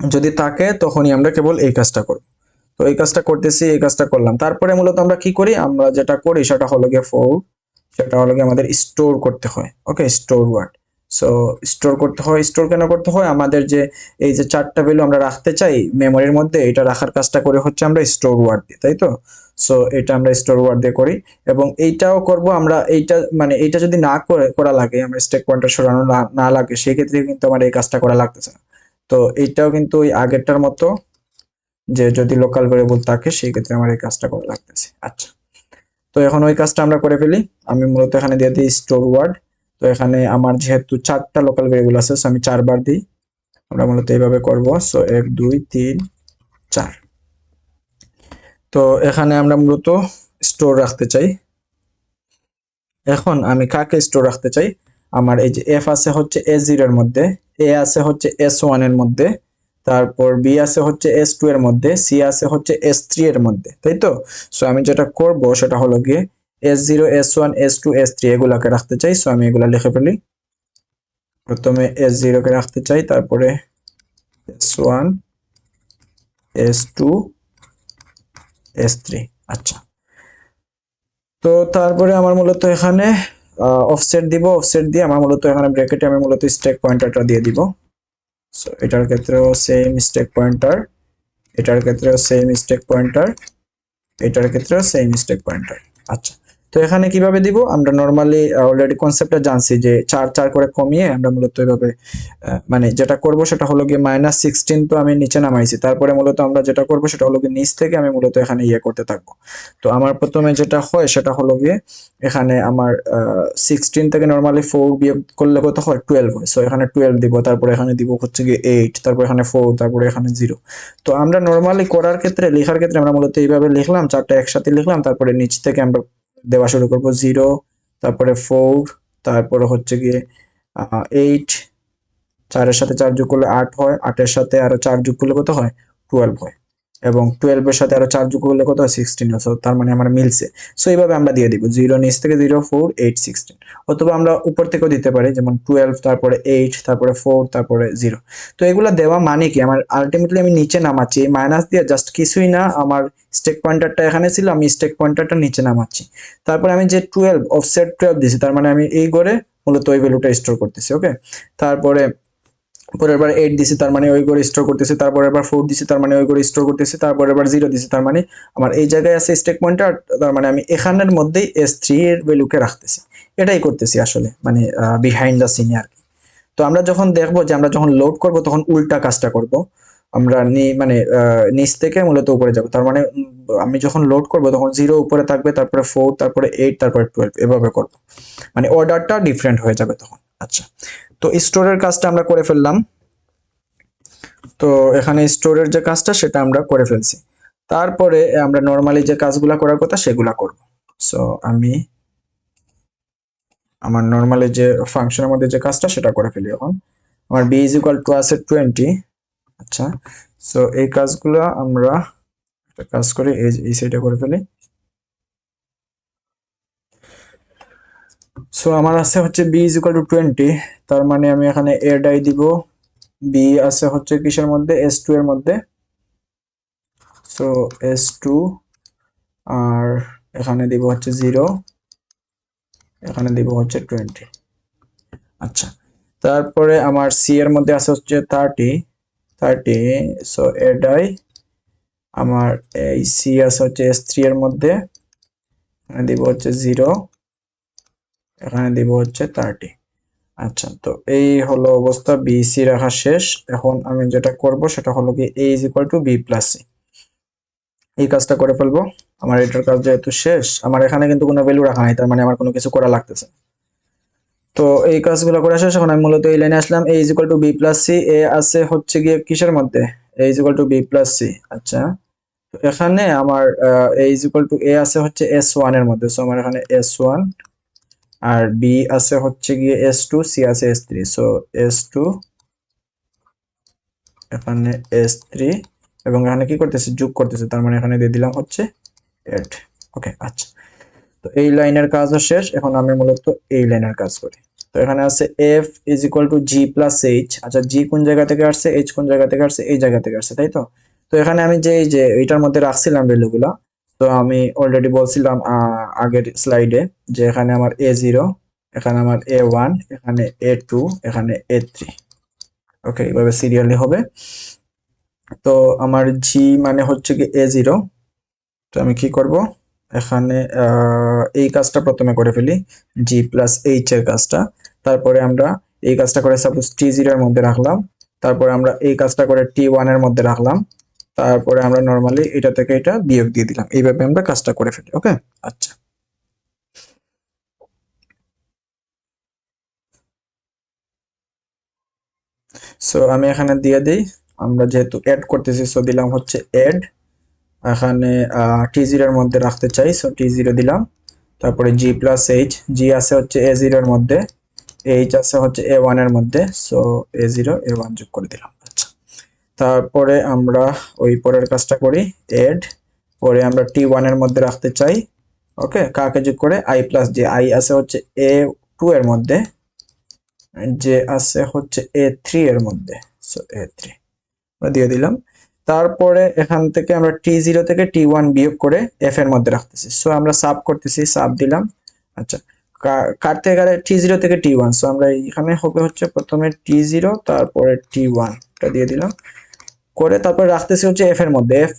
[SPEAKER 1] যদি থাকে তখনই আমরা কেবল এই কাজটা করব। তো এই কাজটা করতেছি, এই কাজটা করলাম, তারপরে মূলত আমরা কি করি, আমরা যেটা করি সেটা হলো গিয়ে সেটা হলো গিয়ে আমাদের স্টোর করতে হয়। ওকে, স্টোর ওয়ার্ড। সো স্টোর করতে হয়, স্টোর কেন করতে হয়, আমাদের যে এই যে 4টা ভ্যালু আমরা রাখতে চাই মেমোরির মধ্যে, এটা রাখার কাজটা করে হচ্ছে আমরা স্টোর ওয়ার্ড দিয়ে, তাই তো। সো এটা আমরা স্টোর ওয়ার্ড দিয়ে করি, এবং এইটাও করব আমরা। এইটা মানে এইটা যদি না করা লাগে, আমরা স্ট্যাক পয়েন্টার সরানো না লাগে সেই ক্ষেত্রে কিন্তু আমার এই কাজটা করা লাগতেছে না। তো এইটাও কিন্তু ওই আগেরটার মতো, যে যদি লোকাল ভেরিয়েবল থাকে সেই ক্ষেত্রে আমার এই কাজটা করা লাগতেছে। আচ্ছা, তো এখন ওই কাজটা আমরা করে ফেলি। আমি মূলত এখানে দিয়ে দিই স্টোর ওয়ার্ড। তো এখানে আমার যেহেতু 4টা লোকাল ভেরিয়েবল আছে সো আমি 4 বার দিই। আমরা মূলত এইভাবে করব। সো 1 2 3 4। তো এখানে আমরা মূলত স্টোর রাখতে চাই। এখন আমি কাকে স্টোর রাখতে চাই, আমার এই যে এফ আছে হচ্ছে S0 এর মধ্যে, এ আছে হচ্ছে S1 এর মধ্যে, তারপর বি আছে হচ্ছে S2 এর মধ্যে, সি আছে হচ্ছে S3 এর মধ্যে, তাই তো। সো আমি যেটা করব সেটা হলো গিয়ে S0 S1 S2 S3 এগুলাকে রাখতে চাই। সো আমি এগুলা লিখে ফেলি। প্রথমে S0 কে রাখতে চাই, তারপরে S1 S2 S3। আচ্ছা, তো তারপরে আমার মূলত এখানে অফসেট দিব, অফসেট দিয়ে আমার মূলত এখানে ব্র্যাকেটে আমি মূলত স্ট্যাক পয়েন্টারটা দিয়ে দিব। সো এটার ক্ষেত্রেও সেম স্ট্যাক পয়েন্টার, এটার ক্ষেত্রেও সেম স্ট্যাক পয়েন্টার, এটার ক্ষেত্রেও সেম স্ট্যাক পয়েন্টার। আচ্ছা, তো এখানে কিভাবে দিব, আমরা নরমালি অলরেডি কনসেপ্টটা জানছি যে 4 4 করে কমিয়ে আমরা মূলত এইভাবে মানে যেটা করব সেটা হলো গিয়ে -16 তো আমি নিচে নামাইছি, তারপরে মূলত আমরা যেটা করব সেটা হলো গিয়ে নিচ থেকে আমি মূলত এখানে ইয়ে করতে থাকবো। তো আমার প্রথমে যেটা হয় সেটা হলো গিয়ে এখানে আমার 16 থেকে নরমালি 4 বিয়োগ করলে কত হয়, 12 হয়। সো এখানে 12 দিব, তারপরে এখানে দিব হচ্ছে গিয়ে 8, তারপর এখানে 4, তারপরে এখানে 0। তো আমরা নরমালি করার ক্ষেত্রে লেখার ক্ষেত্রে আমরা মূলত এইভাবে লিখলাম, 4টা একসাথে লিখলাম, তারপরে নিচ থেকে আমরা দেওয়া শুরু করব 0, তারপরে 4, তারপরে হচ্ছে গিয়ে 8, 4-এর সাথে 4 যোগ করলে 8 হয়, 8-এর সাথে আরো 4 যোগ করলে কত হয়, 12 হয়, এবং 12-এর সাথে আরো 4 যোগ করলে কত হয়, 16 হয়। সো তার মানে আমার মিলছে। সো এইভাবে আমরা দিয়ে দিব 0 নিচ থেকে 0 4 8 16, অথবা আমরা উপর থেকেও দিতে পারি, যেমন 12 তারপরে 8 তারপরে 4 তারপরে 0। তো এগুলা দেওয়া মানে কি, আমার আলটিমেটলি আমি নিচে নামাচ্ছি মাইনাস দিয়ে, জাস্ট কিছুই না, আমার স্ট্যাক পয়েন্টারটা এখানে ছিল, আমি স্ট্যাক পয়েন্টারটা নিচে নামাচ্ছি। তারপরে আমি যে 12 অফসেট 12 দিছি, তার মানে আমি এই ঘরে মূলত ওই ভ্যালুটা স্টোর করতেছি। ওকে, তারপরে পরের বার 8 দিছি, তার মানে ওই ঘরে স্টোর করতেছি, তারপরের বার 4 দিছি, তার মানে ওই ঘরে স্টোর করতেছি, তারপরের বার 0 দিছি, তার মানে আমার এই জায়গায় আছে স্ট্যাক পয়েন্টার, তার মানে আমি এখানের মধ্যেই S3 এর ভ্যালুকে রাখতেছি। এটাই করতেছি আসলে, মানে বিহাইন্ড দ্য সিনে আর কি। তো আমরা যখন দেখবো যে আমরা যখন লোড করব তখন উল্টা কাজটা করব, আমরা মানে নিচ থেকে মূলত উপরে যাব, তার মানে আমি যখন লোড করব তখন 0 উপরে থাকবে, তারপরে 4, তারপরে 8, তারপরে 12 এভাবে করব, মানে অর্ডারটা ডিফারেন্ট হয়ে যাবে তখন। আচ্ছা, তো স্টোরের কাজটা আমরা করে ফেললাম। তো এখানে স্টোরের যে কাজটা সেটা আমরা করে ফেলছি। তারপরে আমরা নর্মালি যে কাজগুলা করার কথা সেগুলা করব। সো আমি আমার নর্মালি যে ফাংশনের মধ্যে যে কাজটা সেটা করে ফেলি এখন। আমার b ইজ ইকুয়াল টু আছে 20। আচ্ছা, সো এই কাজগুলো আমরা একটা কাজ করি, এই সাইডে করে ফেলি। সো আমার আছে হচ্ছে b ইজ ইকুয়াল টু 20, তার মানে আমি এখানে a ডাই দিব। b আছে হচ্ছে কিসের মধ্যে, s2 এর মধ্যে। সো s2 আর এখানে দিব হচ্ছে 0, এখানে দিব হচ্ছে 20। আচ্ছা, তারপরে আমার c এর মধ্যে আছে হচ্ছে 30। সো a ডাই আমার এই c আছে হচ্ছে s3 এর মধ্যে, এখানে দিব হচ্ছে 0, এখানে দিব হচ্ছে 30। আচ্ছা, তো এই হলো অবস্থা, বি সি রাখা শেষ। এখন আমি যেটা করব সেটা হলো কি a is equal to B plus C, এই কাজটা করে ফেলবো। আমার এটার কাজ যেহেতু শেষ, আমার এখানে কিন্তু কোনো ভ্যালু রাখা নাই, তার মানে আমার কোনো কিছু করা লাগতেছে। তো এই কাজগুলো করে শেষ, এখন আমি মূলত এই লাইনে আসলাম, a is equal to B plus C. A আছে হচ্ছে গিয়ে কিসের মধ্যে, a is equal to B plus C. আচ্ছা, তো এখানে আমার a is equal to a আছে হচ্ছে s1 এর মধ্যে, সো আমার এখানে s1 আর b আছে হচ্ছে গিয়ে s2, c আছে s3। সো s2 এখানে s3 এবং এখানে কি করতেছে, যোগ করতেছে, তার মানে এখানে দিয়ে দিলাম হচ্ছে 8। ওকে, আচ্ছা, তো এই লাইনের কাজও শেষ। এখন আমি মূলত এই লাইনের কাজ করি। তো এখানে আছে f is equal two g plus h। আচ্ছা, g কোন জায়গা থেকে আসছে, h কোন জায়গা থেকে আসছে, এই জায়গা থেকে আসছে, তাই তো। তো এখানে আমি যে এই যে এটার মধ্যে রাখছিলাম ভ্যালুগুলো, তো আমি অলরেডি বলছিলাম আগের স্লাইডে যে এখানে আমার a0, এখানে আমার a1, এখানে a2, এখানে a3। ওকে, এইভাবে সিরিয়ালি হবে। তো আমার জি মানে হচ্ছে কি a0। তো আমি কি করব, এখানে এই কাজটা প্রথমে করে ফেলি, জি প্লাস এইচ এর কাজটা। তারপরে আমরা এই কাজটা করে সাপোজ টি0 এর মধ্যে রাখলাম। তারপরে আমরা এই কাজটা করে টি1 এর মধ্যে রাখলাম। তারপরে আমরা নর্মালি এটা থেকে এটা বিয়োগ দিয়ে দিলাম। এইভাবে আমরা কাজটা করে ফেলি। ওকে, আচ্ছা। সো আমি এখানে দিয়ে দিই, আমরা যেহেতু অ্যাড করতেছি সো দিলাম হচ্ছে অ্যাড। এখানে টি0 এর মধ্যে রাখতে চাই, সো টি0 দিলাম। তারপরে জি প্লাস এইচ, জি আছে হচ্ছে a0 এর মধ্যে, এইচ আছে হচ্ছে a1 এর মধ্যে, সো a0 a1 যোগ করে দিলাম। আচ্ছা, তারপরে আমরা ওই পরের কাজটা করি, এড। পরে আমরা টি1 এর মধ্যে রাখতে চাই। ওকে, কাকে যোগ করে, আই প্লাস জে, আই আছে হচ্ছে a2 এর মধ্যে, যে আছে হচ্ছে a3 এর মধ্যে, সো a3 আমরা দিয়ে দিলাম। তারপরে এখান থেকে আমরা টি0 থেকে টি1 বিয়োগ করে এফ এর মধ্যে রাখতেছি, সো আমরা সাব করতেছি, সাব দিলাম। আচ্ছা, কাটতে গেলে টি0 থেকে টি1, সো আমরা এখানে হবে হচ্ছে প্রথমে টি0 তারপরে টি1 টা দিয়ে দিলাম করে, তারপরে রাখতেছি হচ্ছে এফ এর মধ্যে, এফ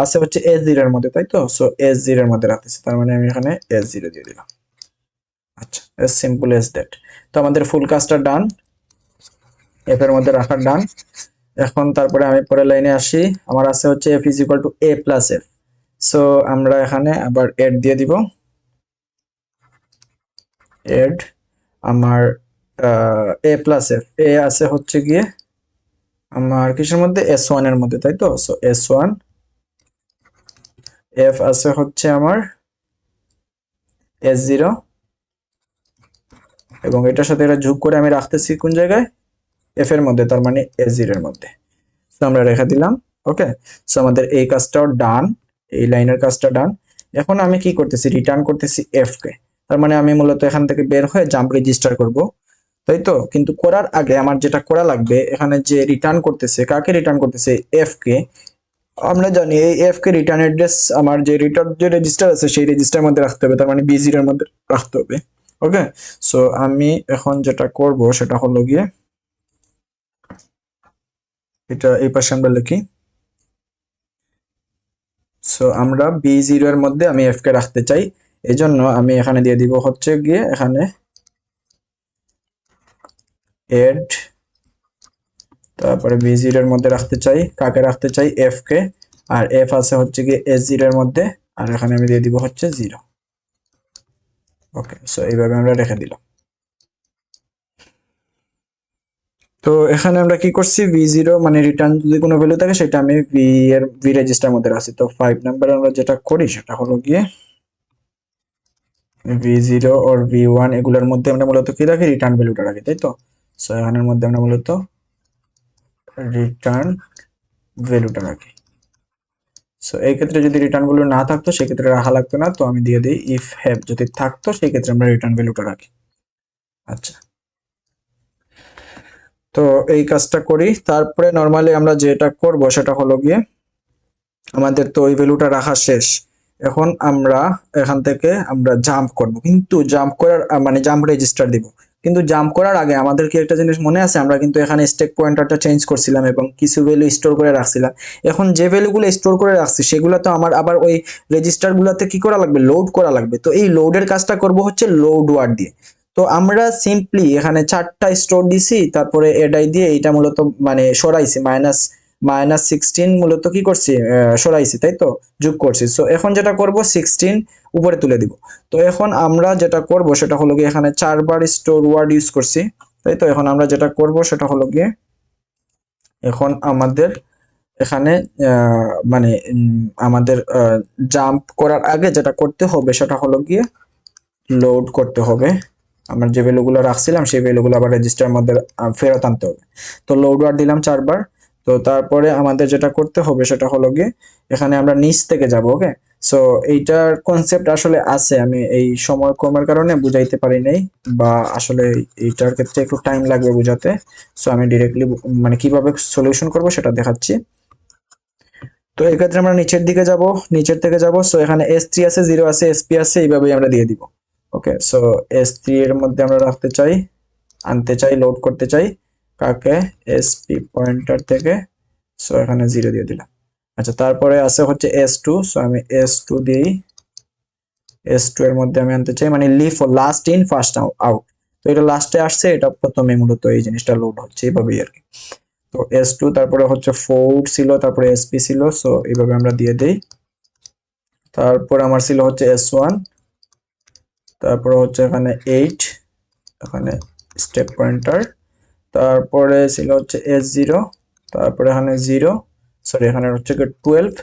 [SPEAKER 1] আছে হচ্ছে s0 এর মধ্যে, তাই তো। সো s0 এর মধ্যে রাখতেছি, তার মানে আমি এখানে s0 দিয়ে দিলাম। আচ্ছা, as simple as that। তো আমাদের ফুল কাজটা ডান, এফ এর মধ্যে রাখার ডান। এখন তারপরে আমি পরের লাইনে আসি, আমার আছে হচ্ছে f is equal to a plus f। So আমরা এখানে আবার এড দিয়ে দিব, এড আমার a প্লাস f, a আছে হচ্ছে গিয়ে আমার কিসের মধ্যে, s1 এর মধ্যে, তাই তো। সো s1, f আছে হচ্ছে আমার s0 এবং এটার সাথে এটা যোগ করে আমি রাখতেছি কোন জায়গায়, f এর মধ্যে, তার মানে s0 এর মধ্যে। তো আমরা রেখে দিলাম। ওকে, সো আমাদের এই কাজটাও ডান, এই লাইনের কাজটা ডান। এখন আমি কি করতেছি, রিটার্ন করতেছি f কে, তার মানে আমি মূলত এখান থেকে বের হয়ে জাম্প রেজিস্টার করব, তাই তো। কিন্তু করার আগে আমার যেটা করা লাগবে, এখানে যে রিটার্ন করতেছে, কাকে রিটার্ন করতেছে, f কে। আমরা জানি এই f কে রিটার্ন অ্যাড্রেস আমার যে রিটার্ন যে রেজিস্টার আছে সেই রেজিস্টারের মধ্যে রাখতে হবে, তার মানে b0 এর মধ্যে রাখতে হবে। ওকে, সো আমি এখন যেটা করব সেটা হলো গিয়ে এটা এই পাশে আমরা লিখি। সো আমরা b0 এর মধ্যে আমি f কে রাখতে চাই, এজন্য আমি এখানে দিয়ে দিব হচ্ছে গিয়ে এখানে এড, তারপরে b0 এর মধ্যে রাখতে চাই, কাকে রাখতে চাই, f কে। আর f আছে হচ্ছে গিয়ে s0 এর মধ্যে, আর এখানে আমি দিয়ে দিব হচ্ছে 0। ওকে, সো এইভাবে আমরা রেখে দিলাম। তো এখানে আমরা কি করছি, v0 মানে রিটার্ন যদি কোনো ভ্যালু থাকে সেটা আমি ভি রেজিস্টার মধ্যে রাখছি। তো 5 নাম্বারে আমরা যেটা করি সেটা হলো গিয়ে v0 or v1 এগুলোর মধ্যে আমরা মূলত কি রাখি, রিটার্ন ভ্যালুটা রাখি, তাই তো। সো এখানের মধ্যে আমরা মূলত রিটার্ন ভ্যালুটা রাখি। সো এই ক্ষেত্রে যদি রিটার্ন ভ্যালু না থাকতো সেক্ষেত্রে রাখা লাগতো না, তো আমি দিয়ে দিই ইফ হ্যাভ, যদি থাকতো সেই ক্ষেত্রে আমরা রিটার্ন ভ্যালুটা রাখি। আচ্ছা, তো এই কাজটা করি। তারপরে নর্মালি আমরা যেটা করব সেটা হলো গিয়ে আমাদের তো ওই ভ্যালুটা রাখা শেষ। এখন আমরা এখান থেকে আমরা জাম্প করব, কিন্তু জাম্প করার মানে জাম্প রেজিস্টার দিব। কিন্তু জাম্প করার আগে আমাদের কি একটা জিনিস মনে আছে, আমরা কিন্তু এখানে স্ট্যাক পয়েন্টারটা চেঞ্জ করছিলাম এবং কিছু ভ্যালু স্টোর করে রাখছিলাম। এখন যে ভ্যালুগুলো স্টোর করে রাখছি সেগুলো তো আমার আবার ওই রেজিস্টারগুলোতে কি করা লাগবে, লোড করা লাগবে। তো এই লোডের কাজটা করব হচ্ছে লোড ওয়ার্ড দিয়ে। তো আমরা সিম্পলি এখানে 4টা স্টোর দিছি, তারপরে এডাই দিয়ে এটা মূলত মানে সরাইছি, -16 মূলত কি করছি, সরাইছি, তাই তো, যোগ করছি। সো এখন যেটা করব 16 উপরে তুলে দিব। তো এখন আমরা যেটা করব সেটা হলো গিয়ে এখানে 4বার স্টোর ওয়ার্ড ইউজ করছি, তাই তো। এখন আমরা যেটা করব সেটা হলো গিয়ে এখন আমাদের এখানে মানে আমাদের জাম্প করার আগে যেটা করতে হবে সেটা হলো গিয়ে লোড করতে হবে। আমরা যে ভ্যালুগুলো রাখছিলাম সেই ভ্যালুগুলো আবার রেজিস্টারের মধ্যে ফেরত আনতে হবে। তো লোড ওয়ার্ড দিলাম 4বার। তো তারপরে আমাদের যেটা করতে হবে সেটা হলো গিয়ে এখানে আমরা নিচ থেকে যাব, ওকে। সো এইটার কনসেপ্ট আসলে আছে, আমি এই সময় কমের কারণে বুঝাইতে পারি নাই, বা আসলে এইটার ক্ষেত্রে একটু টাইম লাগবে বুঝাতে। সো আমি ডিরেক্টলি মানে কিভাবে সলিউশন করব সেটা দেখাচ্ছি। তো এই ক্ষেত্রে আমরা নিচের দিকে যাব, নিচের থেকে যাব। সো এখানে S3 আছে, 0 আছে, SP আছে, এইভাবেই আমরা দিয়ে দিব। ওকে, সো S3 এর মধ্যে আমরা রাখতে চাই, আনতে চাই, লোড করতে চাই কাকে, SP পয়েন্টার থেকে। সো এখানে 0 দিয়ে দিলাম। আচ্ছা, তারপরে আছে হচ্ছে S2। সো আমি S2 দিই, S2 এর মধ্যে আমি আনতে চাই মানে LIFO last in first out. তো এটা লাস্টে আসছে, এটা প্রথমে মূলত এই জিনিসটা লোড হচ্ছে, এইভাবেই আর কি। তো S2 তারপরে হচ্ছে 4 ছিল, তারপরে SP ছিল। সো এইভাবে আমরা দিয়ে দেই। তারপর আমার ছিল হচ্ছে S1, তারপরে হচ্ছে এখানে 8, এখানে স্টেপ পয়েন্টার। তারপরে ছিল হচ্ছে S0, তারপরে এখানে 0, সরি এখানে হচ্ছে 12,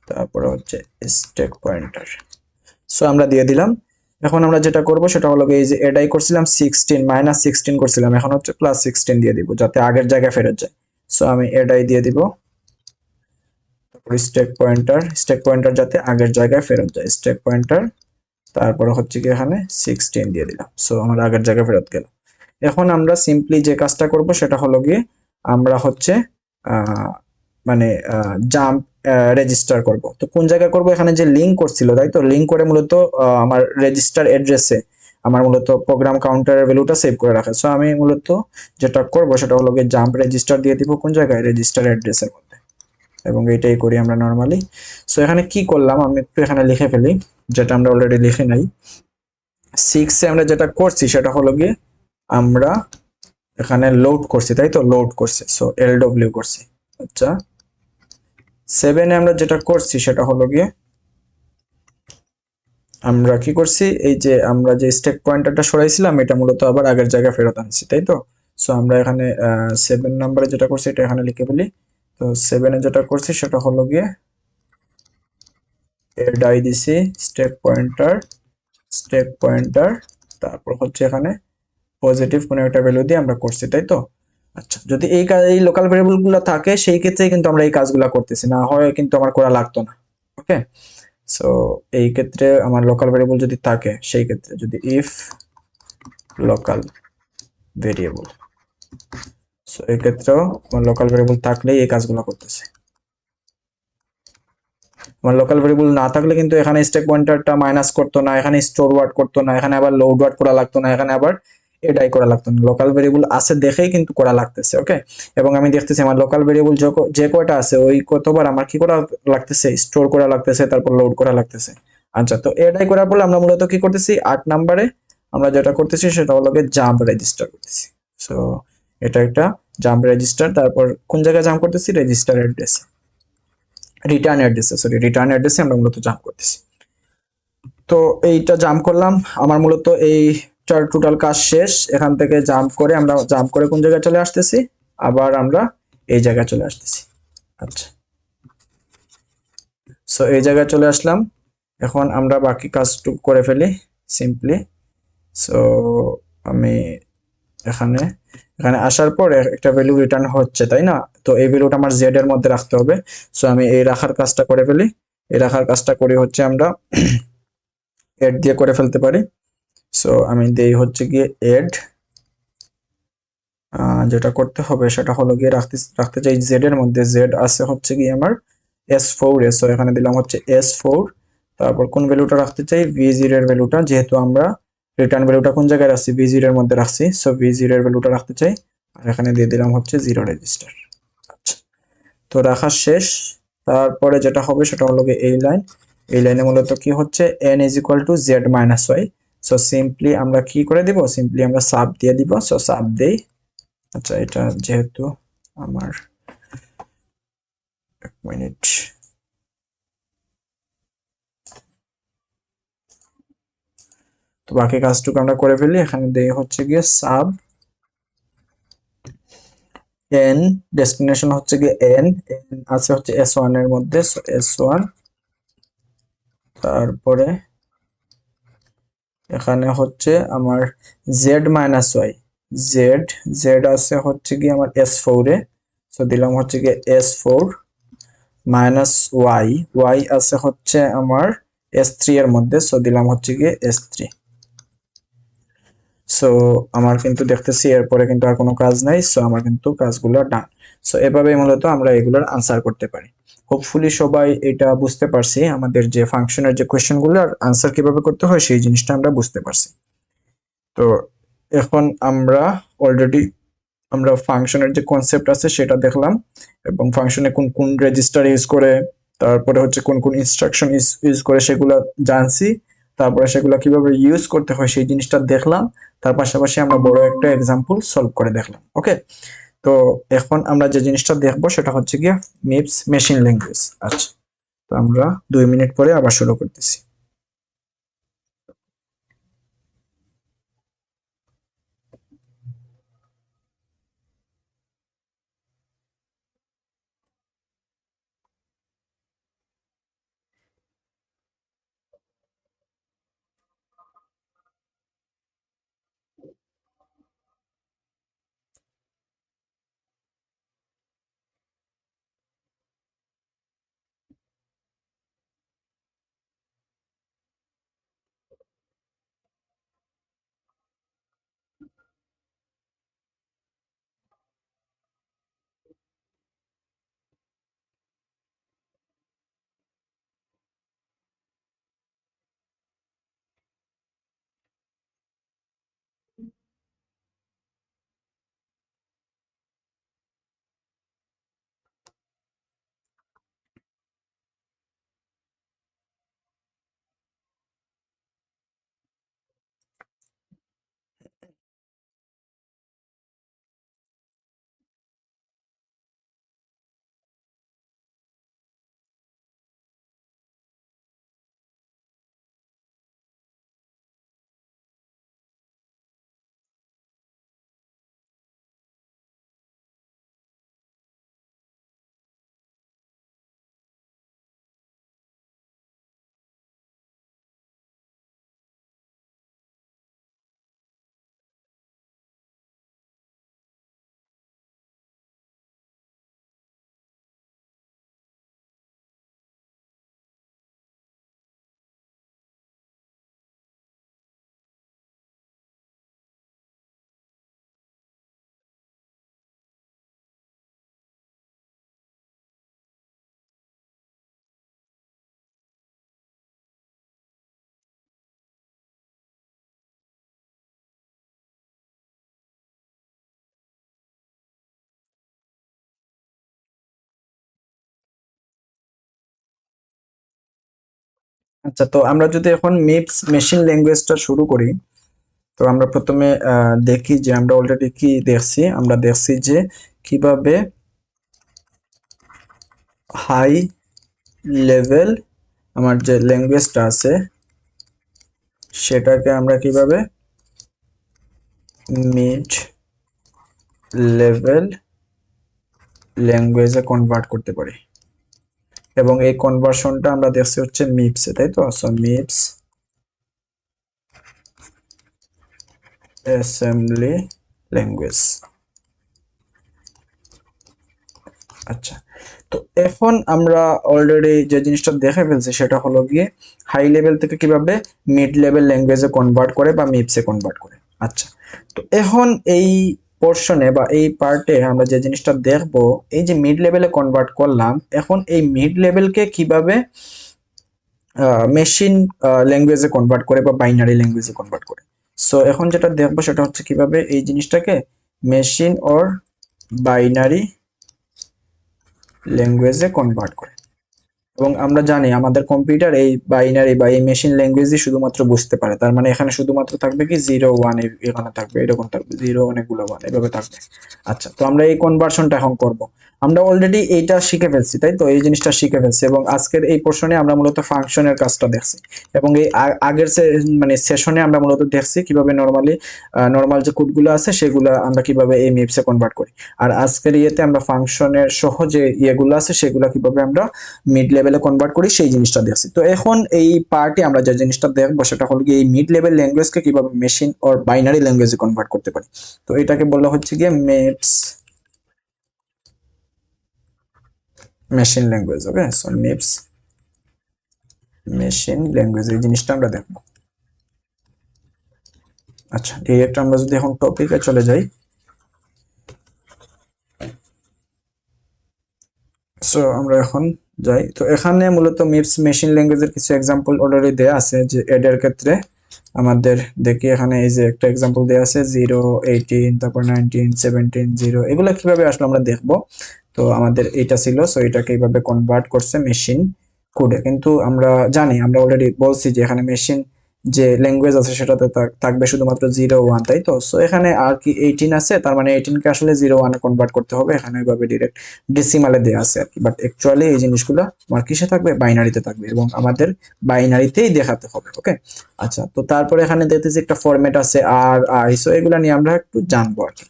[SPEAKER 1] তারপরে হচ্ছে স্টেক পয়েন্টার। সো আমরা দিয়ে দিলাম। এখন আমরা যেটা করব সেটা হলো এই যে এডাই করছিলাম 16, -16 করছিলাম, এখন হচ্ছে +16 দিয়ে দিব যাতে আগের জায়গায় ফেরত যায়। সো আমি এডাই দিয়ে দিব, তারপর স্টেক পয়েন্টার যাতে আগের জায়গায় ফেরত যায়, স্টেক পয়েন্টার, তারপরে হচ্ছে কি এখানে 16 দিয়ে দিলাম। সো আমার আগের জায়গায় ফেরত গেল। এখন আমরা সিম্পলি যে কাজটা করব সেটা হলো গিয়ে আমরা হচ্ছে মানে জাম্প রেজিস্টার করব। তো কোন জায়গায় করব, এখানে যে লিঙ্ক করছিল, তাই তো, লিঙ্ক করে মূলত আমার রেজিস্টার অ্যাড্রেসে আমার মূলত প্রোগ্রাম কাউন্টারের ভ্যালুটা সেভ করে রাখে। সো আমি মূলত যেটা করব সেটা হলো গিয়ে জাম্প রেজিস্টার দিয়ে দিব কোন জায়গায়, রেজিস্টার অ্যাড্রেসের মধ্যে, এবং এটাই করি আমরা নরমালি। সো এখানে কি করলাম আমি একটু এখানে লিখে ফেলি, যেটা আমরা অলরেডি লিখে নাই। 6 এ আমরা যেটা করছি সেটা হলো গিয়ে আমরা এখানে লোড করছি, তাই তো, লোড করছি। সো LW করছি। আচ্ছা, 7 এ আমরা যেটা করছি সেটা হলো গিয়ে আমরা কি করছি, এই যে আমরা যে স্ট্যাক পয়েন্টারটা সরাইছিলাম এটা মূলত আবার আগের জায়গায় ফেরত আনছি, তাই তো। সো আমরা এখানে 7 নম্বরে যেটা করছি এটা এখানে লিখে ফেলি। তো 7 এ যেটা করছি সেটা হলো গিয়ে এর ডাই দিছি স্ট্যাক পয়েন্টার, তারপর হচ্ছে এখানে পজিটিভ কোনো একটা ভ্যালু দিয়ে আমরা করছি, তাই তো। আচ্ছা, যদি এই লোকাল ভেরিয়েবল গুলো থাকে সেই ক্ষেত্রে কিন্তু আমরা এই কাজগুলো করতেছি, না হয় কিন্তু আমার করা লাগতো না। ওকে, সো এই ক্ষেত্রে আমার লোকাল ভেরিয়েবল যদি থাকে সেই ক্ষেত্রে যদি ইফ লোকাল ভেরিয়েবল, সো এই ক্ষেত্রেও আমার লোকাল ভেরিয়েবল থাকলেই এই কাজগুলো করতেছে। আমার লোকাল ভেরিয়েবল না থাকলে কিন্তু এখানে স্ট্যাক পয়েন্টারটা মাইনাস করতো না, এখানে স্টোর ওয়ার্ড করতো না, এখানে আবার লোড ওয়ার্ড করা লাগতো না, এখানে আবার এটাই করা লাগতো না। লোকাল ভেরিয়েবল আছে দেখেই কিন্তু করা লাগতেছে। ওকে, এবং আমি দেখতেছি আমার লোকাল ভেরিয়েবল যে কয়টা আছে ওই কতবার আমার কি করা লাগতেছে, স্টোর করা লাগতেছে, তারপর লোড করা লাগতেছে। আচ্ছা, তো এটাই করার পর আমরা মূলত কি করতেছি, 8 নম্বরে আমরা যেটা করতেছি সেটা হলো জাম্প রেজিস্টার করতেছি। সো এটা একটা জাম্প রেজিস্টার, তারপর কোন জায়গায় জাম্প করতেছি, রেজিস্টার অ্যাড্রেস, রিটার্ন অ্যাড্রেসে আমরা মূলত জাম্প করতেছি। তো এইটা জাম্প করলাম, আমার মূলত এই চ্যাপ্টার টোটাল কাজ শেষ। এখান থেকে জাম্প করে কোন জায়গায় চলে আসতেছি, আবার আমরা এই জায়গায় চলে আসতেছি। আচ্ছা, সো এই জায়গায় চলে আসলাম। এখন আমরা বাকি কাজটুকু করে ফেলি সিম্পলি। সো আমি এখানে এখানে আসার পর একটা ভ্যালু রিটার্ন হচ্ছে, তাই না? তো এই ভ্যালুটা আমার জেড এর মধ্যে রাখতে হবে। সো আমি এই রাখার কাজটা করে ফেলি। এই রাখার কাজটা করি হচ্ছে আমরা এড দিয়ে করে ফেলতে পারি। সো আমি দেই হচ্ছে গিয়ে এড, যেটা করতে হবে সেটা হলো গিয়ে রাখতে চাই জেড এর মধ্যে। জেড আছে হচ্ছে গিয়ে আমার S4 এ। সো এখানে দিলাম হচ্ছে S4। তারপর কোন ভ্যালুটা রাখতে চাই, V0 এর ভ্যালুটা, যেহেতু আমরা রিটার্ন ভ্যালুটা কোন জায়গায় রাখছি, V0 এর মধ্যে রাখছি। সো V0 এর ভ্যালুটা রাখতে চাই, আর এখানে দিয়ে দিলাম হচ্ছে 0 রেজিস্টার। আচ্ছা, তো রাখা শেষ। তারপরে যেটা হবে সেটা হলো গিয়ে এই লাইন। এই লাইনে মূলত কি হচ্ছে, n is equal to z minus y। So simply আমরা কি করে দিব, সিম্পলি আমরা সাব দিয়ে দিব। সো সাব দেই। আচ্ছা, এটা যেহেতু আমার, এক মিনিট, তো বাকি কাজটুকু আমরা করে ফেলি। এখানে দেই হচ্ছে গিয়ে সাব n, ডেস্টিনেশন হচ্ছে গিয়ে n আছে হচ্ছে S1 এর মধ্যে। সো S1, তারপরে এখানে হচ্ছে আমার z minus Y. Z Z আছে হচ্ছে গিয়ে আমার S4 এ। সো দিলাম হচ্ছে গিয়ে S4 মাইনাস ওয়াই। ওয়াই আছে হচ্ছে আমার S3 এর মধ্যে। সো দিলাম হচ্ছে গিয়ে S3। সো আমার কিন্তু দেখতেছি এরপরে কিন্তু আর কোনো কাজ নাই। সো আমার কিন্তু কাজগুলো ডান। সো এভাবেই মূলত আমরা এগুলোর আনসার করতে পারি। হোপফুলি সবাই এটা বুঝতে পারছি, আমাদের যে ফাংশনের যে কোয়েশ্চেনগুলোর আনসার কিভাবে করতে হয় সেই জিনিসটা আমরা বুঝতে পারছি। তো এখন আমরা অলরেডি আমরা ফাংশনের যে কনসেপ্ট আছে সেটা দেখলাম, এবং ফাংশনে কোন কোন রেজিস্টার ইউজ করে, তারপরে হচ্ছে কোন কোন ইনস্ট্রাকশন ইউজ করে সেগুলো জানছি। তারপরে সেগুলো কিভাবে ইউজ করতে হয় সেই জিনিসটা দেখলাম। তার পাশাপাশি আমরা বড় একটা এক্সাম্পল সলভ করে দেখলাম। ওকে, তো এখন আমরা যে জিনিসটা দেখবো সেটা হচ্ছে গিয়ে মিপস মেশিন ল্যাঙ্গুয়েজ। আচ্ছা, তো আমরা 2 মিনিট পরে আবার শুরু করতেছি। আচ্ছা, তো আমরা যদি এখন মিপস মেশিন ল্যাঙ্গুয়েজটা শুরু করি, তো আমরা প্রথমে দেখি যে আমরা অলরেডি কি দেখছি। আমরা দেখছি যে কিভাবে হাই লেভেল আমার যে ল্যাঙ্গুয়েজটা আছে সেটাকে আমরা কিভাবে মিড লেভেল ল্যাঙ্গুয়েজে কনভার্ট করতে পারি, এবং এই কনভার্সনটা আমরা দেখছি হচ্ছে মিপসে, তাই তো? So MIPS assembly language. আচ্ছা, তো এখন আমরা অলরেডি যে জিনিসটা দেখে ফেলছি সেটা হলো গিয়ে হাই লেভেল থেকে কিভাবে মিড লেভেল ল্যাঙ্গুয়েজে কনভার্ট করে বা মিপসে কনভার্ট করে। আচ্ছা, তো এখন এই পোর্শনে বা এই পার্টে আমরা যে জিনিসটা দেখব, এই যে মিড লেভেলে কনভার্ট করলাম, এখন এই মিড লেভেলকে কিভাবে মেশিন ল্যাঙ্গুয়েজে কনভার্ট করে বা বাইনারি ল্যাঙ্গুয়েজে কনভার্ট করে। সো এখন যেটা দেখবো সেটা হচ্ছে কিভাবে এই জিনিসটাকে মেশিন অর বাইনারি ল্যাঙ্গুয়েজে কনভার্ট করে। এবং আমরা জানি আমাদের কম্পিউটার এই বাইনারি বা এই মেশিন ল্যাঙ্গুয়েজই শুধুমাত্র বুঝতে পারে। তার মানে এখানে শুধুমাত্র থাকবে কি 0 1, এখানে থাকবে এরকম থাকবে 0 অনেকগুলো 1 এভাবে থাকবে। আচ্ছা, তো আমরা এই কনভার্সনটা এখন করব। আমরা অলরেডি এইটা শিখে ফেলছি, তাই তো? এই জিনিসটা শিখে ফেলছি, এবং আজকের এই পোর্শনে আমরা মূলত ফাংশনের কাজটা দেখছি, এবং এই আগের মানে সেশনে আমরা মূলত দেখছি কিভাবে নর্মাল যে কোডগুলো আছে সেগুলো আমরা কিভাবে এই মিপসে কনভার্ট করি। আর আজকের ইয়েতে আমরা ফাংশনের সহ যে ইয়েগুলো আছে সেগুলো কিভাবে আমরা মিড লেভেলে কনভার্ট করি সেই জিনিসটা দেখছি। তো এখন এই পার্টে আমরা যে জিনিসটা দেখবো সেটা হলো কি এই মিড লেভেল ল্যাঙ্গুয়েজকে কিভাবে মেশিন অর বাইনারি ল্যাঙ্গুয়েজে কনভার্ট করতে পারি। তো এটাকে বলা হচ্ছে গিয়ে মিপস মেশিন ল্যাঙ্গুয়েজ। ওকে, সো মিপস মেশিন ল্যাঙ্গুয়েজ এই জিনিসটা আমরা দেখবো। আচ্ছা, ডিরেক্ট আমরা যদি এখন টপিকে চলে যাই, সো আমরা এখন যাই। তো এখানে মূলত মিপস মেশিন ল্যাঙ্গুয়েজের কিছু এক্সাম্পল অলরেডি দেয়া আছে, যে এডের ক্ষেত্রে আমাদের দেখি এখানে এই যে একটা এক্সাম্পল দেয়া আছে 0 18 তারপর 19 17 0, এগুলো কিভাবে আসলে আমরা দেখবো। তো আমাদের এটা ছিল, সো এটাকে এইভাবে কনভার্ট করছে মেশিন কোডে। কিন্তু আমরা জানি, আমরা অলরেডি বলছি যে এখানে মেশিন যে ল্যাঙ্গুয়েজ আছে সেটাতে থাকবে শুধুমাত্র 0 1, তাই তো? সো এখানে আর কি 18 আছে, তার মানে 18 কে আসলে 0 1 এ কনভার্ট করতে হবে, এখানে এইভাবে ডিরেক্ট ডেসিমালে দেয়া আছে আর কি। বাট অ্যাকচুয়ালি এই জিনিসগুলো আমার কিসে থাকবে? বাইনারিতে থাকবে, এবং আমাদের বাইনারিতেই দেখাতে হবে। ওকে, আচ্ছা, তো তারপরে এখানে দেখতেছি একটা ফরম্যাট আছে আর আই, সো এগুলা নিয়ে আমরা একটু জানবো আর কি।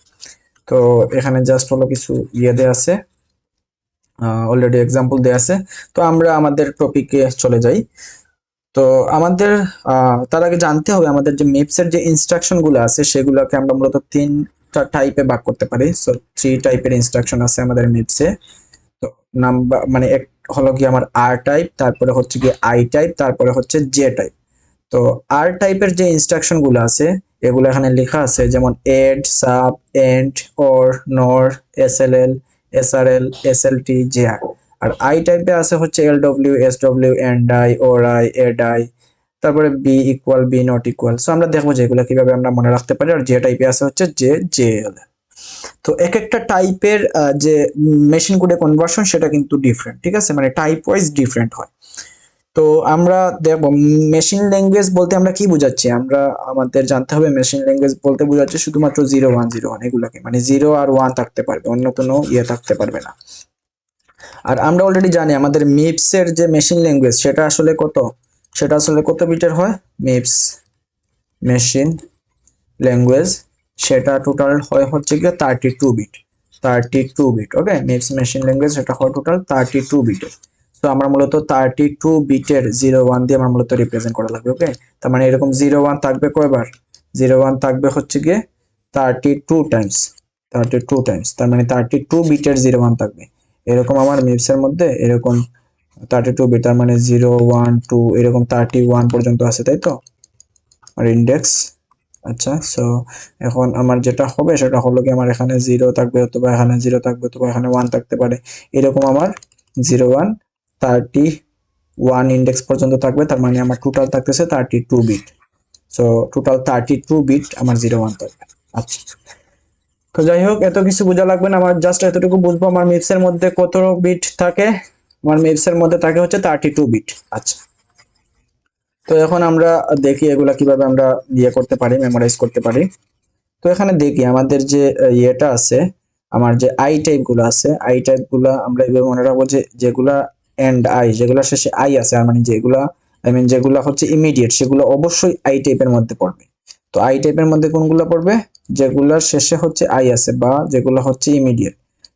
[SPEAKER 1] তো এখানে জাস্ট হলো কিছু ইয়ে দেয়া আছে, অলরেডি এক্সাম্পল দেয়া আছে। তো আমরা আমাদের টপিকে চলে যাই। তো আমাদের তার আগে জানতে হবে আমাদের যে মেপসের যে ইনস্ট্রাকশন গুলো আছে সেগুলোকে আমরা মূলত তিনটা টাইপে ভাগ করতে পারি। সো 3 টাইপের ইনস্ট্রাকশন আছে আমাদের মেপসে। তো নাম্বার মানে এক হলো কি আমার আর টাইপ, তারপরে হচ্ছে কি আই টাইপ, তারপরে হচ্ছে জে টাইপ। তো আর টাইপের যে ইনস্ট্রাকশন গুলো আছে এগুলো এখানে লেখা আছে, যেমন add, sub, and, or, nor, SLL, SRL, SLT, JR. আর আই টাইপে আছে হচ্ছে LW, SW, and I, or I, add I, তারপরে B equal, B not equal. So আমরা দেখবো যে এগুলো কিভাবে আমরা মনে রাখতে পারি। আর যে টাইপে আছে হচ্ছে জে, জেএল। তো এক একটা টাইপের যে মেশিন কোডে কনভার্সন সেটা কিন্তু ডিফারেন্ট, ঠিক আছে? মানে টাইপ ওয়াইজ ডিফারেন্ট হয়। তো আমরা দেখব মেশিন ল্যাঙ্গুয়েজ বলতে আমরা কি বোঝাচ্ছি। আমরা আমাদের জানতে হবে মেশিন ল্যাঙ্গুয়েজ বলতে বোঝাচ্ছে শুধুমাত্র 0 1 0 1 এগুলাকে, মানে 0 আর 1 থাকতে পারবে, অন্য কোনো ইয়ে থাকতে পারবে না। আর আমরা অলরেডি জানি আমাদের মিপস এর যে মেশিন ল্যাঙ্গুয়েজ সেটা আসলে কত বিটের হয়? মিপস মেশিন ল্যাঙ্গুয়েজ সেটা টোটাল হয় হচ্ছে গিয়ে 32 বিট, 32 বিট। ওকে, মিপস মেশিন ল্যাঙ্গুয়েজ সেটা হয় টোটাল 32 বিটের। তো আমরা মূলত 32 বিটের 0 1 দিয়ে আমরা মূলত রিপ্রেজেন্ট করা লাগবে। ওকে, তার মানে এরকম 0 1 থাকবে কয়বার? 0 1 থাকবে হচ্ছে গিয়ে 32 টাইমস, 32 টাইমস, তার মানে 32 বিটের 0 1 থাকবে। এরকম আমার মিপস এর মধ্যে এরকম 32 বিট, তার মানে 0 1 2 এরকম 31 পর্যন্ত আছে, তাই তো? আর ইন্ডেক্স। আচ্ছা, সো এখন আমার যেটা হবে সেটা হলো কি আমার এখানে 0 থাকবে, অথবা এখানে 0 থাকবে, অথবা এখানে 1 থাকতে পারে। এরকম আমার 0 1 31 ইন্ডেক্স পর্যন্ত থাকবে, তার মানে আমার টোটাল থাকতেছে 32 বিট। সো টোটাল 32 বিট আমার 0 1 থাকবে। আচ্ছা, তো যাই হোক, এত কিছু বোঝা লাগবে না, আমার জাস্ট এতটুকু বুঝবো আমার মিপস এর মধ্যে কত বিট থাকে। আমার মিপস এর মধ্যে থাকে হচ্ছে 32 বিট। আচ্ছা, তো এখন আমরা দেখি এগুলা কিভাবে আমরা ইয়ে করতে পারি, মেমোরাইজ করতে পারি। তো এখানে দেখি আমাদের যে ইয়েটা আছে, আমার যে আই টাইপ গুলো আছে, আই টাইপ গুলা আমরা এভাবে মনে রাখবো যে যেগুলা এন্ড আই, যেগুলা শেষে আই আছে, আর মানে যেগুলা যেগুলা হচ্ছে ইমিডিয়েট সেগুলো অবশ্যই আই টাইপের মধ্যে পড়বে। তো আই টাইপের মধ্যে কোনগুলো পড়বে? যেগুলোর শেষে হচ্ছে আই আছে বা যেগুলো হচ্ছে ইমিডিয়েট।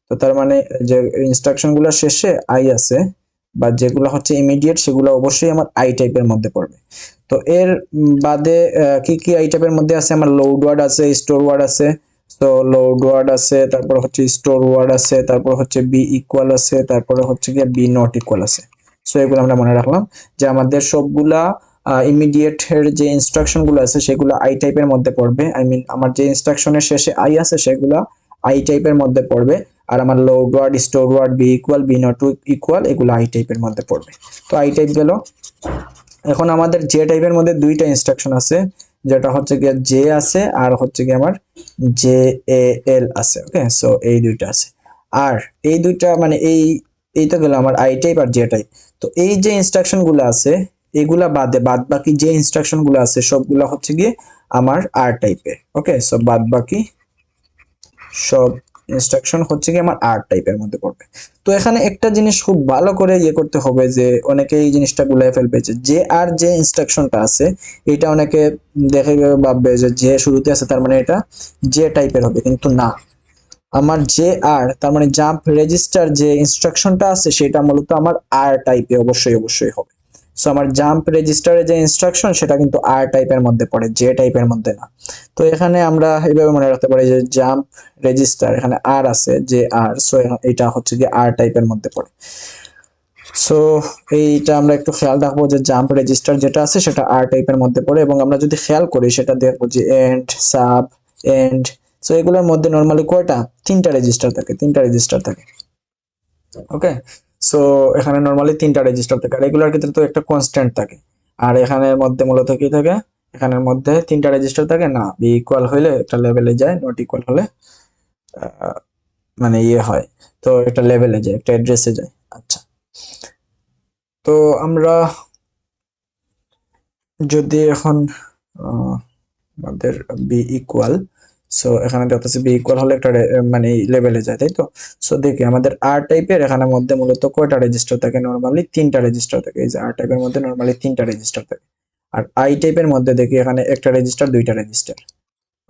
[SPEAKER 1] তো তার মানে যে ইনস্ট্রাকশনগুলোর শেষে আই আছে বা যেগুলো হচ্ছে ইমিডিয়েট সেগুলো অবশ্যই আমার আই টাইপের মধ্যে পড়বে। তো এর বাদে কি কি আই টাইপের মধ্যে আছে, আমার লোড ওয়ার্ড আছে, স্টোর ওয়ার্ড আছে। তো লোড ওয়ার্ড আছে, তারপর হচ্ছে স্টোর ওয়ার্ড আছে, তারপর হচ্ছে বি ইকুয়াল আছে, তারপরে হচ্ছে গিয়ে বি নট ইকুয়াল আছে। সো এগুলো আমরা মনে রাখলাম যে আমাদের সবগুলা ইমিডিয়েট এর যে ইনস্ট্রাকশন গুলো আছে সেগুলো আই টাইপের মধ্যে পড়বে। আই মিন আমার যে ইনস্ট্রাকশনের শেষে আই আছে সেগুলো আই টাইপের মধ্যে পড়বে। আর আমার load word, store word, B equal, B not equal এগুলো আই টাইপের মধ্যে পড়বে। তো আই টাইপ গেল। এখন আমাদের জে টাইপের মধ্যে দুইটা ইনস্ট্রাকশন আছে, যেটা হচ্ছে গিয়ে জে আছে আর হচ্ছে গিয়ে আমার জে এ এল আছে। ওকে, সো এই দুইটা আছে। আর এই দুইটা মানে এই তো গেল আমার আই টাইপ আর জে টাইপ। তো এই যে ইনস্ট্রাকশন গুলো আছে এগুলা বাদে বাদ বাকি যে ইনস্ট্রাকশন গুলো আছে সবগুলা হচ্ছে গিয়ে আমার আর টাইপের। ওকে, সো বাদ বাকি সব ইনস্ট্রাকশন হচ্ছে কি আমার আর টাইপের মধ্যে পড়বে। তো এখানে একটা জিনিস খুব ভালো করে ইয়ে করতে হবে যে অনেকে এই জিনিসটা গুলাই ফেলবে যে আর যে ইনস্ট্রাকশনটা আছে এটা অনেকে দেখে ভাববে যে শুরুতে আছে তার মানে এটা যে টাইপের হবে, কিন্তু না। আমার যে আর তার মানে জাম্প রেজিস্টার যে ইনস্ট্রাকশনটা আছে সেটা মূলত আমার আর টাইপে অবশ্যই অবশ্যই হবে। সো আমার জাম্প রেজিস্টারের যে ইনস্ট্রাকশন সেটা কিন্তু আর টাইপের মধ্যে পড়ে, যে টাইপের মধ্যে না। তো এখানে আমরা এইভাবে মনে রাখতে পারি যে জাম্প রেজিস্টার এখানে আর আছে, যে আর, সো এটা হচ্ছে কি আর টাইপের মধ্যে পড়ে। সো এইটা আমরা একটু খেয়াল রাখবো যে জাম্প রেজিস্টার যেটা আছে সেটা আর টাইপের মধ্যে পড়ে, এবং আমরা যদি খেয়াল করি সেটা দেখবো যে এন্ড, সাব, এন্ড, সো এগুলোর মধ্যে নরমালি কয়টা, তিনটা রেজিস্টার থাকে, তিনটা রেজিস্টার থাকে। ওকে, সো এখানে নরমালি তিনটা রেজিস্টার থাকে, আর এগুলোর ক্ষেত্রে তো একটা কনস্ট্যান্ট থাকে। আর এখানের মধ্যে মূলত কি থাকে, এখানের মধ্যে তিনটা রেজিস্টার থাকে না, বি ইকুয়াল হইলে একটা লেভেলে যায়, নট ইকুয়াল হলে মানে ইয়ে হয়, তো একটা লেভেলে যায়, একটা অ্যাড্রেসে যায়। আচ্ছা, তো আমরা যদি এখন আমাদের বি ইকুয়াল, সো এখানে দেখতেছি বি ইকুয়াল হলে একটা মানে লেভেলে যায়, তাই তো। সো দেখি আমাদের আর টাইপের এখানে মধ্যে মূলত কয়টা রেজিস্টার থাকে, নরমালি তিনটা রেজিস্টার থাকে। এই যে আর টাইপের মধ্যে নরমালি তিনটা রেজিস্টার থাকে। আর আই টাইপের মধ্যে দেখি এখানে একটা রেজিস্টার, দুইটা রেজিস্টার।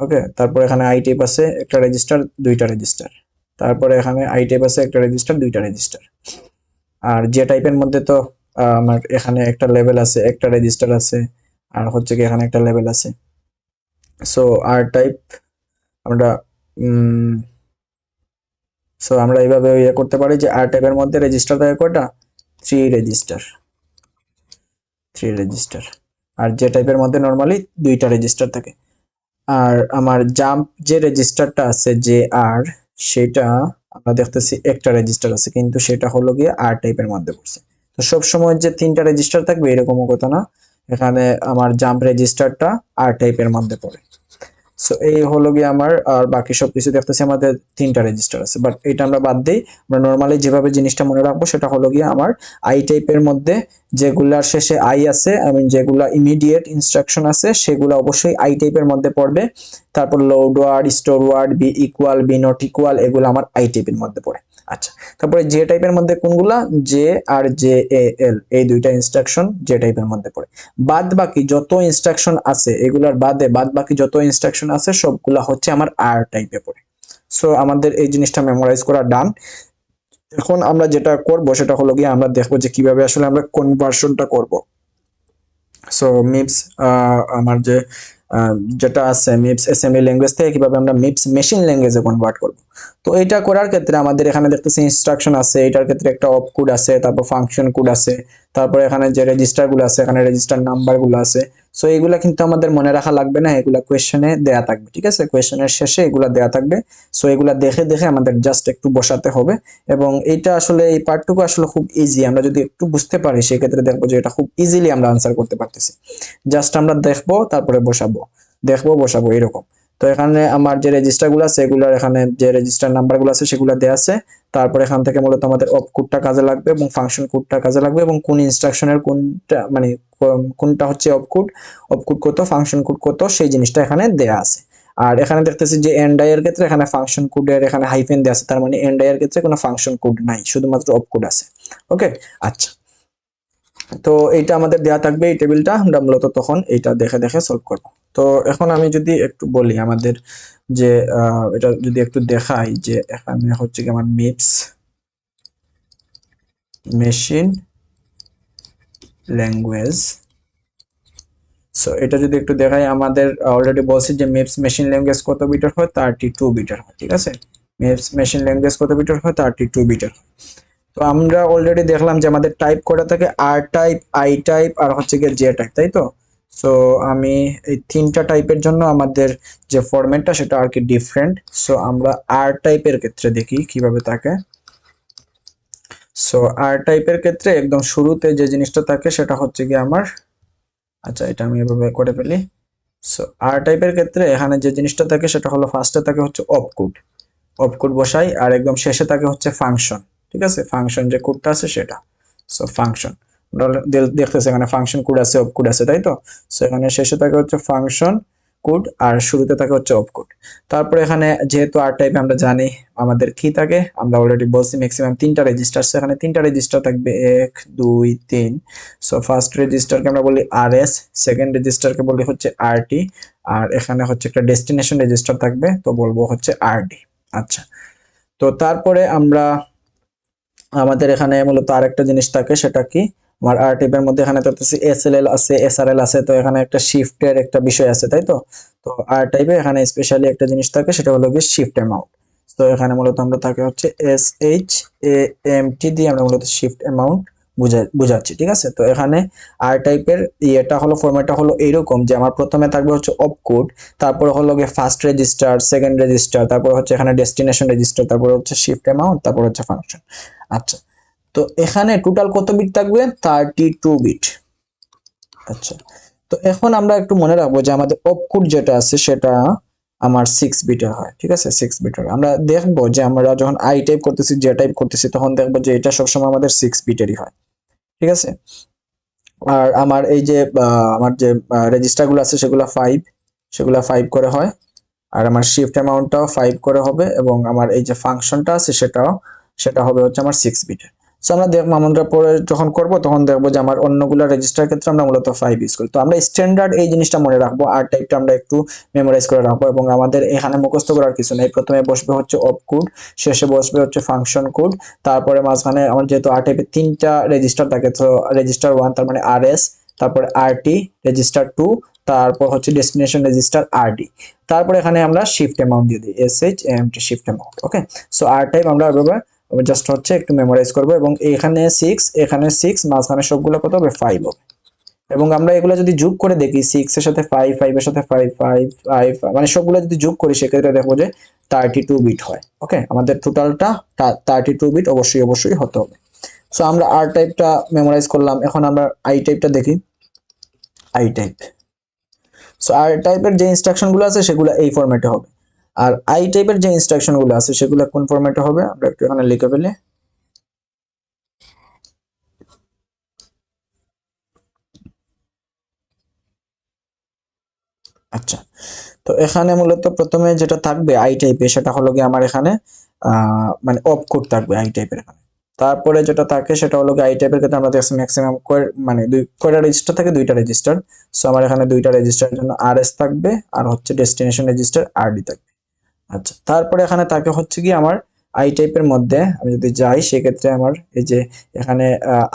[SPEAKER 1] ওকে, তারপর এখানে আই টাইপ আছে একটা রেজিস্টার, দুইটা রেজিস্টার। তারপরে এখানে আই টাইপ আছে একটা রেজিস্টার, দুইটা রেজিস্টার। আর যে টাইপের মধ্যে তো আমার এখানে একটা লেভেল আছে, একটা রেজিস্টার আছে, আর হচ্ছে কি এখানে একটা লেভেল আছে। সো আর টাইপ আমরা সো আমরা এইভাবে ইয়ে করতে পারি যে আর টাইপের মধ্যে রেজিস্টার থাকে কয়টা, থ্রি রেজিস্টার, থ্রি রেজিস্টার। আর যে টাইপের মধ্যে নরমালি দুইটা রেজিস্টার থাকে। আর আমার জাম্প যে রেজিস্টারটা আছে যে আর, সেটা আমরা দেখতেছি একটা রেজিস্টার আছে, কিন্তু সেটা হলো গিয়ে আর টাইপের মধ্যে পড়ছে। তো সব সময় যে তিনটা রেজিস্টার থাকবে এরকমও কথা না, এখানে আমার জাম্প রেজিস্টারটা আর টাইপের মধ্যে পড়ে। সো এই হলো গিয়ে আমার, আর বাকি সবকিছু দেখতেছি আমাদের তিনটা রেজিস্টার আছে, বাট এটা আমরা বাদ দিই। আমরা নর্মালি যেভাবে জিনিসটা মনে রাখবো সেটা হলো গিয়ে আমার আই টাইপের মধ্যে যেগুলার শেষে আই আছে, আই মিন যেগুলা ইমিডিয়েট ইনস্ট্রাকশন আছে সেগুলো অবশ্যই আই টাইপের মধ্যে পড়বে। তারপর load word, store word, B equal, B not equal এগুলো আমার আই টাইপের মধ্যে পড়ে। আচ্ছা, তারপরে যে টাইপের মধ্যে কোনগুলা, জে আর জে এ এল, এই দুইটা ইনস্ট্রাকশন যে টাইপের মধ্যে পড়ে। বাদ বাকি যত ইনস্ট্রাকশন আছে এগুলার বাদে বাদ বাকি যত ইনস্ট্রাকশন আছে সবগুলা হচ্ছে আমার আর টাইপে পড়ে। সো আমাদের এই জিনিসটা মেমোরাইজ করা ডান। এখন আমরা যেটা করব সেটা হলো গিয়ে আমরা দেখবো যে কিভাবে আসলে আমরা কনভার্সনটা করব। সো মিপস আমার যে যেটা আছে মিপস এসএমএ ল্যাঙ্গুয়েজ থেকে কিভাবে আমরা মিপস মেশিন ল্যাঙ্গুয়েজে কনভার্ট করব। তো এটা করার ক্ষেত্রে আমাদের এখানে দেখতেছি ইনস্ট্রাকশন আছে, এটার ক্ষেত্রে একটা অপ কোড আছে, তারপর ফাংশন কোড আছে, তারপর এখানে যে রেজিস্টার গুলো আছে এখানে রেজিস্টার নাম্বার গুলো আছে। সো এগুলা কিন্তু আমাদের মনে রাখা লাগবে না, এগুলা কোয়েশ্চেনে দেয়া থাকবে, ঠিক আছে, কোয়েশ্চেনের শেষে এগুলা দেয়া থাকবে। সো এগুলা দেখে দেখে আমাদের জাস্ট একটু বসাতে হবে। এবং এটা আসলে এই পার্টটুকু আসলে খুব ইজি, আমরা যদি একটু বুঝতে পারি সেক্ষেত্রে দেখবো যে এটা খুব ইজিলি আমরা আনসার করতে পারতেছি। জাস্ট আমরা দেখবো তারপরে বসাবো, দেখবো বসাবো এরকম। তো এখানে আমার যে রেজিস্টার গুলো আছে এগুলোর এখানে যে রেজিস্টার নাম্বার গুলো আছে সেগুলো দেয়া আছে। তারপর এখান থেকে মূলত আমাদের অপ কোডটা কাজে লাগবে এবং ফাংশন কোডটা কাজে লাগবে, এবং কোন ইনস্ট্রাকশনের কোনটা মানে কোনটা হচ্ছে অপ কোড, অপ কোড কত, ফাংশন কোড কত, সেই জিনিসটা এখানে দেয়া আছে। আর এখানে দেখতেছি যে এন্ড আই এর ক্ষেত্রে এখানে ফাংশন কোডের এখানে হাইফেন দেয়া আছে, তার মানে এন্ড আই এর ক্ষেত্রে কোনো ফাংশন কোড নাই, শুধুমাত্র অপ কোড আছে। ওকে, আচ্ছা, তো এইটা আমাদের দেয়া থাকবে এই টেবিলটা, আমরা মূলত তখন এইটা দেখে দেখে সলভ করব। তো এখন আমি যদি একটু বলি আমাদের যে এটা যদি একটু দেখাই যে এখানে হচ্ছে কি আমার মিপস মেশিন ল্যাঙ্গুয়েজ। সো এটা যদি একটু দেখাই, আমাদের অলরেডি বলছি যে মিপস মেশিন ল্যাঙ্গুয়েজ কত বিটের হয়, 32 বিটের হয়। ঠিক আছে, মিপস মেশিন ল্যাঙ্গুয়েজ কত বিটের হয়, 32 বিটের। তো আমরা অলরেডি দেখলাম যে আমাদের টাইপ করা থাকে আর টাইপ, আই টাইপ আর হচ্ছে গিয়ে জে টাইপ, তাই তো। সো আমি এই তিনটা টাইপের জন্য আমাদের যে ফরম্যাটটা সেটা আর কি ডিফারেন্ট। সো আমরা আর টাইপের ক্ষেত্রে দেখি কিভাবে থাকে। সো আর টাইপের ক্ষেত্রে একদম শুরুতে যে জিনিসটা থাকে সেটা হচ্ছে কি আমার, আচ্ছা এটা আমি এভাবে করে ফেলি। সো আর টাইপের ক্ষেত্রে এখানে যে জিনিসটা থাকে সেটা হলো ফার্স্টে থাকে হচ্ছে অপকোড, অপকোড বসাই, আর একদম শেষে থাকে হচ্ছে ফাংশন। ঠিক আছে, ফাংশন যে কোডটা আছে সেটা। সো ফাংশন দেখতেছে এখানে ফাংশন কোড আছে, অপকোড আছে, তাই তো। সো এখানে শেষে থাকে হচ্ছে ফাংশন কোড আর শুরুতে থাকে হচ্ছে অপকোড। তারপরে এখানে যেহেতু আর টাইপে আমরা জানি আমাদের কি থাকে, আমরা অলরেডি বলছি ম্যাক্সিমাম তিনটা রেজিস্টার। এখানে তিনটা রেজিস্টার থাকবে, 1 2 3। সো ফার্স্ট রেজিস্টারকে আমরা বলি আরএস, সেকেন্ড রেজিস্টারকে বলি হচ্ছে আরটি, আর এখানে হচ্ছে একটা ডেস্টিনেশন রেজিস্টার থাকবে, তো বলবো হচ্ছে আরডি। আচ্ছা, তো তারপরে আমরা আমাদের এখানে মূলত আরেকটা জিনিস থাকে, সেটা কি আমার আর টাইপের মধ্যে এখানে দেখতেছি এসএলএল আছে, এসআরএল আছে, তো এখানে একটা শিফটের একটা বিষয় আছে, তাই তো। তো আর টাইপে এখানে স্পেশালি একটা জিনিস থাকে, সেটা হলো কি শিফট অ্যামাউন্ট। তো এখানে মূলত আমরা থাকে হচ্ছে S H A M T দিয়ে আমরা মূলত শিফট অ্যামাউন্ট বুঝাচ্ছি। ঠিক আছে, তো এখানে আর টাইপের ইয়েটা হলো, ফরম্যাটটা হলো এইরকম যে আমার প্রথমে থাকবে হচ্ছে অপকোড, তারপরে হলো গিয়ে ফার্স্ট রেজিস্টার, সেকেন্ড রেজিস্টার, তারপর হচ্ছে এখানে ডেস্টিনেশন রেজিস্টার, তারপর হচ্ছে শিফট অ্যামাউন্ট, তারপর হচ্ছে ফাংশন। আচ্ছা, তো এখানে টোটাল কত বিট থাকবে, 32 বিট। আচ্ছা, তো এখন আমরা একটু মনে রাখবো যে আমাদের অপকোড যেটা আছে সেটা আমার 6 বিটের হয়। ঠিক আছে, 6 বিটের। আমরা দেখবো যে আমরা যখন আই টাইপ করতেছি, জে টাইপ করতেছি, তখন দেখবো যে এটা সবসময় আমাদের 6 বিটেরই হয়। ঠিক আছে, আর আমার এই যে আমার যে রেজিস্টার গুলো আছে সেগুলো 5, সেগুলো 5 করে হয়। আর আমার শিফট অ্যামাউন্টটাও 5 করে হবে, এবং আমার এই যে ফাংশনটা আছে সেটা হবে হচ্ছে আমার 6 বিটের। সো আমরা দেখবো, আমরা পরে যখন করব তখন দেখবো যে আমার অন্যগুলো রেজিস্টার ক্ষেত্রে আমরা মূলত 5 ইউজ করি। তো আমরা স্ট্যান্ডার্ড এই জিনিসটা মনে রাখবো, আর টাইপটা আমরা একটু মেমোরাইজ করে রাখবো, এবং আমাদের এখানে মুখস্থ করার কিছু নেই। প্রথমে বসবে হচ্ছে অপকোড, শেষে বসবে হচ্ছে ফাংশন কোড, তারপরে মাঝখানে আমার যেহেতু আর টাইপের তিনটা রেজিস্টার থাকে, তো রেজিস্টার 1 তার মানে আরএস, তারপরে আরটি, রেজিস্টার 2, তারপর হচ্ছে ডেস্টিনেশন রেজিস্টার আরডি, তারপরে এখানে আমরা শিফট অ্যামাউন্ট দিয়ে দিই, S H M T shift amount. Okay, so R type আমরা এভাবে জাস্ট হচ্ছে একটু মেমোরাইজ করবো, এবং এখানে 6, এখানে 6, মাঝখানে সবগুলো কত হবে, 5 হবে। এবং আমরা এগুলো যদি যোগ করে দেখি, 6 এর সাথে 5, 5 এর সাথে 5, 5, 5, মানে সবগুলো যদি যোগ করি সেক্ষেত্রে দেখবো যে 32 বিট হয়। ওকে, আমাদের টোটালটা 32 বিট অবশ্যই অবশ্যই হতে হবে। সো আমরা আর টাইপটা মেমোরাইজ করলাম, এখন আমরা আই টাইপটা দেখি। আই টাইপ, সো আর টাইপের যে ইনস্ট্রাকশন গুলো আছে সেগুলো এই ফরম্যাটে হবে, আর আই টাইপের যে ইনস্ট্রাকশন গুলো আছে সেগুলো কোন ফরম্যাটে হবে আমরা একটু এখানে লিখে ফেলি। আচ্ছা, তো এখানে মূলত প্রথমে যেটা থাকবে আই টাইপে সেটা হলো কি আমার এখানে মানে অপকোড থাকবে আই টাইপের এখানে। তারপরে যেটা থাকে সেটা হলো কি আই টাইপের ক্ষেত্রে আমরা দেখছি ম্যাক্সিমাম মানে কয়টা রেজিস্টার থাকে, দুইটা রেজিস্টার। সো আমার এখানে দুইটা রেজিস্টারের জন্য আরএস থাকবে, আর হচ্ছে ডেস্টিনেশন রেজিস্টার আরডি থাকবে। আচ্ছা, তারপরে এখানে থাকে হচ্ছে কি আমার আই টাইপের মধ্যে আমি যদি যাই সেক্ষেত্রে আমার এই যে এখানে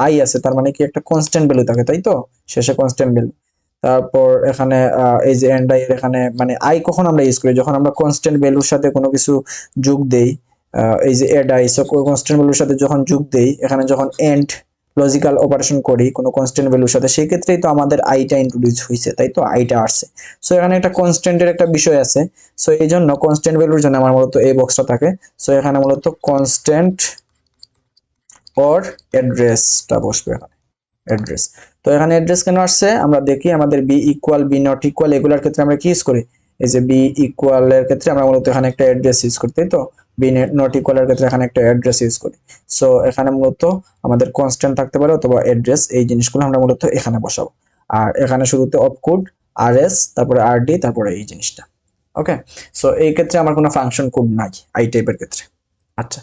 [SPEAKER 1] আই আছে, তার মানে কি একটা কনস্ট্যান্ট ভ্যালু থাকে, তাই তো, শেষে কনস্ট্যান্ট ভ্যালু। তারপর এখানে এই যে এন্ড আই এর এখানে মানে আই কখন আমরা ইউজ করি, যখন আমরা কনস্ট্যান্ট ভ্যালুর সাথে কোনো কিছু যোগ দেই। এই যে এড আই, সো কনস্ট্যান্ট ভ্যালুর সাথে যখন যোগ দেই, এখানে যখন এন্ড লজিক্যাল অপারেশন করি কোনো কনস্ট্যান্ট ভ্যালুর সাথে, সেই ক্ষেত্রেই তো আমাদের আইটা ইন্ট্রোডিউস হয়েছে, তাই তো, আইটা আসছে। সো এখানে একটা কনস্ট্যান্টের একটা বিষয় আছে। সো এই জন্য কনস্ট্যান্ট ভ্যালুর জন্য আমার মূলত এই বক্সটা থাকে। সো এখানে মূলত কনস্ট্যান্ট অর অ্যাড্রেসটা বসবে এখানে, অ্যাড্রেস। তো এখানে অ্যাড্রেস কেন আসছে আমরা দেখি, আমাদের B equal, B not equal এগুলোর ক্ষেত্রে আমরা কি ইউজ করি, এই যে বি ইকুয়াল এর ক্ষেত্রে আমরা মূলত এখানে একটা অ্যাড্রেস ইউজ করি, তাই তো। বি নট ইকুয়াল এর ক্ষেত্রে এখানে একটা অ্যাড্রেস ইউজ করি। সো এখানে মূলত আমাদের কনস্ট্যান্ট থাকতে পারে অথবা অ্যাড্রেস, এই জিনিসগুলো আমরা মূলত এখানে বসাবো। আর এখানে শুরুতে অপকোড, আরএস, তারপরে আরডি, তারপরে এই জিনিসটা। ওকে, সো এই ক্ষেত্রে আমার কোনো ফাংশন কোড নাই আই টাইপের ক্ষেত্রে। আচ্ছা,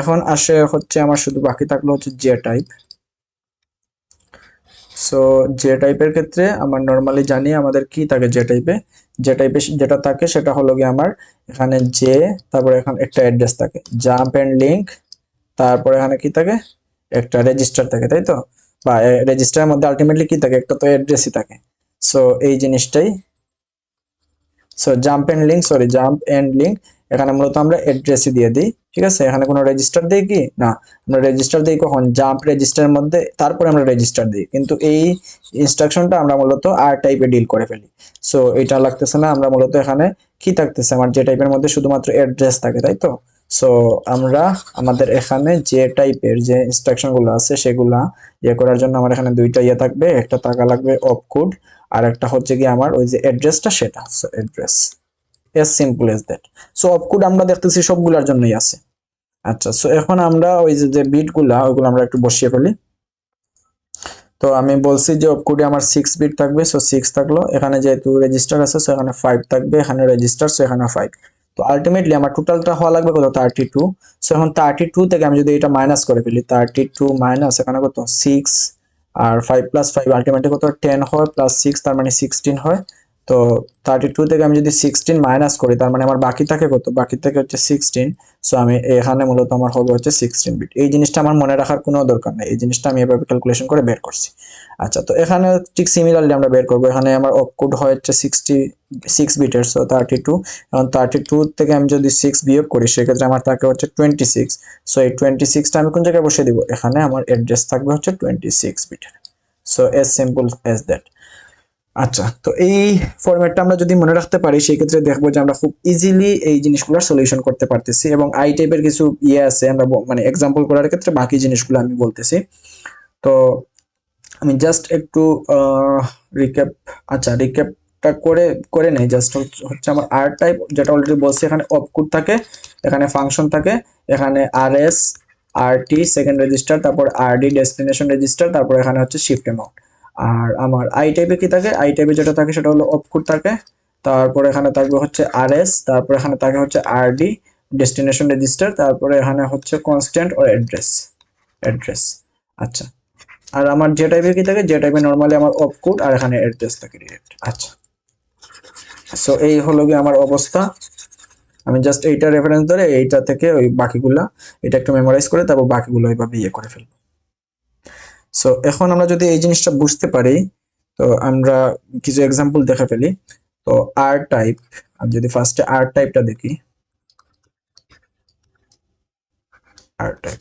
[SPEAKER 1] এখন আসে হচ্ছে আমার শুধু বাকি থাকলো হচ্ছে জে টাইপ। সো যে টাইপের ক্ষেত্রে আমার নর্মালি জানি আমাদের কি থাকে, যে টাইপে যেটা থাকে সেটা হলো গিয়ে আমার এখানে যে, তারপরে এখানে একটা অ্যাড্রেস থাকে, জাম্প এন্ড লিংক, তারপরে এখানে কি থাকে, একটা রেজিস্টার থাকে, তাই তো? বা রেজিস্টারের মধ্যে আলটিমেটলি কি থাকে, একটা তো অ্যাড্রেসই থাকে। সো এই জিনিসটাই, জাম্প এন্ড লিংক এখানে মূলত আমরা অ্যাড্রেসই দিয়ে দিই, ঠিক আছে? এখানে কোনো রেজিস্টার দেই কি না, আমরা রেজিস্টার দিই কখন, জাম্প রেজিস্টারের মধ্যে, তারপরে আমরা রেজিস্টার দিই, কিন্তু এই ইনস্ট্রাকশনটা আমরা মূলত আর টাইপে ডিল করে ফেলি। সো এটা লাগতেছে না, আমরা মূলত এখানে কি থাকতেছে, আমার যে টাইপের মধ্যে শুধুমাত্র অ্যাড্রেস থাকে, তাই তো? সো আমরা আমাদের এখানে যে টাইপের যে ইনস্ট্রাকশন গুলো আছে সেগুলা ইয়ে করার জন্য আমার এখানে দুইটা ইয়ে থাকবে, একটা টাকা লাগবে অপকোড, আর একটা হচ্ছে কি আমার ওই যে অ্যাড্রেসটা সেটা। So address, as simple as that. So opcode আমরা দেখতেছি সবগুলোর জন্যই আছে। আচ্ছা, সো এখন আমরা ওই যে বিট গুলা ওইগুলো আমরা একটু বসিয়ে ফেলি। তো আমি বলছি যে অপকোডে আমার 6 বিট থাকবে, সো 6 থাকলো, এখানে যেহেতু রেজিস্টার আছে সো এখানে 5 থাকবে, এখানে রেজিস্টার সো এখানে 5। তো আলটিমেটলি আমার টোটালটা হওয়া লাগবে কত, 32। সো এখন 32 থেকে আমি যদি এটা মাইনাস করে ফেলি, 32 মাইনাস এখানে কত 6, আর 5 প্লাস 5 আলটিমেটলি কত 10 হয়, প্লাস 6 তার মানে 16 হয়। তো 32 থেকে আমি যদি 16 মাইনাস করি তার মানে আমার বাকি থাকে কত, বাকি থাকে হচ্ছে 16। সো আমি এখানে মূলত আমার হবে হচ্ছে 16 বিট। এই জিনিসটা আমার মনে রাখার কোনো দরকার নেই, এই জিনিসটা আমি এভাবে ক্যালকুলেশন করে বের করছি। আচ্ছা, তো এখানে ঠিক সিমিলারলি আমরা বের করবো, এখানে আমার অপকোড হয় হচ্ছে 66 বিটের, সো 32। এখন 32 থেকে আমি যদি 6 বিয়োগ করি সেক্ষেত্রে আমার থাকে হচ্ছে 26। সো এই 26টা আমি কোন জায়গায় বসিয়ে দিব, এখানে আমার অ্যাড্রেস থাকবে হচ্ছে 26 বিটের। So as simple as that. আচ্ছা, তো এই ফরম্যাটটা আমরা যদি মনে রাখতে পারি সেই ক্ষেত্রে দেখবো যে আমরা খুব ইজিলি এই জিনিসগুলোর সলিউশন করতে পারতেছি, এবং আই টাইপের কিছু ইয়ে আছে আমরা মানে এক্সাম্পল করার ক্ষেত্রে বাকি জিনিসগুলো আমি বলতেছি। তো আমি জাস্ট একটু রিক্যাপ, আচ্ছা রিক্যাপটা করে করে নেই। জাস্ট হচ্ছে আমার আর টাইপ যেটা অলরেডি বলছি, এখানে অপকোড থাকে, এখানে ফাংশন থাকে, এখানে আরএস, আরটি সেকেন্ড রেজিস্টার, তারপর আরডি ডেস্টিনেশন রেজিস্টার, তারপর এখানে হচ্ছে শিফট অ্যামাউন্ট। আর আমার আই টাইপে কি থাকে, আই টাইপে যেটা থাকে সেটা হলো অপকোড থাকে, তারপরে এখানে থাকবে হচ্ছে আরএস, তারপর এখানে থাকে হচ্ছে আরডি ডেস্টিনেশন রেজিস্টার, তারপরে এখানে হচ্ছে কনস্ট্যান্ট অর অ্যাড্রেস, অ্যাড্রেস। আচ্ছা, আর আমার যে টাইপের কি থাকে, যে টাইপের নরমালি আমার অপকোড আর এখানে অ্যাড্রেস থাকে ডিরেক্ট। আচ্ছা, সো এই হলো গিয়ে আমার অবস্থা। আমি জাস্ট এইটা রেফারেন্স ধরে এইটা থেকে ওই বাকিগুলা এটা একটু মেমোরাইজ করে তারপর বাকিগুলো এইভাবে ইয়ে করে ফেলবো। সো এখন আমরা যদি এই জিনিসটা বুঝতে পারি, তো আমরা কিছু এক্সাম্পল দেখে ফেলি। তো আর টাইপ, আমি যদি ফার্স্টে আর টাইপটা দেখি, আর টাইপ,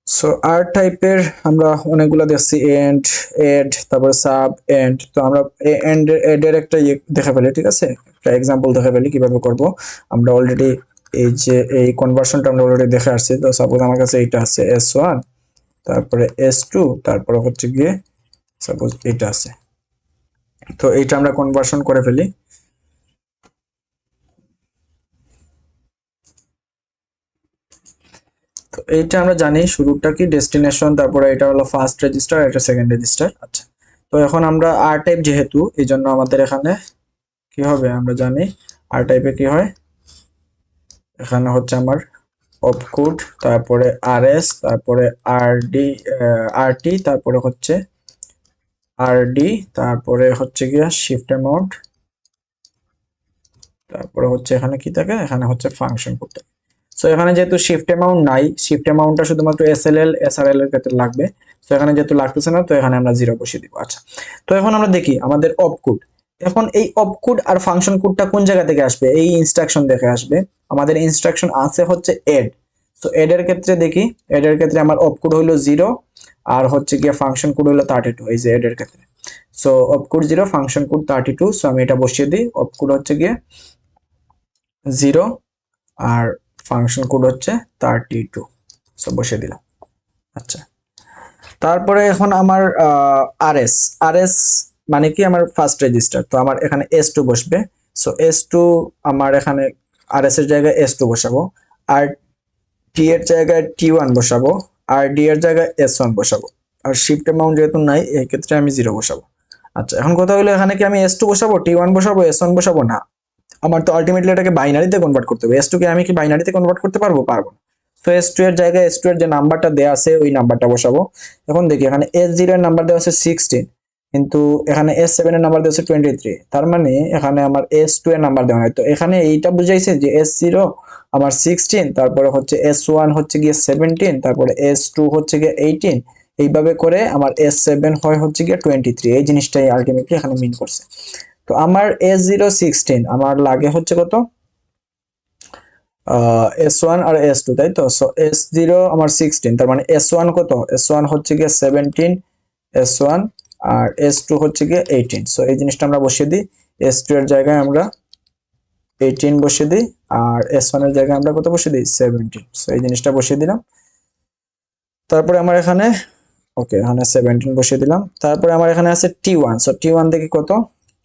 [SPEAKER 1] সো আর টাইপের আমরা অনেকগুলো দেখছি, এন্ড, এড, তারপর সাব, এন্ড। তো আমরা এন্ড এডের একটা ইয়ে দেখে ফেলি, ঠিক আছে? একটা এক্সাম্পল দেখে ফেলি কিভাবে করব। আমরা অলরেডি এই যে এই কনভার্সনটা আমরা অলরেডি দেখে আসছি। তো সাপোজ আমার কাছে এইটা আছে S1, তারপরে S2, তারপরে হচ্ছে গিয়ে সাপোজ এটা আছে। তো এইটা আমরা কনভার্সন করে ফেলি। তো এইটা আমরা জানি শুরুটা কি ডেস্টিনেশন, তারপরে এটা হলো ফার্স্ট রেজিস্টার, এটা সেকেন্ড রেজিস্টার। আচ্ছা, তো এখন আমরা আর টাইপ যেহেতু, এই জন্য আমাদের এখানে কি হবে আমরা জানি আর টাইপে কি হয়, এখানে হচ্ছে আমার অপকোড, তারপরে আরএস, তারপরে আরডি, আরটি, তারপরে হচ্ছে আরডি, তারপরে হচ্ছে গিয়া শিফট অ্যামাউন্ট, তারপরে হচ্ছে এখানে কি থাকে, এখানে হচ্ছে ফাংশন কোড। সো এখানে যেহেতু শিফট অ্যামাউন্ট নাই, শিফট অ্যামাউন্টটা শুধুমাত্র এসএলএল এসআরএল এর ক্ষেত্রে লাগবে। তো এখানে যেহেতু লাগতেছে না, তো এখানে আমরা 0 বসিয়ে দিব। আচ্ছা, তো এখন আমরা দেখি আমাদের অপকোড, এখন এই অপকোড আর ফাংশন কোডটা কোন জায়গা থেকে আসবে, এই ইনস্ট্রাকশন দেখে আসবে। আমাদের ইনস্ট্রাকশন আছে হচ্ছে এড। তো এড এর ক্ষেত্রে দেখি, এড এর ক্ষেত্রে আমার অপকোড হলো 0, আর হচ্ছে গিয়ে ফাংশন কোড হলো 32, এই যে এড এর ক্ষেত্রে। So opcode 0, function code 32। So আমি এটা বসিয়ে দিই, অপকোড হচ্ছে গিয়ে 0 আর ফাংশন কোড হচ্ছে 32। সো বসিয়ে দিলাম। আচ্ছা, তারপরে এখন আমার আরএস, আরএস মানে কি আমার ফার্স্ট রেজিস্টার, তো আমার এখানে S2 বসবে। সো S2 আমার এখানে আরএস এর জায়গায় S2 বসাবো, আর টি এর জায়গায় T1 বসাবো, আর ডি এর জায়গায় S1 বসাবো, আর শিফট অ্যামাউন্ট যেহেতু নাই এই ক্ষেত্রে আমি 0 বসাবো। আচ্ছা, এখন কথা হলো এখানে কি আমি S2 বসাবো, T1 বসাবো, S1 বসাবো? না, আমার তো আলটিমেটলি এটাকে বাইনারিতে কনভার্ট করতে হবে। S2 কে আমি কি বাইনারিতে কনভার্ট করতে পারবো? পারবো না। তো S2 এর জায়গায় S2 এর যে নাম্বারটা দেওয়া আছে ওই নাম্বারটা বসাবো। এখন দেখি এখানে S0 এর নাম্বার দেওয়া আছে 16, কিন্তু এখানে S7 এর নাম্বার দেওয়া আছে 23। তার মানে এখানে আমার S2 এর নাম্বার দেওয়া নাই। তো এখানে এইটা বুঝাইছে যে S0 আমার 16, তারপরে হচ্ছে S1 হচ্ছে গিয়ে 17, তারপরে S2 হচ্ছে গিয়ে 18, এইভাবে করে আমার S7 হয় হচ্ছে গিয়ে 23। এই জিনিসটাই আলটিমেটলি এখানে মিন করছে। তো আমার S0 16 আমার লাগে হচ্ছে কত, S1 আর S2, তাই তো। সো S0 আমার 16, তার মানে S1 কত, S1 হচ্ছে গিয়ে 17, S1, আর S2 হচ্ছে গিয়ে 18। সো এই জিনিসটা আমরা বসিয়ে দিই, S2 এর জায়গায় আমরা 18 বসিয়ে দিই, আর S1 এর জায়গায় আমরা কত বসিয়ে দিই, 17। সো এই জিনিসটা বসিয়ে দিলাম। তারপরে আমার এখানে ওকে, এখানে 17 বসিয়ে দিলাম। তারপরে আমার এখানে আছে T1। সো T1 দেখি কত,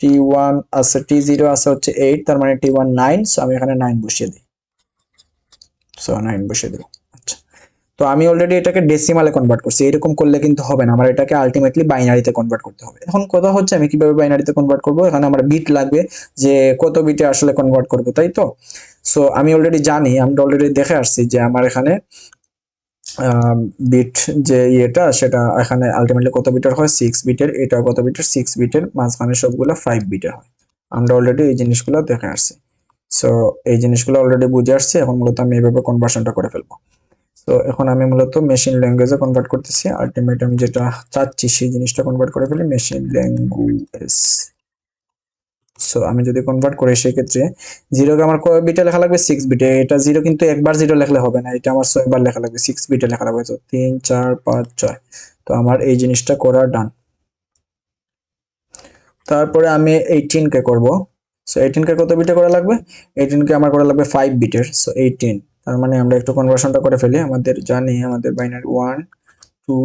[SPEAKER 1] T1 আছে, T0 আছে হচ্ছে 8, তার মানে T1 9। সো আমি এখানে 9 বসিয়ে দিই। সো 9 বসিয়ে দেব। আচ্ছা, তো আমি অলরেডি এটাকে ডেসিমালে কনভার্ট করছি। এরকম করলে কিন্তু হবে না, আমার এটাকে আলটিমেটলি বাইনারিতে কনভার্ট করতে হবে। এখন কথা হচ্ছে আমি কিভাবে বাইনারিতে কনভার্ট করব, এখানে আমার বিট লাগবে যে কত বিটে আসলে কনভার্ট করব, তাই তো। সো আমি অলরেডি জানি, আমরা অলরেডি দেখে আসছি যে আমার এখানে বিট যে ইয়েটা সেটা এখানে আলটিমেটলি কত বিটের হয়, 6 বিটের। এটা কত বিটের, 6 বিটের, মাঝখানে সবগুলো 5 বিটের হয়। আমরা অলরেডি এই জিনিসগুলো দেখে আসছি। সো এই জিনিসগুলো অলরেডি বুঝে আসছে। এখন মূলত আমি এইভাবে কনভার্সনটা করে ফেলবো। তো এখন আমি মূলত মেশিন ল্যাঙ্গুয়েজে কনভার্ট করতেছি। আলটিমেট আমি যেটা চাচ্ছি সেই জিনিসটা কনভার্ট করে ফেলি মেশিন ল্যাঙ্গুয়েজ। সো আমি যদি কনভার্ট করি সেই ক্ষেত্রে জিরোকে আমার কয় বিটে লেখা লাগবে, 6 বিটে। এটা জিরো কিন্তু একবার জিরো লেখলে হবে না, এটা আমার 6 বার লেখা লাগবে, 6 বিটে লেখা লাগবে। তো 3 4 5 6। তো আমার এই জিনিসটা করা ডান। তারপরে আমি 18 কে করব। সো 18 কে কত বিটে করা লাগবে, 18 কে আমার করা লাগবে 5 বিটের। সো 18, তার মানে আমরা একটু কনভার্সনটা করে ফেলি। আমাদের জানি আমাদের বাইনারি 1 2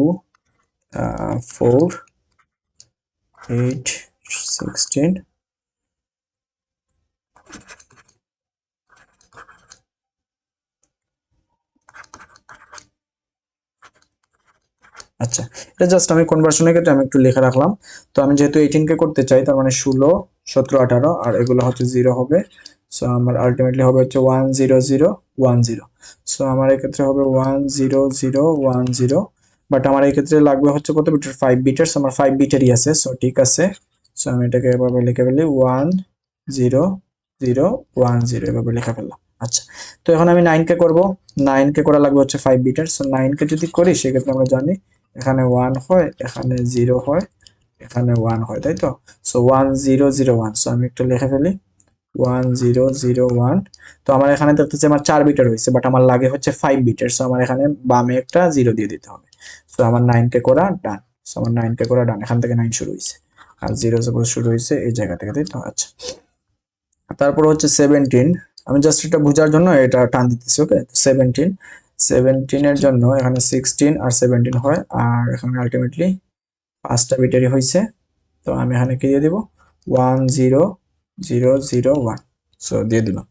[SPEAKER 1] 4 8 16। আচ্ছা, এটা জাস্ট আমি কনভার্সনের ক্ষেত্রে আমি একটু লিখে রাখলাম। তো আমি যেহেতু 18 কে করতে চাই, তার মানে 16 17 18, আর এগুলো হচ্ছে 0 হবে। সো আমার আলটিমেটলি হবে হচ্ছে 1 0 0 1 0। সো আমার এই ক্ষেত্রে হবে 1 0 0 1 0। বাট আমার এই ক্ষেত্রে লাগবে হচ্ছে কত বিটের, 5 বিটের। আমার 5 বিটেরই আছে। সো ঠিক আছে। সো আমি এটাকে এভাবে লিখে ফেলি 1 0 0 1 0, এভাবে লিখে ফেললাম। আচ্ছা, তো এখন আমি 9 কে করব। 9 কে করা লাগবে হচ্ছে 5 বিটের। সো 9 কে যদি করি সেক্ষেত্রে আমরা জানি এখানে 1 হয়, এখানে 0 হয়, এখানে 1 হয়, তাই তো। সো 1 0 0 1। সো আমি একটু লিখে ফেলি 1 0 0 1। তো আমার এখানে দেখতেছি আমার 4 বিটের হয়েছে, বাট আমার লাগে হচ্ছে 5 বিটের। সো আমার এখানে বামে একটা 0 দিয়ে দিতে হবে। সো আমার 9 কে করা ডান। সো আমার 9 কে করা ডান, এখান থেকে 9 শুরু হয়েছে, আর 0 সাপোজ শুরু হয়েছে এই জায়গা থেকে, তাই তো। আচ্ছা, তারপর হচ্ছে 17। আমি জাস্ট এটা বোঝার জন্য এটা টান দিতেছি। ওকে, 17, 17 এর জন্য এখানে 16 আর 17 হয়, আর এখানে আলটিমেটলি 5টা বিটেরই হয়েছে। তো আমি এখানে কি দিয়ে দিব, 1 0 0 0 1। সো দিয়ে দিলাম।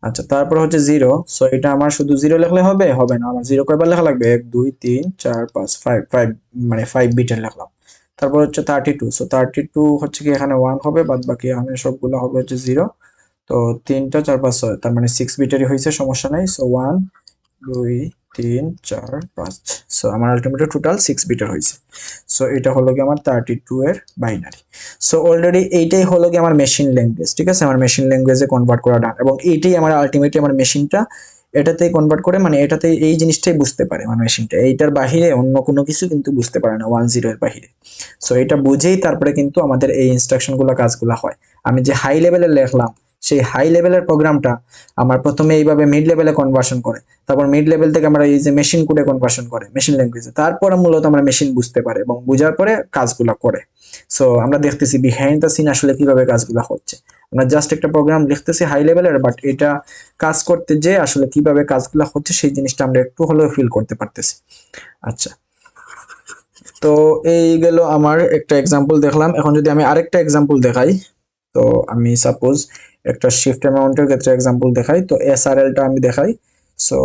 [SPEAKER 1] আচ্ছা, তারপর হচ্ছে 0। সো এটা আমার শুধু 0 লিখলে হবে, হবে না, আমার 0 কয়বার লেখা লাগবে, 1 2 3 4 5 5 5, মানে 5 বিটের লিখলাম। তারপর হচ্ছে 32। সো 32 হচ্ছে কি এখানে 1 হবে, বাদ বাকি এখানে সবগুলো হবে হচ্ছে 0। তো 3টা 4 5 6, তার মানে 6 বিটেরই হয়েছে, সমস্যা নাই। সো 1 2 3 4 5। সো আমার আলটিমেটলি টোটাল 6 বিটের হয়েছে। সো এটা হলো কি আমার 32 এর বাইনারি। সো অলরেডি এইটাই হলো কি আমার মেশিন ল্যাঙ্গুয়েজ, ঠিক আছে। আমার মেশিন ল্যাঙ্গুয়েজে কনভার্ট করা ডান, এবং এইটাই আমার আলটিমেটলি আমার মেশিনটা এটাতেই কনভার্ট করে, মানে এটাতেই এই জিনিসটাই বুঝতে পারে আমার মেশিনটা। এইটার বাহিরে অন্য কোনো কিছু কিন্তু বুঝতে পারে না, 1 0 এর বাহিরে। সো এটা বুঝেই তারপরে কিন্তু আমাদের এই ইনস্ট্রাকশনগুলো কাজগুলো হয়। আমি যে হাই লেভেলে লিখলাম সেই হাই লেভেলের প্রোগ্রামটা আমার প্রথমে এইভাবে মিড লেভেলে কনভার্সন করে, তারপর মিড লেভেল থেকে আমরা এই যে মেশিন কোডে কনভার্সন করে মেশিন ল্যাঙ্গুয়েজে, তারপরে মূলত আমরা মেশিন বুঝতে পারে এবং বুঝার পরে কাজগুলো করে। সো আমরা দেখতেছি বিহাইন্ড দ্য সিন আসলে কিভাবে কাজগুলো হচ্ছে। আমরা জাস্ট একটা প্রোগ্রাম লিখতেছি হাই লেভেলের, বাট এটা কাজ করতে যে আসলে কিভাবে কাজগুলো হচ্ছে সেই জিনিসটা আমরা একটু হলেও ফিল করতে পারতেছি। আচ্ছা, তো এই গেল আমার একটা এক্সাম্পল দেখলাম। এখন যদি আমি আরেকটা এক্সাম্পল দেখাই, তো আমি সাপোজ একটা শিফট অ্যামাউন্টের ক্ষেত্রে এক্সাম্পল দেখাই, তো এসআরএলটা আমি দেখাই। সো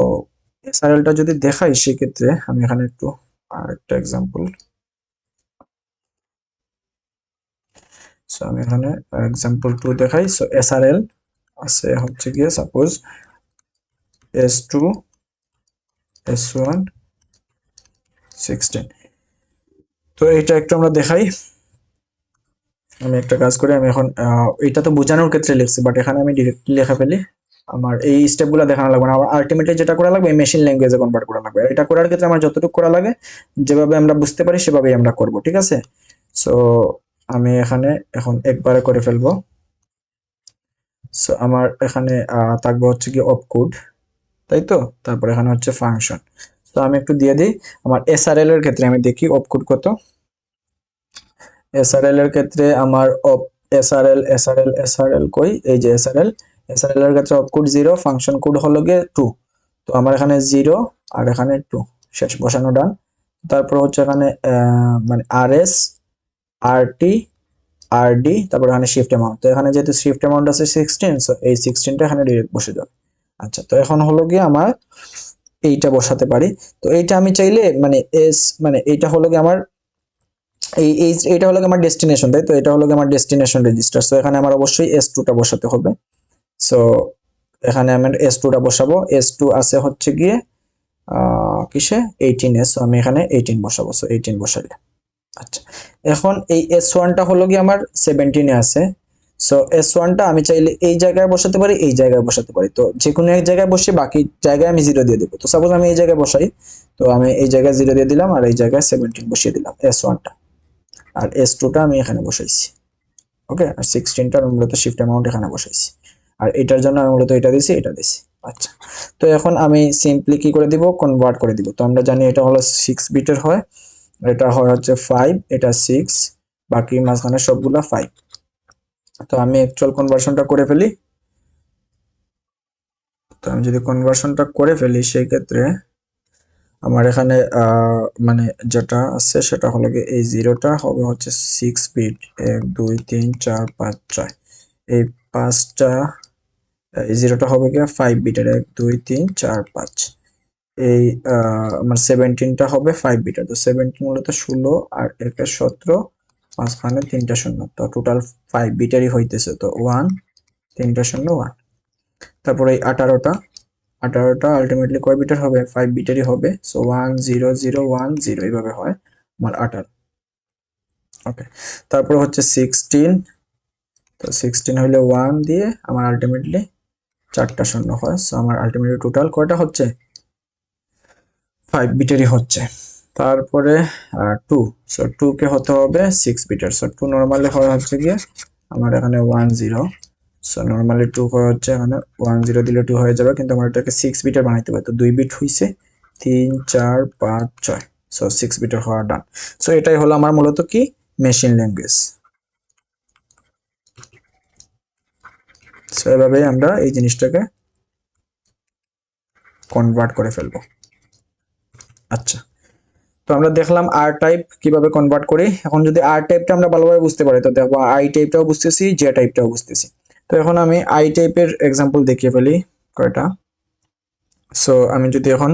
[SPEAKER 1] এসআরএলটা যদি দেখাই সেক্ষেত্রে আমি এখানে একটু আরেকটা এক্সাম্পল। সো আমি এখানে এক্সাম্পল 2 দেখাই। সো এসআরএল আছে হচ্ছে গিয়ে সাপোজ S2 S1 16। তো এটা একটু আমরা দেখাই। আমি একটা কাজ করি, আমি এখন এটা তো বোঝানোর ক্ষেত্রে লিখছি, বাট এখানে আমি ডিরেক্টলি লেখা ফেলি। আমার এই স্টেপগুলো দেখানো লাগবে না, আমার আলটিমেটলি যেটা করা লাগবে মেশিন ল্যাঙ্গুয়েজে কনভার্ট করা লাগবে। আর এটা করার ক্ষেত্রে আমার যতটুকু করা লাগে যেভাবে আমরা বুঝতে পারি সেভাবেই আমরা করব, ঠিক আছে? সো আমি এখানে এখন একবারে করে ফেলবো। সো আমার এখানে থাকবে হচ্ছে কি অপকোড, তাই তো? তারপর এখানে হচ্ছে ফাংশন। তো আমি একটু দিয়ে দিই। আমার এসআরএল এর ক্ষেত্রে আমি দেখি অপকোড কত। এসআরএল এর ক্ষেত্রে আমার এসআরএল কই, এই যে এসআরএল। এসআরএল এর ক্ষেত্রে অপকোড 0, ফাংশন কোড হলো গিয়ে 2। তো আমার এখানে 0 আর এখানে 2, শেষ, বসানো ডান। তারপর হচ্ছে এখানে মানে আরএস, আরটি, আরডি, তারপর এখানে শিফট অ্যামাউন্ট। তো এখানে যেহেতু শিফট অ্যামাউন্ট আছে 16, সো এই 16টা এখানে ডিরেক্ট বসে যাবে। আচ্ছা, তো এখন হলো গিয়ে আমার এইটা বসাতে পারি। তো এইটা আমি চাইলে মানে মানে এইটা হলো গিয়ে আমার এইটা হলো আমার ডেস্টিনেশন, তাই তো? এটা হলো আমার ডেস্টিনেশন রেজিস্টার। সো এখানে আমার অবশ্যই S2 টা বসাতে হবে। সো এখানে আমি S2 টা বসাবো। S2 আছে হচ্ছে গিয়ে কিসে 18 এ। সো আমি এখানে 18 বসাবো। সো 18 বসাইলে আচ্ছা। এখন এই S1 টা হলো গিয়ে আমার 17 এ আছে। সো S1 টা আমি চাইলে এই জায়গায় বসাতে পারি, এই জায়গায় বসাতে পারি। তো যে কোনো এক জায়গায় বসে বাকি জায়গায় আমি 0 দিয়ে দেবো। তো সাপোজ আমি এই জায়গায় বসাই, তো আমি এই জায়গায় 0 দিয়ে দিলাম আর এই জায়গায় 17 বসিয়ে দিলাম S1 টা। আর S2 টা আমি এখানে বসাইছি। ওকে, আর 16টা আমি মূলত শিফট অ্যামাউন্ট এখানে বসাইছি। আর এটার জন্য আমি মূলত এটা দিছি, এটা দিছি। আচ্ছা, তো এখন আমি সিম্পলি কি করে দিব, কনভার্ট করে দিব। তো আমরা জানি এটা হলো 6 বিটের হয়, এটা হয় হচ্ছে 5, এটা 6, বাকি মাঝখানে সবগুলা 5। তো আমি অ্যাকচুয়াল কনভার্সনটা করে ফেলি। তো আমি যদি কনভার্সনটা করে ফেলি সেই ক্ষেত্রে আমার এখানে মানে যেটা আছে সেটা হলো কি, এই 0টা হবে হচ্ছে 6 বিট, 1 2 3 4 5 6। এই 5টা, এই 0টা হবে কি 5 বিটের, 1 2 3 4 5। এই আমার 17টা হবে 5 বিটের। তো 17 মূলত 16 আর 1 এর 17, মাঝখানে 3টা শূন্য, তো টোটাল 5 বিটেরই হইতেছে। তো 1 3টা শূন্য 1। তারপরে এই 18টা আলটিমেটলি কয় বিটের হবে, 5 বিটেরই হবে। সো 1 0 0 1 0 এইভাবে হয় আমার 18। ওকে, তারপর হচ্ছে 16। তো 16 হইলে 1 দিয়ে আমার আলটিমেটলি 4টা শূন্য হয়। সো আমার আলটিমেটলি টোটাল কয়টা হচ্ছে, 5 বিটেরই হচ্ছে। তারপরে 2, সো 2 কে হতে হবে 6 বিটের। সো 2 নরমালি হয় হচ্ছে গিয়ে আমার এখানে 1 0। সো নরমালি 2 হয় হচ্ছে এখানে 1 0 দিলে 2 হয়ে যাবে, কিন্তু আমার এটাকে 6 বিটের বানাইতে হবে। তো 2 বিট হইছে, 3 4 5 6। সো 6 বিটের হওয়া ডান। সো এটাই হলো আমার মূলত কি মেশিন ল্যাঙ্গুয়েজ। সো এভাবেই আমরা এই জিনিসটাকে কনভার্ট করে ফেলবো। আচ্ছা, তো আমরা দেখলাম আর টাইপ কিভাবে কনভার্ট করি। এখন যদি আর টাইপটা আমরা ভালোভাবে বুঝতে পারি তো দেখবো আই টাইপটাও বুঝতেছি, জে টাইপটাও বুঝতেছি। তো এখন আমি আই টাইপের এক্সাম্পল দেখিয়ে ফেলি কয়টা। সো আমি যদি এখন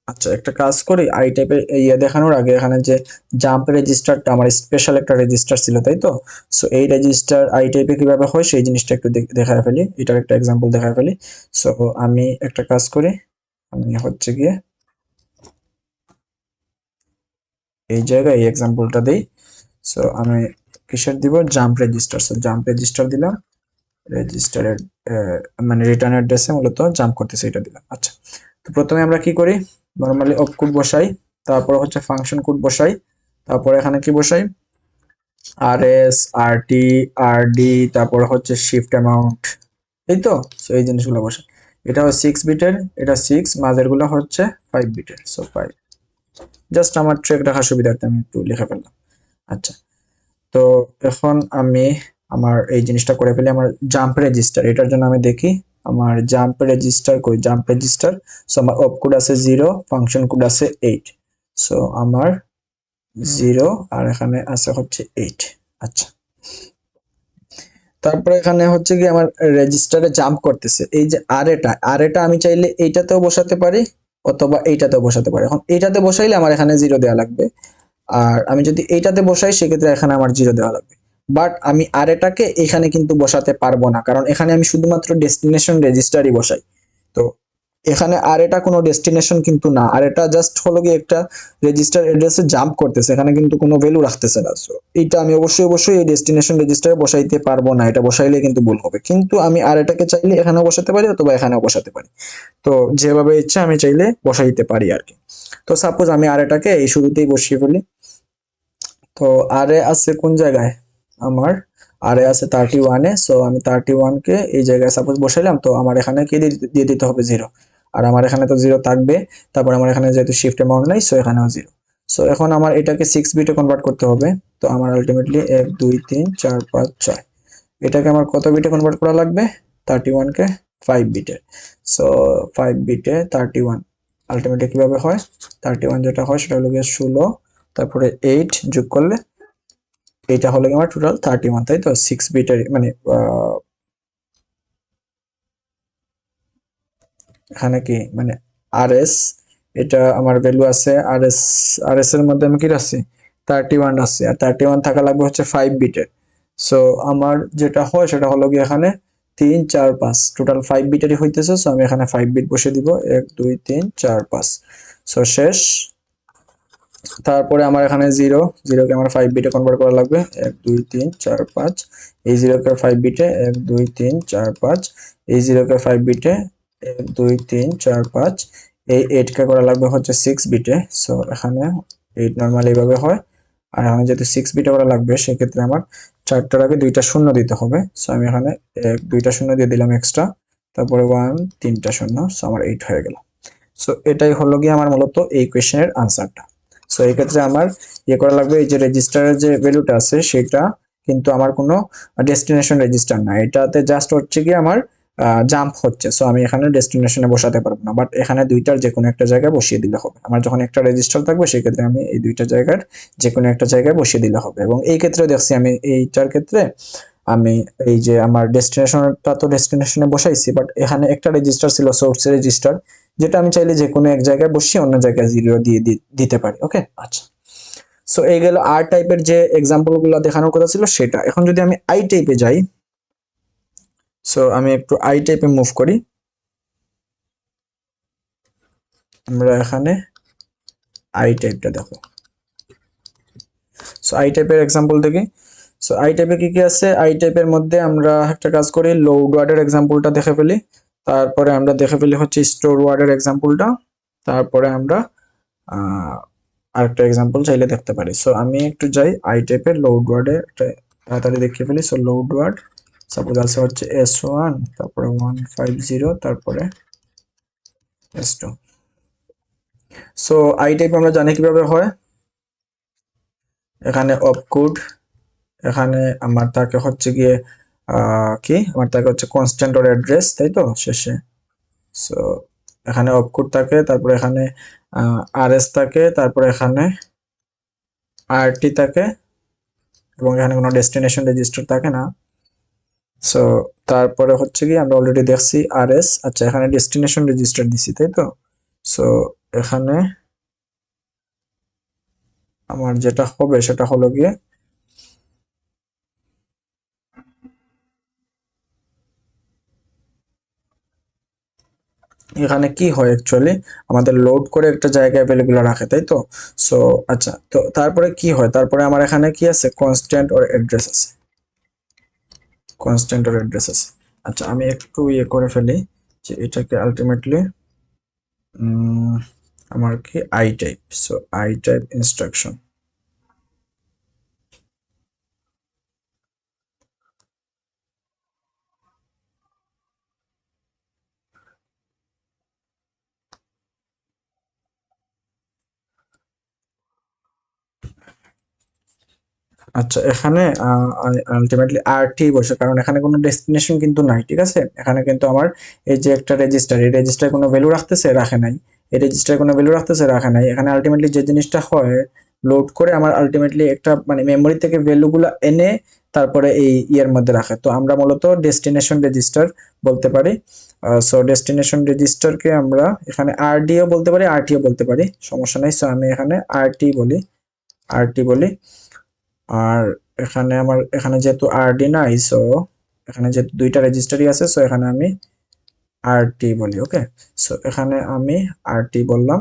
[SPEAKER 1] আচ্ছা একটা কাজ করি, আই টাইপের ইয়ে দেখানোর আগে এখানে যে জাম্প রেজিস্টারটা আমার স্পেশাল একটা রেজিস্টার ছিল, তাই তো? সো এই রেজিস্টার আই টাইপে কিভাবে হয় সেই জিনিসটা একটু দেখায় ফেলি, এটার একটা এক্সাম্পল দেখায় ফেলি। সো আমি একটা কাজ করি, আমি হচ্ছে গিয়ে এই জায়গায় এই এক্সাম্পলটা দিই। সো আমি কিসের দিব, jump register. So jump register দিলাম, রেজিস্টারের মানে রিটার্ন অ্যাড্রেসে মূলত জাম্প করতেছে এটা দিলাম। আচ্ছা, তো প্রথমে আমরা কি করি, নরমালি অপ কোড বসাই, তারপর হচ্ছে ফাংশন কোড বসাই, তারপর এখানে কি বসাই, আরএস, আরটি, আরডি, তারপর হচ্ছে শিফট অ্যামাউন্ট, এই তো। সো এই জিনিসগুলো বসাই। এটা হচ্ছে 6 বিটের, এটা 6, মাঝের গুলো হচ্ছে 5 বিটের। সো 5, জাস্ট আমার ট্রেক রাখার সুবিধার্থে আমি একটু লিখে ফেললাম। আচ্ছা, তো এখন আমি আমার এই জিনিসটা করে ফেলি, আমার জাম্প রেজিস্টার, এটার জন্য আমি দেখি আমার জাম্প রেজিস্টার কই, জাম্প রেজিস্টার। সো আমার অপ কোড আছে 0, ফাংশন কোড আছে 8। সো আমার 0 আর এখানে আছে হচ্ছে 8। আচ্ছা, তারপরে এখানে হচ্ছে কি আমার রেজিস্টারে জাম্প করতেছে এই যে আর এটা আমি চাইলে এইটাতেও বসাতে পারি অথবা এইটাতেও বসাতে পারি। এখন এইটাতে বসাইলে আমার এখানে 0 দেওয়া লাগবে, আর আমি যদি এইটাতে বসাই সেক্ষেত্রে এখানে আমার 0 দেওয়া লাগবে। বাট আমি আর এটাকে এখানে কিন্তু বসাতে পারবো না, কারণ এখানে আমি শুধুমাত্র ডেস্টিনেশন রেজিস্টারই বসাই। তো এখানে আর এটা কোনো ডেস্টিনেশন কিন্তু না, আর এটা জাস্ট হলো কি একটা রেজিস্টার অ্যাড্রেসে জাম্প করতেছে, এখানে কিন্তু কোনো ভ্যালু রাখতেছে না। সো এটা আমি অবশ্যই এই ডেস্টিনেশন রেজিস্টারে বসাইতে পারবো না, এটা বসাইলে কিন্তু ভুল হবে। কিন্তু আমি আর এটাকে চাইলে এখানেও বসাতে পারি অথবা এখানেও বসাতে পারি। তো যেভাবে ইচ্ছা আমি চাইলে বসাইতে পারি আর কি। তো সাপোজ আমি আর এটাকে এই শুরুতেই বসিয়ে ফেলি। তো আরে আছে কোন জায়গায়, আমার আরে আছে 31-এ। সো আমি 31-কে এই জায়গায় সাপোজ বসাইলাম, তো আমার এখানে কি দিয়ে দিতে হবে 0, আর আমার এখানে তো 0 থাকবে। তারপর আমার এখানে যেহেতু শিফট অ্যামাউন্ট নাই, সো এখানেও 0। সো এখন আমার এটাকে 6 বিটে কনভার্ট করতে হবে। তো আমার আলটিমেটলি 1 2 3 4 5 6, এটাকে আমার কত বিটে কনভার্ট করা লাগবে, 31-কে 5 বিটে। সো 5 বিটে 31 আলটিমেটলি কিভাবে হয়, 31 যেটা হয় সেটা হলো গিয়ে 16, তারপরে 8 যোগ করলে এটা হলো আমার টোটাল 31, তাই তো 6 বিটের মানে এখানে কি মানে আরএস, এটা আমার ভ্যালু আছে আরএস, আরএস এর মধ্যে আমি কি রাখছি 31 আছে, আর 31 থাকা লাগবে হচ্ছে 5 বিটের। সো আমার যেটা হয় সেটা হলো কি এখানে 3 4 5 টোটাল 5 বিটেরই হইতেছে। সো আমি এখানে 5 বিট বসে দিব, 1 2 3 4 5। সো শেষ। তারপরে আমার এখানে 0, 0কে আমার 5 বিটে কনভার্ট করা লাগবে, 1 2 3 4 5। এই 0কে 5 বিটে 1 2 3 4 5। এই 0কে 5 বিটে 1 2 3 4 5। এই 8কে করা লাগবে হচ্ছে 6 বিটে। সো এখানে 8 নরমালি এইভাবে হয়, আর এখানে যেহেতু 6 বিটে করা লাগবে সেক্ষেত্রে আমার 4টার আগে 2টা শূন্য দিতে হবে। সো আমি এখানে 1 2টা শূন্য দিয়ে দিলাম এক্সট্রা, তারপরে 1 3টা শূন্য। সো আমার 8 হয়ে গেল। সো এটাই হলো গিয়ে আমার মূলত এই কোয়েশ্চেনের আনসারটা। সো এই ক্ষেত্রে আমার ইয়ে করা লাগবে, এই যে রেজিস্টারের যে ভ্যালুটা আছে সেটা কিন্তু আমার কোনো ডেস্টিনেশন রেজিস্টার না, এটাতে জাস্ট হচ্ছে কি আমার জাম্প হচ্ছে। সো আমি এখানে ডেস্টিনেশনে বসাতে পারবো না, বাট এখানে দুইটার যে কোনো একটা জায়গায় বসিয়ে দিলে হবে। আমার যখন একটা রেজিস্টার থাকবে সেক্ষেত্রে আমি এই দুইটা জায়গার যে কোনো একটা জায়গায় বসিয়ে দিলে হবে। এবং এই ক্ষেত্রে দেখছি আমি এইটার ক্ষেত্রে আমি এই যে আমার ডেস্টিনেশনটা তো ডেস্টিনেশনে বসাইছি, বাট এখানে একটা রেজিস্টার ছিল সোর্স রেজিস্টার, যেটা আমি চাইলে যে কোনো এক জায়গায় বসিয়ে অন্য জায়গায় 0 দিয়ে দিতে পারি। ওকে, আচ্ছা। সো এই গেল আর টাইপের যে এক্সাম্পল গুলো দেখানোর কথা ছিল সেটা। এখন যদি আমি আই টাইপে যাই, সো আমি একটু আই টাইপে মুভ করি। আমরা এখানে আই টাইপটা দেখো। সো আই টাইপের এক্সাম্পল দেখি। সো আই টাইপে কি কি আছে, আই টাইপের মধ্যে আমরা একটা কাজ করি, লোড ওয়ার্ডের এক্সাম্পলটা দেখে ফেলি। তারপরে আমরা দেখে ফেলি হচ্ছে স্টোর ওয়ার্ডের এক্সাম্পলটা। তারপরে আমরা আরেকটা এক্সাম্পল চাইলে দেখতে পারি। সো আমি একটু যাই আই টাইপের লোড ওয়ার্ডে একটা তাড়াতাড়ি দেখিয়ে ফেলি। সো লোড ওয়ার্ড সাপোজ আছে হচ্ছে S1, তারপরে 150, তারপরে S2। সো আই টাইপ আমরা জানি কিভাবে হয়, এখানে অপকোড, এখানে আমার থাকে হচ্ছে গিয়ে কি আমার থাকে হচ্ছে কনস্ট্যান্ট ওর অ্যাড্রেস, তাই তো শেষে। সো এখানে অপকোড থাকে, তারপরে এখানে আরএস থাকে, তারপরে এখানে আরটি থাকে, এবং এখানে কোনো ডেস্টিনেশন রেজিস্টার থাকে না। সো তারপরে হচ্ছে কি আমরা অলরেডি দেখছি আরএস, আচ্ছা এখানে ডেস্টিনেশন রেজিস্টার দিছি, তাই তো। সো এখানে আমার যেটা হবে সেটা হলো গিয়ে এখানে কি হয় অ্যাকচুয়ালি আমাদের লোড করে একটা জায়গায় অ্যাভেলেবল রাখে, তাই তো। সো আচ্ছা, তো তারপরে কি হয়, তারপরে আমার এখানে কি আছে কনস্ট্যান্ট ওর অ্যাড্রেস আছে, কনস্ট্যান্ট ওর অ্যাড্রেস আছে। আচ্ছা আমি একটু ইয়ে করে ফেলি যে এটাকে আলটিমেটলি আমার কি I type. So I type instruction. আচ্ছা এখানে আলটিমেটলি আরটি বসে, কারণ এখানে কোনো ডেস্টিনেশন কিন্তু নাই, ঠিক আছে। এখানে কিন্তু আমার এই যে একটা রেজিস্টার, এই রেজিস্টার কোনো ভ্যালু রাখতেছে রাখে নাই, এই রেজিস্টার কোনো ভ্যালু রাখতেছে রাখে নাই। এখানে আলটিমেটলি যে জিনিসটা হয় লোড করে আমার আলটিমেটলি একটা মানে মেমোরি থেকে ভ্যালুগুলো এনে তারপরে এই ইয়ের মধ্যে রাখে। তো আমরা মূলত ডেস্টিনেশন রেজিস্টার বলতে পারি। সো ডেস্টিনেশন রেজিস্টারকে আমরা এখানে আরডিও বলতে পারি, আরটিও বলতে পারি, সমস্যা নাই। সো আমি এখানে আরটি বলি, আরটি বলি। আর এখানে আমার এখানে যেহেতু আরডি নাই, সো এখানে যেহেতু দুইটা রেজিস্টারই আছে, সো এখানে আমি আরটি বলি। ওকে, সো এখানে আমি আরটি বললাম,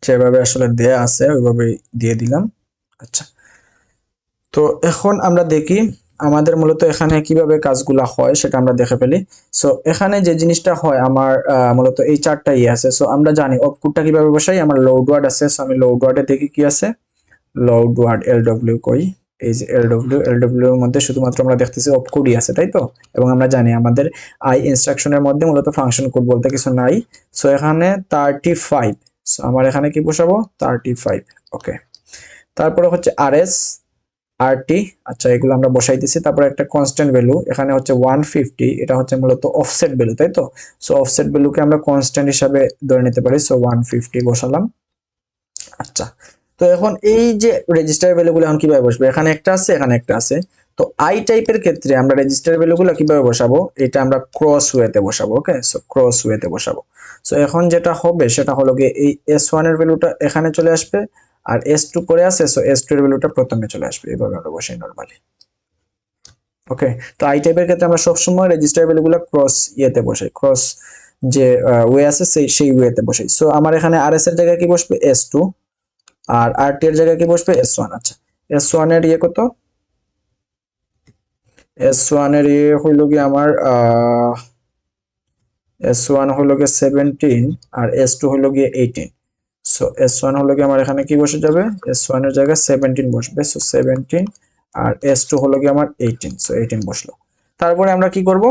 [SPEAKER 1] যেভাবে আসলে দেয়া আছে ওইভাবে দিয়ে দিলাম। আচ্ছা, তো এখন আমরা দেখি আমাদের মূলত এখানে কিভাবে কাজগুলা হয় সেটা আমরা দেখে ফেলি। সো এখানে যে জিনিসটা হয় আমার মূলত এই চারটা আছে। সো আমরা জানি অপকোডটা কিভাবে বসাই, আমার লোড ওয়ার্ড আছে। সো আমি লোড ওয়ার্ডে দেখি কি আছে, লোড ওয়ার্ড এলডব্লিউ কই, এই যে এলডব্লিউ এর মধ্যে শুধুমাত্র আমরা দেখতেছি অপকোডই আছে, তাই তো? এবং আমরা জানি আমাদের আই ইনস্ট্রাকশনের মধ্যে মূলত ফাংশন কোড বলতে কিছু নাই। সো এখানে 35, সো আমার এখানে কি বসাবো 35। ওকে, তারপরে হচ্ছে আরএস আরটি, আচ্ছা এগুলো আমরা বসাই দিছি। তারপরে একটা কনস্ট্যান্ট ভ্যালু এখানে হচ্ছে 150, এটা হচ্ছে মূলত অফসেট ভ্যালু, তাই তো? সো অফসেট ভ্যালুকে আমরা কনস্ট্যান্ট হিসাবে ধরে নিতে পারি। সো 150 বসালাম। আচ্ছা, তো এখন এই যে রেজিস্টার ভ্যালুগুলো এখন কিভাবে বসবে, এখানে একটা আছে এখানে একটা আছে। তো আই টাইপের ক্ষেত্রে আমরা রেজিস্টার ভ্যালুগুলো কিভাবে বসাবো, এটা আমরা ক্রস ওয়েতে বসাবো। ওকে, সো ক্রস ওয়েতে বসাবো। সো এখন যেটা হবে সেটা হলো গিয়ে এই S1 এর ভ্যালুটা এখানে চলে আসবে, আর S2 পরে আছে, সো S2 এর ভ্যালুটা প্রথমে চলে আসবে। এইভাবে আমরা বসাই নরমালি। ওকে, তো আই টাইপের ক্ষেত্রে আমরা সবসময় রেজিস্টার ভ্যালুগুলো ক্রস ইয়েতে বসাই, ক্রস যে ওয়ে আছে সেই ওয়েতে বসাই। সো আমার এখানে আরএস এর জায়গায় কি বসবে S2, আর আরটি এর জায়গায় কি বসবে S1। আচ্ছা, S1 এর কত, S1 এর হইল গিয়ে আমার S1 হলো গিয়ে 17 আর S2 হলো গিয়ে 18। সো S1 হলো গিয়ে আমার এখানে কি বসে যাবে, S1 এর জায়গায় 17 বসবে। সো 17 আর S2 হলো গিয়ে আমার 18, সো 18 বসলো। তারপরে আমরা কি করব,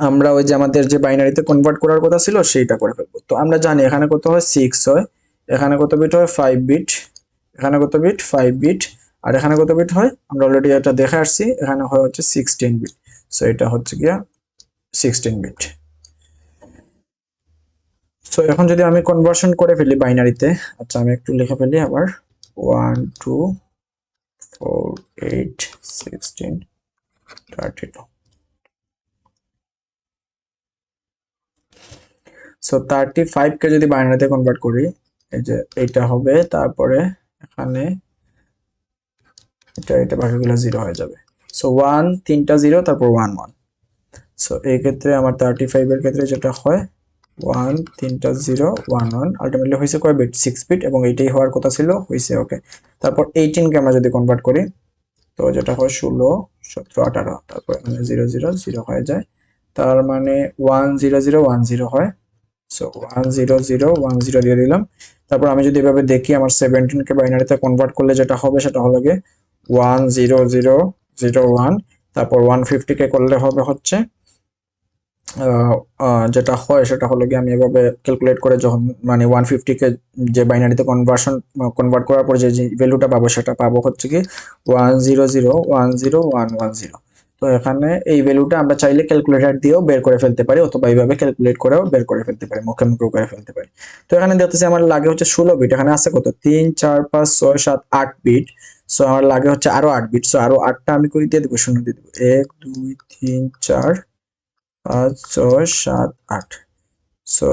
[SPEAKER 1] আমরা ওই যে আমাদের যে বাইনারিতে কনভার্ট করার কথা ছিল সেইটা করে ফেলবো। তো আমরা জানি এখানে কত হয় 6 হয়, এখানে কত বিট হয় 5 বিট, এখানে কত বিট 5 বিট, আর এখানে কত বিট হয় আমরা অলরেডি এটা দেখে আসছি, এখানে হয় হচ্ছে 16 বিট। সো এটা হচ্ছে গিয়া 16 বিট। সো এখন যদি আমি কনভার্সন করে ফেলি বাইনারিতে, আচ্ছা আমি একটু লিখে ফেলি আবার, 1 2 4 8 16 32। সো 35 কে যদি বাইনারিতে কনভার্ট করি, এই যে এইটা হবে, তারপরে এখানে এটা বাকিগুলো 0 হয়ে যাবে। সো 1 তিনটা 0, তারপর 1 1। সো এই ক্ষেত্রে আমার 35 এর ক্ষেত্রে যেটা হয় 1 তিনটা 0 1 1, আলটিমেটলি হয়েছে কয় বিট 6 বিট, এবং এইটাই হওয়ার কথা ছিল, হয়েছে। ওকে, তারপর 18 কে আমরা যদি কনভার্ট করি, তো যেটা হয় 16 17 18, তারপর এখানে 0 0 0 হয়ে যায়, তার মানে 1 0 0 1 0 হয়। সো 1 0 0 1 0 দিয়ে দিলাম। তারপর আমি যদি এভাবে দেখি আমার 17 কে বাইনারিতে কনভার্ট করলে যেটা হবে সেটা হলো গিয়ে 1 0 0 0 1, তারপর 150 কে করলে হবে হচ্ছে যেটা হয় সেটা হলো গিয়ে আমি এভাবে ক্যালকুলেট করে যখন মানে 150 কে যে বাইনারিতে কনভার্ট করার পর যে ভ্যালুটা পাবো সেটা পাবো হচ্ছে কি 1 0 0 1 0 1 1 0। তো এখানে এই ভ্যালুটা আমরা চাইলে ক্যালকুলেটর দিয়েও বের করে ফেলতে পারি, অথবা এইভাবে ক্যালকুলেট করেও বের করে ফেলতে পারি, মুখে মুখে করে ফেলতে পারি। তো এখানে দেখতেছি আমার লাগে হচ্ছে 16 বিট, এখানে আছে কত 3 4 5 6 7 8 বিট। সো আমার লাগে হচ্ছে আরো 8 বিট। সো আরো 8টা আমি করে দিয়ে দেবো, শূন্য দিয়ে দেবো, 1 2 3 4 5 6 7 8। সো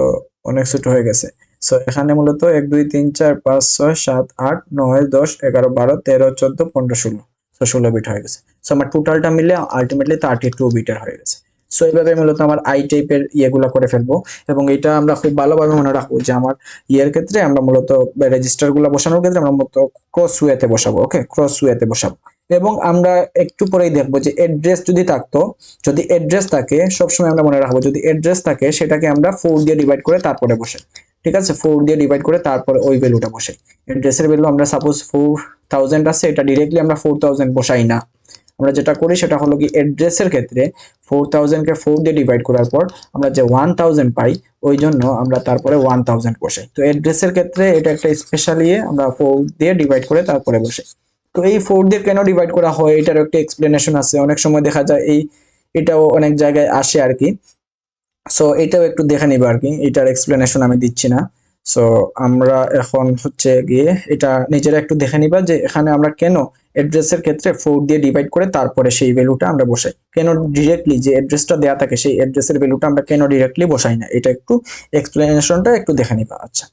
[SPEAKER 1] অনেক ছোট হয়ে গেছে। সো এখানে মূলত 1 2 3 4 5 6 7 8 9 10 11 12 13 14 15 16। সো 16 বিট হয়ে গেছে। সো আমার টোটালটা মিলে আলটিমেটলি 32 বিটের হয়ে গেছে। সো এইভাবে মূলত আমার আই টাইপের ইয়েগুলো করে ফেলবো, এবং এটা আমরা খুব ভালোভাবে মনে রাখবো যে আমার ইয়ের ক্ষেত্রে আমরা মূলত রেজিস্টারগুলো বসানোর ক্ষেত্রে আমরা মূলত ক্রস ওয়েতে বসাবো। ওকে, ক্রস ওয়েতে বসাবো। এবং আমরা একটু পরেই দেখবো যে অ্যাড্রেস যদি থাকতো, যদি অ্যাড্রেস থাকে সবসময় আমরা মনে রাখবো যদি অ্যাড্রেস থাকে সেটাকে আমরা 4 দিয়ে ডিভাইড করে তারপরে বসে, ঠিক আছে, 4 দিয়ে ডিভাইড করে তারপরে ওই ভ্যালুটা বসে। অ্যাড্রেসের ভ্যালু আমরা সাপোজ 4000 আছে, এটা ডিরেক্টলি আমরা 4000 বসাই না। আমরা যেটা করি সেটা হলো কি অ্যাড্রেসের ক্ষেত্রে 4000 কে 4 দিয়ে ডিভাইড করার পর আমরা যে 1000 পাই, ওই জন্য আমরা তারপরে 1000 বসাই। তো অ্যাড্রেসের ক্ষেত্রে এটা একটা স্পেশাল আমরা 4 দিয়ে ডিভাইড করে তারপরে বসাই। তো এই 4 দিয়ে কেন ডিভাইড করা হয় এটার একটা এক্সপ্লেনেশন আছে, অনেক সময় দেখা যায় এটাও অনেক জায়গায় আসে আর কি। সো এটাও একটু দেখে নিবা আর কি, এটার এক্সপ্লেনেশন আমি দিচ্ছি না। সো আমরা এখন হচ্ছে গিয়ে এটা নিজেরা একটু দেখে নিবা যে এখানে আমরা কেন অ্যাড্রেসের ক্ষেত্রে 4 দিয়ে ডিভাইড করে তারপরে সেই ভ্যালুটা আমরা বসাই, কেন ডিরেক্টলি যে অ্যাড্রেসটা দেয়া থাকে সেই অ্যাড্রেসের ভ্যালুটা আমরা কেন ডিরেক্টলি বসাই না, এটা একটু এক্সপ্লেনেশনটা একটু দেখে নিবা। আচ্ছা,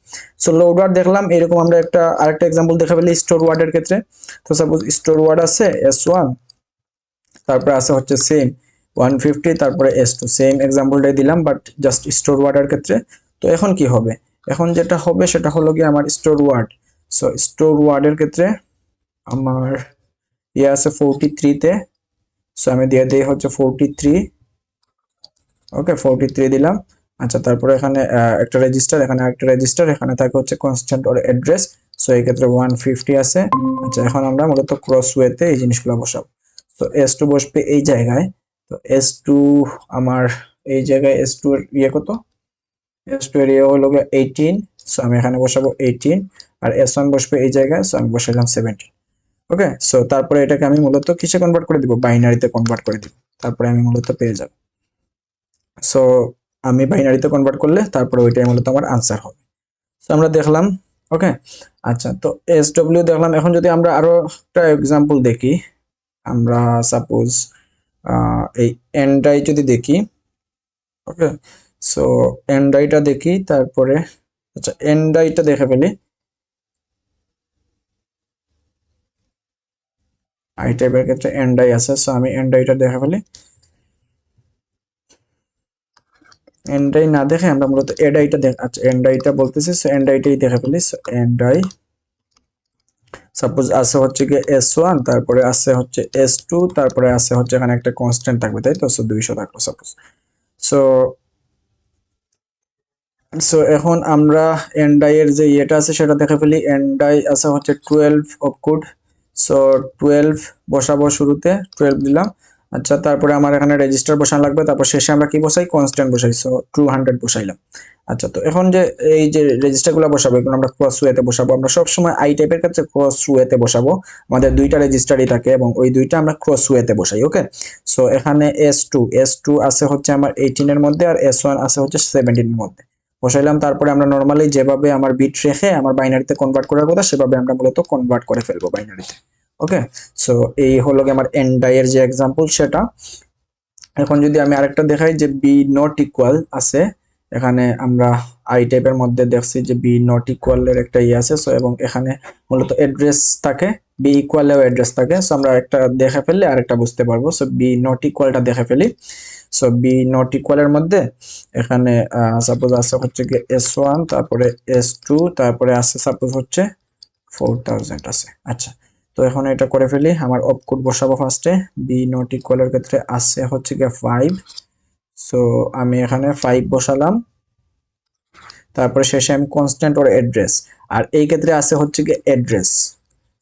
[SPEAKER 1] সো লোড ওয়ার্ড দেখলাম, এরকম আমরা আরেকটা এক্সাম্পল দেখা ফেলি স্টোর ওয়ার্ডের ক্ষেত্রে। তো সাপোজ স্টোর ওয়ার্ড আছে S1, তারপরে আছে হচ্ছে সেম 150 তারপরে S2 সেম এক্সাম্পলটাই দিলাম বাট জাস্ট স্টোর ওয়ার্ডের ক্ষেত্রে। তো এখন কি হবে, এখন যেটা হবে সেটা হলো কি আমার স্টোর ওয়ার্ড। সো স্টোর ওয়ার্ডের ক্ষেত্রে আমার ইয়ে আছে 43 তে, সো আমি দিয়ে দিই হচ্ছে 43, ওকে 43 দিলাম। আচ্ছা তারপরে এখানে একটা রেজিস্টার, এখানে একটা রেজিস্টার, এখানে থাকে হচ্ছে কনস্ট্যান্ট ওর অ্যাড্রেস, সো এই ক্ষেত্রে 150 আছে। আচ্ছা এখন আমরা মূলত ক্রস ওয়েতে এই জিনিসগুলো বসাবো। তো S2 বসবে এই জায়গায়, তো S2 আমার এই জায়গায় S2 এর ইয়ে কত, S2 এর ইয়ে হলো 18, সো আমি এখানে বসাবো 18, আর S1 বসবে এই জায়গায়, সো আমি বসাইলাম 17। ওকে, সো তারপরে এটাকে আমি মূলত কিসে কনভার্ট করে দিব, বাইনারিতে কনভার্ট করে দিব, তারপরে আমি মূলত পেয়ে যাব। সো আমি বাইনারিতে কনভার্ট করলে তারপরে ওইটাই মূলত আমার আনসার হবে। সো আমরা দেখলাম, ওকে। আচ্ছা তো SW দেখলাম, এখন যদি আমরা আরো একটা এক্সাম্পল দেখি, আমরা সাপোজ এই এন্ডাই যদি দেখি, ওকে। সো এন্ডাইটা দেখি, তারপরে আচ্ছা এন্ডাইটা দেখে ফেলি, আই টাইপের ক্ষেত্রে এন্ডাই আছে, সো আমি এন্ডাইটা দেখে ফেলি। এন্ডাই না দেখে আমরা মূলত এডাইটা দেখ, আচ্ছা এন্ডাইটা বলতেছি, সো এন্ডাইটাই দেখে ফেলি। সো এন্ডাই সাপোজ আছে হচ্ছে কি S1, তারপরে আছে হচ্ছে S2, তারপরে আছে হচ্ছে এখানে একটা কনস্ট্যান্ট থাকবে, তাই তো, সো 200 থাকবে সাপোজ। সো সো এখন আমরা এন্ডাই এর যে ইয়েটা আছে সেটা দেখে ফেলি। এন্ডাই আছে হচ্ছে 12 অপকোড, সো 12 বসাবো, শুরুতে 12 দিলাম। আচ্ছা তারপরে আমার এখানে রেজিস্টার বসানো লাগবে, তারপর শেষে আমরা কি বসাই, কনস্ট্যান্ট বসাই, সো 200 বসাইলাম। আচ্ছা তো এখন যে এই যে রেজিস্টারগুলো বসাবো এগুলো আমরা ক্রস ওয়েতে বসাবো। আমরা সবসময় আই টাইপের ক্ষেত্রে ক্রস ওয়েতে বসাবো, আমাদের দুইটা রেজিস্টারই থাকে এবং ওই দুইটা আমরা ক্রস ওয়েতে বসাই, ওকে। সো এখানে S2 আছে হচ্ছে আমার 18 এর মধ্যে, আর S1 আছে হচ্ছে 17 এর মধ্যে বসাইলাম। তারপরে আমরা নরমালি যেভাবে আমার বিট রেখে আমার বাইনারিতে কনভার্ট করার কথা সেভাবে আমরা মূলত কনভার্ট করে ফেলবো বাইনারিতে, ওকে। সো এই হলো আমার এন্ডাই এর যে এক্সাম্পল সেটা। এখন যদি আমি আরেকটা দেখাই যে বি নট ইকুয়াল আছে, এখানে আমরা আই টাইপের মধ্যে দেখছি যে বি নট ইকুয়াল এর একটা ইয়ে আছে, সো এবং এখানে মূলত অ্যাড্রেস থাকে, বি ইকুয়ালেও অ্যাড্রেস থাকে, সো আমরা একটা দেখে ফেললে আরেকটা বুঝতে পারবো। সো বি নট ইকুয়ালটা দেখে ফেলি। সো বি নট ইকুয়াল এর মধ্যে এখানে সাপোজ আছে হচ্ছে কি S1, তারপরে S2, তারপরে আছে সাপোজ হচ্ছে 4000 আছে। আচ্ছা তো এখন এটা করে ফেলি, আমার অপকোড বসাবো ফার্স্টে। বি নট ইকুয়াল এর ক্ষেত্রে আছে হচ্ছে কি 5, সো আমি এখানে 5 বসালাম, তারপরে শেষে আমি কনস্ট্যান্ট ওর অ্যাড্রেস, আর এই ক্ষেত্রে আছে হচ্ছে কি অ্যাড্রেস।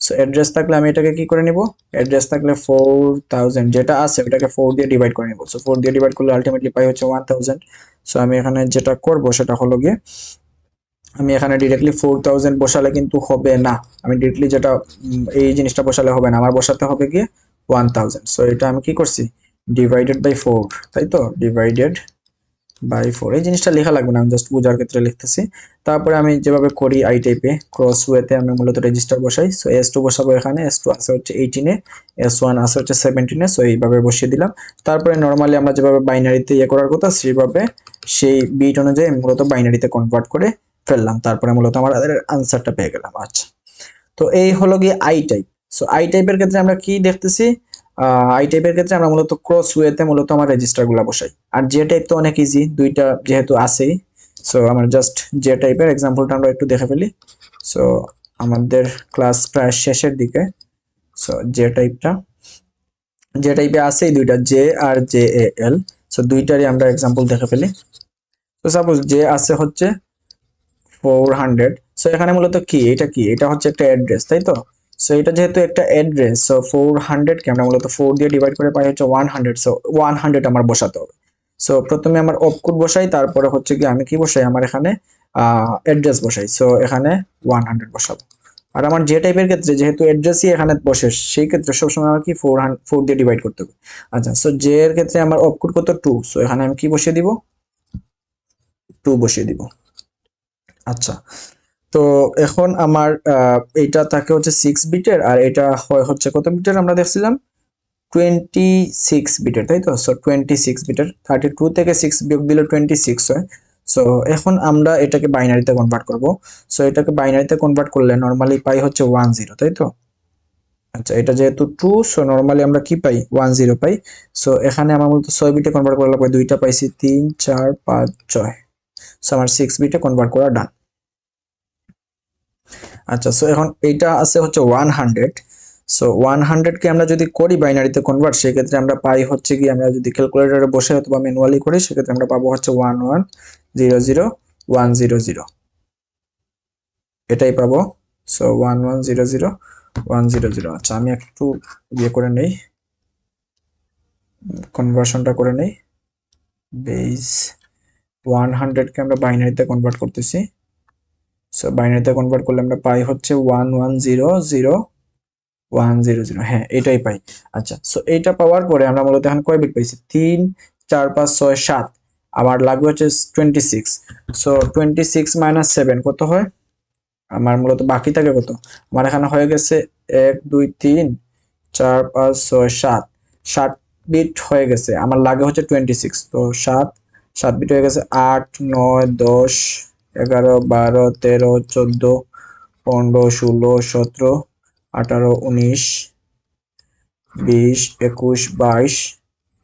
[SPEAKER 1] সো অ্যাড্রেস থাকলে আমি এটাকে কি করে নিব, অ্যাড্রেস থাকলে 4000 যেটা আছে ওটাকে 4 দিয়ে ডিভাইড করে নিব। সো 4 দিয়ে ডিভাইড করলে আলটিমেটলি পাই হচ্ছে 1000। সো আমি এখানে যেটা করব সেটা হলো গিয়ে আমি এখানে ডিরেক্টলি 4000 বসালে কিন্তু হবে না, আমি ডিরেক্টলি যেটা এই জিনিসটা বসালে হবে না, আমার বসাতে হবে গিয়ে 1000। সো এটা আমি কি করছি, ডিভাইডেড বাই 4, তাই তো, ডিভাইডেড বাই 4, এই জিনিসটা লেখা লাগবে না, আমি জাস্ট বোঝার ক্ষেত্রে লিখতেছি। তারপরে আমি যেভাবে করি আই টাইপে ক্রস ওয়েতে আমি মূলত রেজিস্টার বসাই। সো S2 বসাবো, এখানে S2 আছে হচ্ছে 18 এ, S1 আছে হচ্ছে 17 এ, সো এইভাবে বসিয়ে দিলাম। তারপরে নরমালি আমরা যেভাবে বাইনারিতে ইয়ে করার কথা সেভাবে সেই বিট অনুযায়ী মূলত বাইনারিতে কনভার্ট করে ফেললাম, তারপরে মূলত আমরা আনসারটা পেয়ে গেলাম। আচ্ছা তো এই হলো গিয়ে আই টাইপ। সো আই টাইপের ক্ষেত্রে আমরা কি দেখতেছি, আই টাইপের ক্ষেত্রে আমরা মূলত ক্রস ওয়েতে মূলত আমার রেজিস্টার গুলা বসাই। আর জে টাইপ তো অনেক ইজি, দুইটা যেহেতু আছেই, সো আমরা জাস্ট জে টাইপের এক্সাম্পলটা আমরা একটু দেখে ফেলি। সো আমাদের ক্লাস প্রায় শেষের দিকে। সো জে টাইপে আছেই দুইটা, জে আর জে এ এল, সো দুইটারই আমরা এক্সাম্পল দেখে ফেলি। তো সাপোজ জে আছে হচ্ছে 400, সো এখানে মূলত কি, এটা কি, এটা হচ্ছে একটা অ্যাড্রেস, তাই তো। সো এটা যেহেতু একটা অ্যাড্রেস, সো 400 কে আমরা মূলত 4 দিয়ে ডিভাইড করে পাই হচ্ছে 100, সো 100 আমার বসাতে হবে। সো প্রথমে আমার অপকোড বসাই, তারপরে হচ্ছে কি আমি কি বসাই, আমার এখানে অ্যাড্রেস বসাই, সো এখানে 100 বসাবো। আর আমার যে টাইপের ক্ষেত্রে যেহেতু অ্যাড্রেসই এখানে বসে, সেই ক্ষেত্রে সবসময় আমার কি 4 দিয়ে ডিভাইড করতে হবে। আচ্ছা সো জে এর ক্ষেত্রে আমার অপকোড কত 2, সো এখানে আমি কি বসিয়ে দিব, 2 বসিয়ে দিব। আচ্ছা তো এখন আমার এইটা থাকে হচ্ছে 6 বিটের, আর এটা হয় হচ্ছে কত বিটের আমরা দেখছিলাম, 26 বিটের, তাই তো। সো 26 বিটের, 32 থেকে 6 বিয়োগ দিলে 26 হয়। সো এখন আমরা এটাকে বাইনারিতে কনভার্ট করব। সো এটাকে বাইনারিতে কনভার্ট করলে নর্মালি পাই হচ্ছে 10, তাই তো। আচ্ছা, এটা যেহেতু 2, সো নরমালি আমরা কি পাই 10 পাই। সো এখানে আমার মূলত 6 বিটে কনভার্ট করা লাগবে, দুইটা পাইছি 3 4 5 6। সো আমার 6 বিটে কনভার্ট করা ডান। আচ্ছা, সো এখন এইটা আছে হচ্ছে 100। সো 100 কে আমরা যদি করি বাইনারিতে কনভার্ট, সেক্ষেত্রে আমরা পাই হচ্ছে কি, আমরা যদি ক্যালকুলেটরে বসে অথবা ম্যানুয়ালি করি, সেক্ষেত্রে আমরা পাবো হচ্ছে 1100100, এটাই পাবো। সো 1100100। আচ্ছা, আমি একটু ইয়ে করে নেই, কনভার্সনটা করে নেই। বেস 100 কে আমরা বাইনারিতে কনভার্ট করতেছি। সো বাইনারিতে কনভার্ট করলে আমরা পাই হচ্ছে 1100100, হ্যাঁ এটাই পাই। আচ্ছা, সো এইটা পাওয়ার পরে আমরা মূলত এখন কয় বিট পাইছি, 3 4 5 6 7, আমার লাগবে হচ্ছে 26। সো 26 মাইনাস 7 কত হয়, আমার মূলত বাকি থাকে কত, আমার এখানে হয়ে গেছে 1 2 3 4 5 6 7, 7 বিট হয়ে গেছে, আমার লাগে হচ্ছে 26। তো 7 বিট হয়ে গেছে, 8 9 10 11 12 13 14 15 16 17 18 19 20 21 22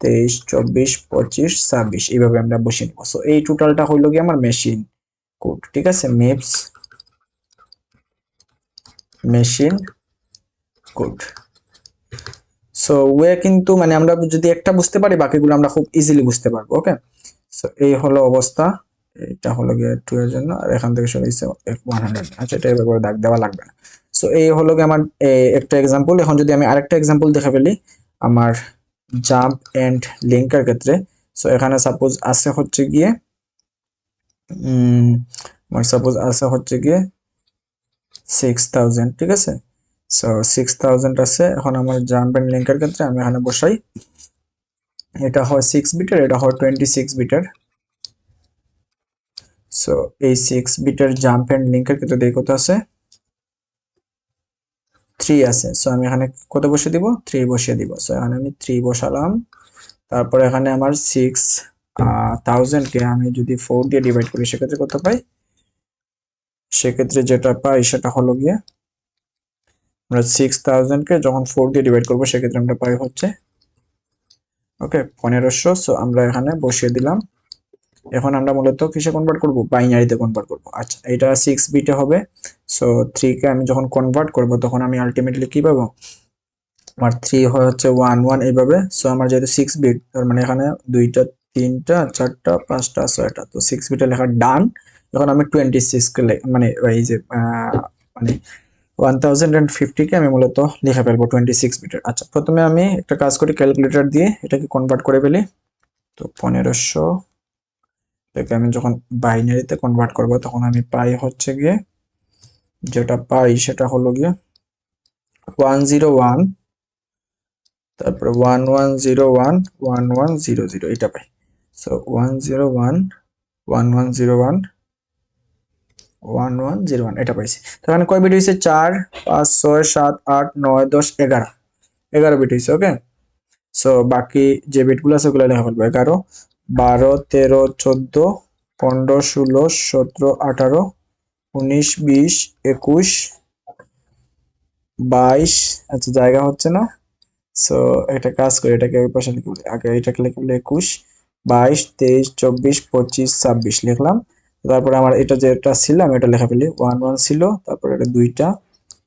[SPEAKER 1] 23 24 25 26, এইভাবে আমরা বসিয়ে নিব। সো এই টোটালটা হইলো কি আমার মেশিন কোড, ঠিক আছে, মেশিন কোড। সো ওয়ে কিন্তু মানে আমরা যদি একটা বুঝতে পারি, বাকিগুলো আমরা খুব ইজিলি বুঝতে পারবো। ওকে, সো এই হলো অবস্থা, এটা হলো গিয়ে 2 এর জন্য, আর এখান থেকে শুরু হইছে 100। আচ্ছা, এটা এভাবে দাগ দেওয়া লাগবে না। সো এই হলো গিয়ে আমার একটা এক্সাম্পল। এখন যদি আমি আরেকটা এক্সাম্পল দেখে ফেলি আমার জাম্প এন্ড লিঙ্কের ক্ষেত্রে। সো এখানে সাপোজ আছে হচ্ছে গিয়ে আমার সাপোজ আছে হচ্ছে গিয়ে 6000, ঠিক আছে। সো 6000 আছে। এখন আমার জাম্প এন্ড লিঙ্কের ক্ষেত্রে আমি এখানে বসাই, এটা হয় 6 বিটের, এটা হয় 26 বিটের। সো এই 6 বিটের জাম্প এন্ড লিঙ্কের ক্ষেত্রে দেখো কত আছে, 3 আছে। সো আমি এখানে কত বসিয়ে দিব, 3 বসিয়ে দিব। সো এখানে আমি 3 বসালাম। তারপরে এখানে আমার 6000 কে আমি যদি 4 দিয়ে ডিভাইড করি, সেক্ষেত্রে কত পাই, সেক্ষেত্রে যেটা পাই সেটা হলো গিয়ে, আমরা 6000 কে যখন 4 দিয়ে ডিভাইড করবো, সেক্ষেত্রে আমরা পাই হচ্ছে ওকে 1500। সো আমরা এখানে বসিয়ে দিলাম। এখন আমরা মূলত কিসে কনভার্ট করব, বাইনারিতে কনভার্ট করব। আচ্ছা, এটা 6 বিটে হবে। সো 3 কে আমি যখন কনভার্ট করব, তখন আমি আলটিমেটলি কি পাবো, আমার 3 হয় হচ্ছে 11 এইভাবে। সো আমার যেহেতু 6 বিট, তার মানে এখানে 2টা 3টা 4টা 5টা 6টা, তো 6 বিটে লেখা ডান। এখন আমি 26 কে মানে এই যে মানে 1050 কে আমি মূলত লিখে ফেলবো 26 বিটের। আচ্ছা, প্রথমে আমি একটা কাজ করি, ক্যালকুলেটর দিয়ে এটাকে কনভার্ট করে ফেলি। তো 1500 থেকে আমি যখন বাইনারিতে কনভার্ট করব, তখন আমি পাই হচ্ছে গিয়ে, যেটা পাই সেটা হলো গিয়ে 101, তারপরে 1101 1100, এটা পাই। সো 101 1101 1101 এটা পাইছি। তো এখানে কয় বিট হয়েছে, 4 5 6 7 8 9 10 11, 11 বিট হয়েছে। ওকে, সো বাকি যে বিটগুলো আছে ওগুলো লেখা ফেলবো, 11 12 13 14 15 16 17 18 19 20 21 22। আচ্ছা, জায়গা হচ্ছে না। সো একটা কাজ করি, এটাকে ওই পাশে লিখে আগে এটাকে লিখে 21 22 23 24 25 26 লিখলাম। তারপরে আমার এটা যেটা ছিলাম এটা লেখা ফেলি, 11 ছিল, তারপরে এটা 2টা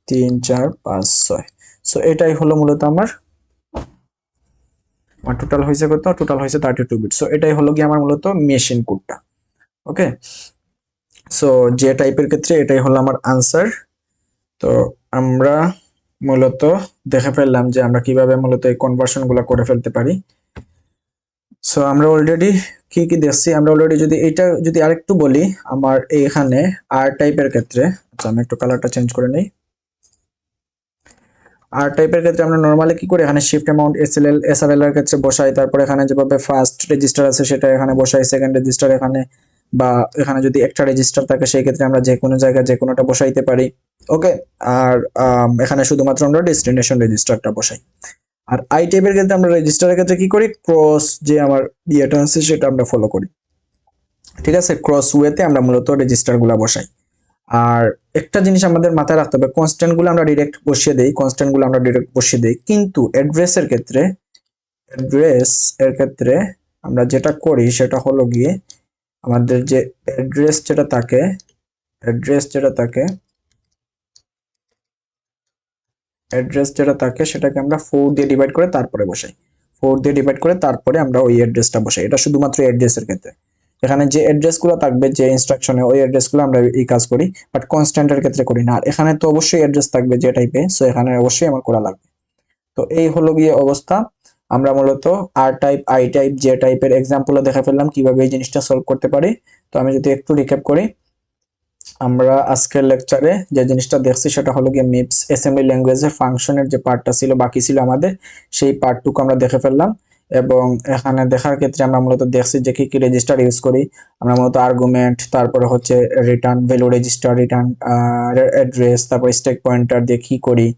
[SPEAKER 1] 3 4 5 6। সো এটাই হলো মূলত আমার টোটাল হয়েছে কত, টোটাল হয়েছে 32 বিট। সো এটাই হলো কি আমার মূলত মেশিন কোডটা। ওকে, সো যে টাইপের ক্ষেত্রে এটাই হলো আমার আনসার। তো আমরা মূলত দেখে ফেললাম যে আমরা কিভাবে মূলত এই কনভার্সন গুলো করে ফেলতে পারি। সো আমরা অলরেডি কি কি দেখছি, আমরা অলরেডি যদি এটা যদি আরেকটু বলি, আমার এইখানে আর টাইপের ক্ষেত্রে, আচ্ছা আমি একটু কালারটা চেঞ্জ করে নেই। আর টাইপের ক্ষেত্রে আমরা নরমালি কি করি, এখানে শিফট অ্যামাউন্ট এসএলএল এসআরএল এর ক্ষেত্রে বসাই, তারপর এখানে যেভাবে ফার্স্ট রেজিস্টার আছে সেটা এখানে বসাই, সেকেন্ড রেজিস্টার এখানে, বা এখানে যদি একটা রেজিস্টার থাকে সেই ক্ষেত্রে আমরা যে কোনো জায়গায় যে কোনোটা বসাইতে পারি। ওকে, আর এখানে শুধুমাত্র আমরা ডেস্টিনেশন রেজিস্টারটা বসাই। আর আই টাইপের ক্ষেত্রে আমরা রেজিস্টারের ক্ষেত্রে কি করি, ক্রস যে আমার ইয়েটা আছে সেটা আমরা ফলো করি। ঠিক আছে, ক্রস ওয়েতে আমরা মূলত রেজিস্টার গুলা বসাই। আর একটা জিনিস আমাদের মাথায় রাখতে হবে, কনস্ট্যান্ট গুলো আমরা ডিরেক্ট বসিয়ে দেই, কিন্তু অ্যাড্রেস এর ক্ষেত্রে আমরা যেটা করি সেটা হলো গিয়ে আমাদের যে অ্যাড্রেস যেটা থাকে সেটাকে আমরা 4 দিয়ে ডিভাইড করে তারপরে বসাই। 4 দিয়ে ডিভাইড করে তারপরে আমরা ওই অ্যাড্রেসটা বসাই। এটা শুধুমাত্র অ্যাড্রেসের ক্ষেত্রে। এখানে যে অ্যাড্রেসগুলো থাকবে যে ইনস্ট্রাকশনে, ওই অ্যাড্রেসগুলো আমরা এই কাজ করি, বাট কনস্ট্যান্টের ক্ষেত্রে করি না। আর এখানে তো অবশ্যই অ্যাড্রেস থাকবে যে টাইপে, সো এখানে অবশ্যই আমার করা লাগবে। তো এই হলো গিয়ে অবস্থা। আমরা মূলত আর টাইপ, আই টাইপ, জে টাইপের এক্সাম্পলও দেখে ফেললাম কিভাবে এই জিনিসটা সলভ করতে পারি। তো আমি যদি একটু রিক্যাপ করি, আমরা আজকের লেকচারে যে জিনিসটা দেখছি সেটা হলো গিয়ে মিপস অ্যাসেম্বলি ল্যাঙ্গুয়েজের ফাংশনের যে পার্টটা ছিল, বাকি ছিল আমাদের, সেই পার্টটুকু আমরা দেখে ফেললাম। এবং এখানে দেখার ক্ষেত্রে আমরা মূলত দেখছি যে কি কি রেজিস্টার ইউজ করি। আমরা মূলত আর্গুমেন্ট, তারপরে হচ্ছে return value register, return address, তারপর স্ট্যাক পয়েন্টার দিয়ে কি করি,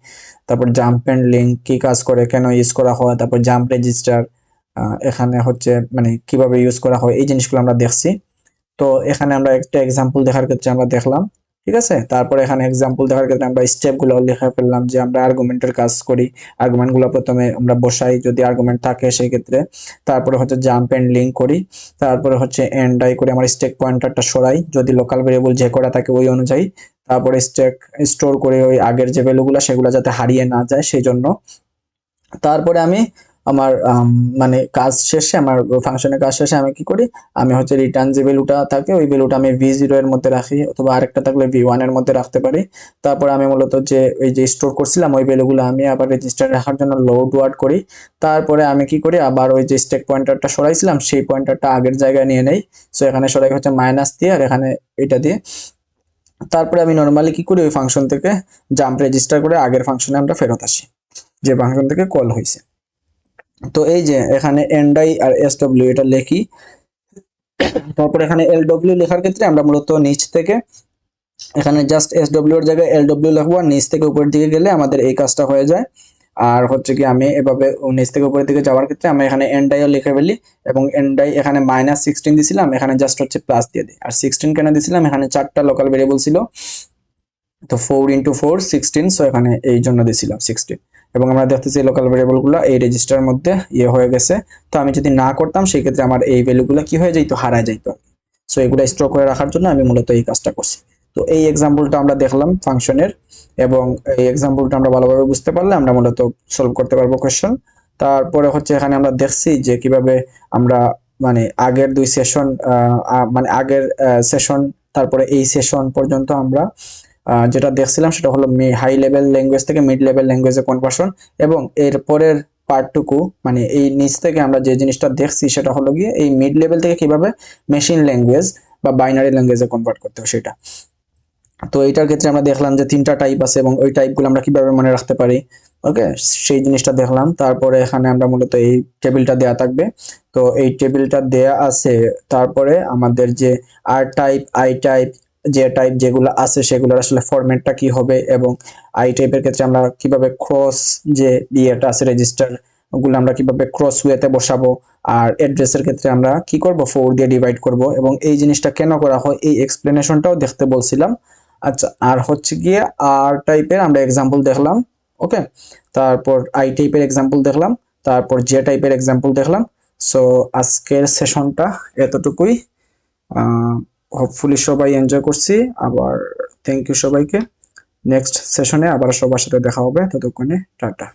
[SPEAKER 1] তারপর জাম্প এন্ড লিঙ্ক কি কাজ করে, কেন ইউজ করা হয়, তারপর জাম্প রেজিস্টার এখানে হচ্ছে মানে কিভাবে ইউজ করা হয়, এই জিনিসগুলো আমরা দেখছি। তো এখানে আমরা একটা এক্সাম্পল দেখার ক্ষেত্রে আমরা দেখলাম, ঠিক আছে। তারপরে এখানে এক্সাম্পল দেখার ক্ষেত্রে আমরা স্টেপগুলো লিখে ফেললাম যে আমরা আর্গুমেন্টের কাজ করি, আর্গুমেন্টগুলো প্রথমে আমরা বসাই যদি আর্গুমেন্ট থাকে সেই ক্ষেত্রে, তারপরে হচ্ছে জাম্প এন্ড লিঙ্ক করি, তারপরে হচ্ছে এন্ড আই করে আমার স্ট্যাক পয়েন্টারটা সরাই যদি লোকাল ভেরিয়েবল যে করা থাকে ওই অনুযায়ী, তারপরে স্ট্যাক স্টোর করে ওই আগের যে ভ্যালুগুলো সেগুলো যাতে হারিয়ে না যায় সেই জন্য। তারপরে আমি আমার মানে কাজ শেষে, আমার ফাংশনের কাজ শেষে আমি কি করি, আমি হচ্ছে রিটার্ন যে ভ্যালুটা থাকে ওই ভ্যালুটা আমি v0 এর মধ্যে রাখি, অথবা আরেকটা থাকলে v1 এর মধ্যে রাখতে পারি। তারপর আমি মূলত যে ওই যে স্টোর করছিলাম ওই ভ্যালুগুলো আমি আবার রেজিস্টারে রাখার জন্য লোড ওয়ার্ড করি। তারপরে আমি কি করি, আবার ওই যে স্ট্যাক পয়েন্টারটা সরাইছিলাম সেই পয়েন্টারটা আগের জায়গায় নিয়ে নেই। সো এখানে সরাই হচ্ছে মাইনাস দিয়ে, আর এখানে এটা দিয়ে। তারপরে আমি নর্মালি কি করি, ওই ফাংশন থেকে জাম্প রেজিস্টার করে আগের ফাংশনে আমরা ফেরত আসি যে ফাংশন থেকে কল হয়েছে। তো এই যে এখানে এনডাই আর এসডব্লিউ এটা লিখি, তারপর এখানে এলডব্লিউ লেখার ক্ষেত্রে আমরা মূলত নিচ থেকে এখানে জাস্ট এসডব্লিউ এর জায়গায় এলডব্লিউ লিখবো, আর নিচ থেকে উপরের দিকে গেলে আমাদের এই কাজটা হয়ে যায়। আর হচ্ছে কি আমি এভাবে নিচ থেকে উপরের দিকে যাওয়ার ক্ষেত্রে আমি এখানে এনডাইও লিখে ফেলি, এবং এনডাই এখানে -16 দিছিলাম, এখানে জাস্ট হচ্ছে প্লাস দিয়ে দিই। আর 16 কেন দিছিলাম, এখানে 4টা লোকাল ভেরিয়েবল ছিল, তো 4 × 4 16, সো এখানে এই জন্য দিয়েছিলাম 16। এবং আমরা দেখতেছি লোকাল ভেরিয়েবলগুলো এই রেজিস্টারের মধ্যে হয়ে গেছে। তো আমি যদি না করতাম সেই ক্ষেত্রে আমার এই ভ্যালুগুলো কি হয়ে যেত, হারায় যেত। সো এগুলো স্টোর করে রাখার জন্য আমি মূলত এই কাজটা করছি। তো এই এক্সাম্পলটা আমরা দেখলাম ফাংশনের, এবং এই এক্সাম্পলটা আমরা ভালোভাবে বুঝতে পারলে আমরা মূলত সলভ করতে পারবো কোয়েশ্চন। তারপরে হচ্ছে এখানে আমরা দেখছি যে কিভাবে আমরা মানে আগের দুই সেশন, মানে আগের সেশন তারপরে এই সেশন পর্যন্ত আমরা যেটা দেখছিলাম সেটা হলো হাই লেভেল ল্যাঙ্গুয়েজ থেকে মিড লেভেল ল্যাঙ্গুয়েজে কনভার্সন, এবং এর পরের পার্টটুকু মানে এই নিচ থেকে আমরা যে জিনিসটা দেখছি সেটা হলো গিয়ে এই মিড লেভেল থেকে কিভাবে মেশিন ল্যাঙ্গুয়েজ বা বাইনারি ল্যাঙ্গুয়েজে কনভার্ট করতে হয় সেটা। তো এইটার ক্ষেত্রে আমরা দেখলাম যে 3টা টাইপ আছে এবং ওই টাইপগুলো আমরা কিভাবে মনে রাখতে পারি, ওকে, সেই জিনিসটা দেখলাম। তারপরে এখানে আমরা মূলত এই টেবিলটা দেয়া থাকবে, তো এই টেবিলটা দেয়া আছে। তারপরে আমাদের যে আর টাইপ, আই টাইপ, যে টাইপ যেগুলো আছে সেগুলোর আসলে ফরম্যাটটা কি হবে, এবং আই টাইপের ক্ষেত্রে আমরা কিভাবে ক্রস যে ইয়েটা আছে রেজিস্টার ওগুলো আমরা কিভাবে ক্রস ওয়েতে বসাবো, আর অ্যাড্রেসের ক্ষেত্রে আমরা কি করব, 4 দিয়ে ডিভাইড করব, এবং এই জিনিসটা কেন করা হয় এই এক্সপ্লেনেশনটাও দেখতে বলছিলাম। আচ্ছা, আর হচ্ছে গিয়ে আর টাইপের আমরা এক্সাম্পল দেখলাম, ওকে, তারপর আই টাইপের এক্সাম্পল দেখলাম, তারপর জে টাইপের এক্সাম্পল দেখলাম। সো আজকের সেশনটা এতটুকুই। হোপফুলি সবাই এনজয় করছি। আবার থ্যাংক ইউ সবাইকে। নেক্সট সেশনে আবার সবার সাথে দেখা হবে, ততক্ষণে টাটা।